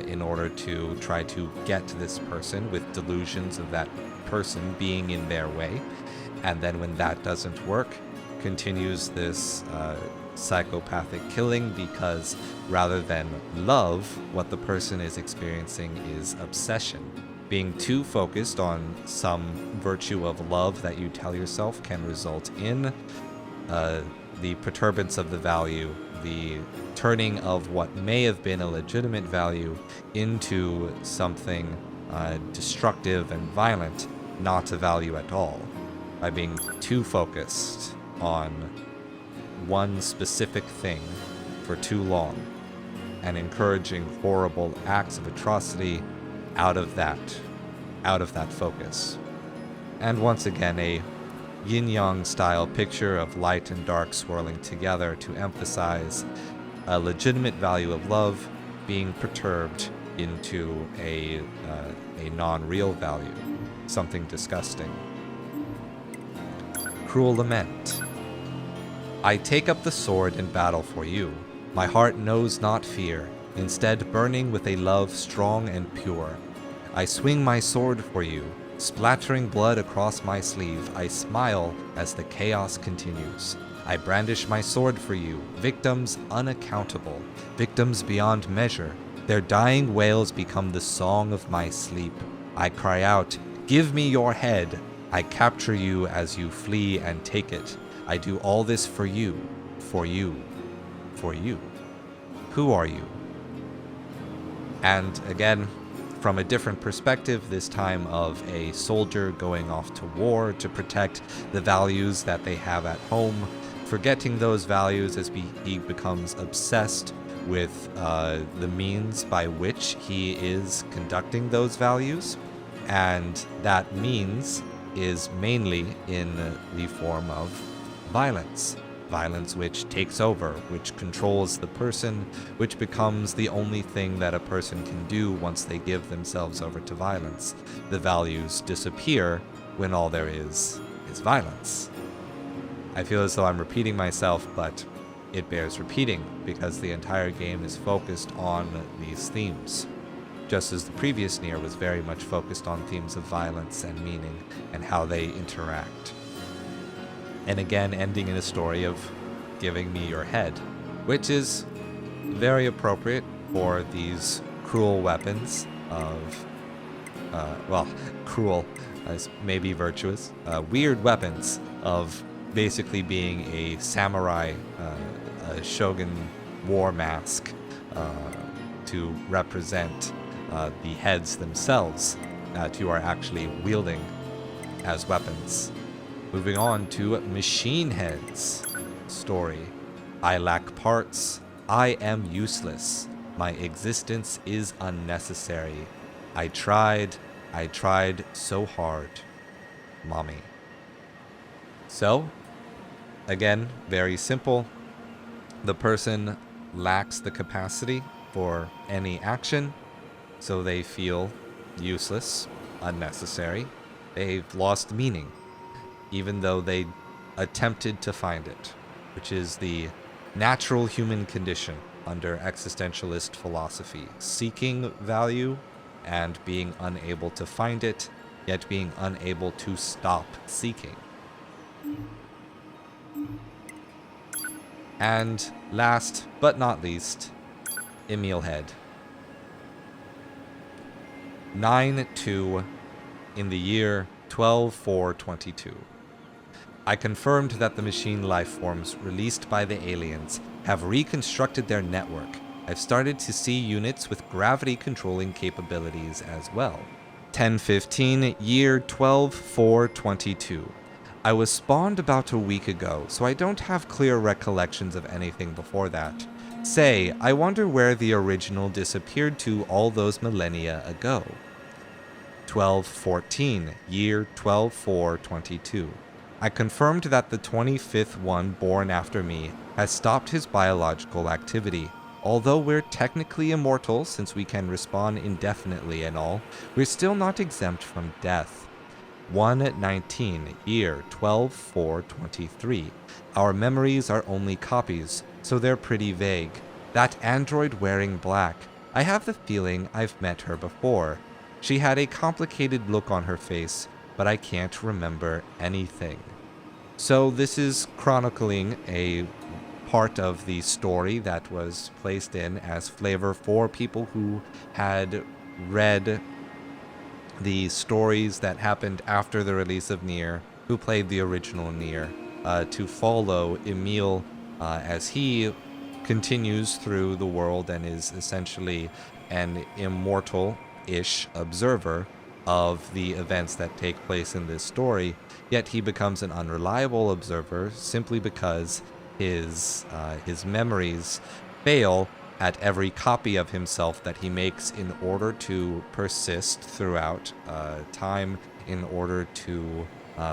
in order to try to get to this person with delusions of that person being in their way. And then when that doesn't work, continues this psychopathic killing, because rather than love, what the person is experiencing is obsession. Being too focused on some virtue of love that you tell yourself can result in the perturbance of the value, the turning of what may have been a legitimate value into something destructive and violent, not a value at all, by being too focused on one specific thing for too long and encouraging horrible acts of atrocity out of that focus. And once again, a yin-yang style picture of light and dark swirling together to emphasize a legitimate value of love being perturbed into a non-real value, something disgusting. Cruel lament. I take up the sword in battle for you. My heart knows not fear, instead burning with a love strong and pure. I swing my sword for you, splattering blood across my sleeve. I smile as the chaos continues. I brandish my sword for you, victims unaccountable, victims beyond measure. Their dying wails become the song of my sleep. I cry out, give me your head. I capture you as you flee and take it. I do all this for you, for you, for you. Who are you? And again, from a different perspective, this time of a soldier going off to war to protect the values that they have at home, forgetting those values as he becomes obsessed with the means by which he is conducting those values. And that means is mainly in the form of violence. Violence which takes over, which controls the person, which becomes the only thing that a person can do once they give themselves over to violence. The values disappear when all there is violence. I feel as though I'm repeating myself, but it bears repeating because the entire game is focused on these themes. Just as the previous NieR was very much focused on themes of violence and meaning and how they interact. And again, ending in a story of giving me your head, which is very appropriate for these cruel weapons of, cruel, as maybe virtuous, weird weapons of basically being a samurai, a shogun war mask to represent the heads themselves that you are actually wielding as weapons. Moving on to Machine Head's story. I lack parts. I am useless. My existence is unnecessary. I tried so hard. Mommy. So, again, very simple. The person lacks the capacity for any action, so they feel useless, unnecessary. They've lost meaning, even though they attempted to find it, which is the natural human condition under existentialist philosophy, seeking value and being unable to find it, yet being unable to stop seeking. And last but not least, Emil Head. 9-2 in the year 12-4-22. I confirmed that the machine life forms released by the aliens have reconstructed their network. I've started to see units with gravity controlling capabilities as well. 10-15, year 12-4-22. I was spawned about a week ago, so I don't have clear recollections of anything before that. Say, I wonder where the original disappeared to all those millennia ago. 12-14, year 12-4-22. I confirmed that the 25th one born after me has stopped his biological activity. Although we're technically immortal since we can respawn indefinitely and all, we're still not exempt from death. 1-19, year 12-4-23. Our memories are only copies, so they're pretty vague. That android wearing black, I have the feeling I've met her before. She had a complicated look on her face, but I can't remember anything. So this is chronicling a part of the story that was placed in as flavor for people who had read the stories that happened after the release of NieR, who played the original NieR, to follow Emil as he continues through the world and is essentially an immortal-ish observer of the events that take place in this story, yet he becomes an unreliable observer simply because his memories fail at every copy of himself that he makes in order to persist throughout time, in order to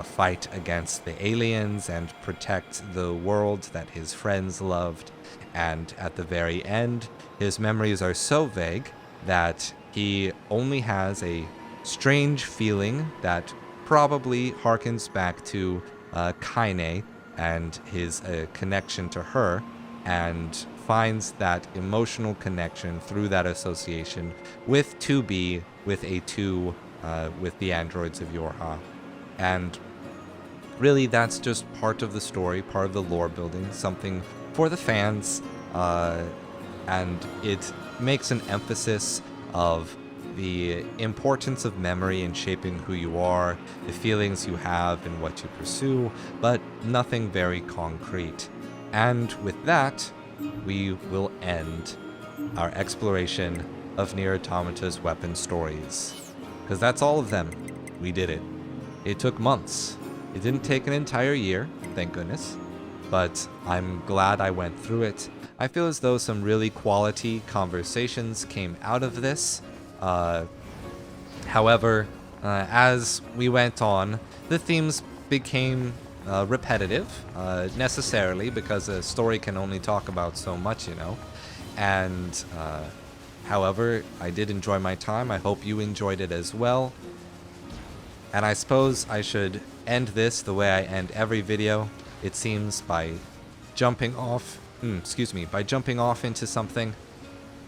fight against the aliens and protect the world that his friends loved. And at the very end, his memories are so vague that he only has a strange feeling that probably harkens back to Kaine and his connection to her, and finds that emotional connection through that association with 2B, with A2, with the androids of Yorha. And really, that's just part of the story, part of the lore building, something for the fans, and it makes an emphasis of the importance of memory in shaping who you are, the feelings you have and what you pursue, but nothing very concrete. And with that, we will end our exploration of NieR Automata's weapon stories. Because that's all of them. We did it. It took months. It didn't take an entire year, thank goodness. But I'm glad I went through it. I feel as though some really quality conversations came out of this. However, as we went on, the themes became repetitive, necessarily, because a story can only talk about so much, you know. And, however, I did enjoy my time. I hope you enjoyed it as well. And I suppose I should end this the way I end every video, it seems, by jumping off, by jumping off into something.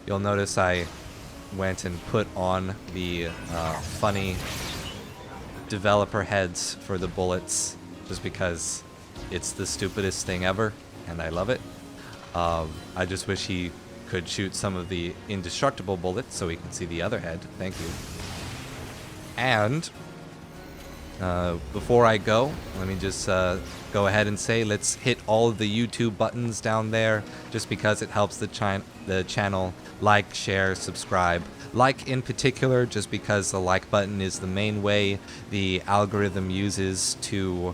You'll notice I went and put on the funny developer heads for the bullets, just because it's the stupidest thing ever, and I love it. I just wish he could shoot some of the indestructible bullets so we can see the other head. Thank you. And before I go, let me just go ahead and say, let's hit all of the YouTube buttons down there, just because it helps the channel. Like, share, subscribe. Like in particular, just because the like button is the main way the algorithm uses to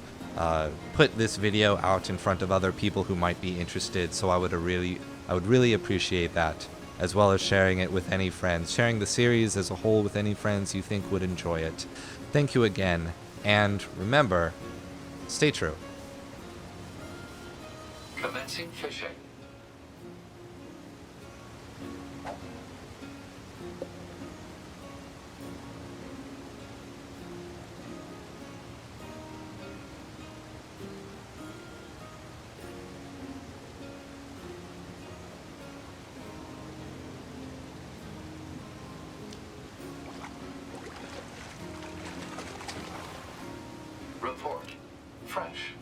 put this video out in front of other people who might be interested. So I would really appreciate that, as well as sharing it with any friends, sharing the series as a whole with any friends you think would enjoy it. Thank you again. And remember, stay true. Commencing fishing. Report. Fresh.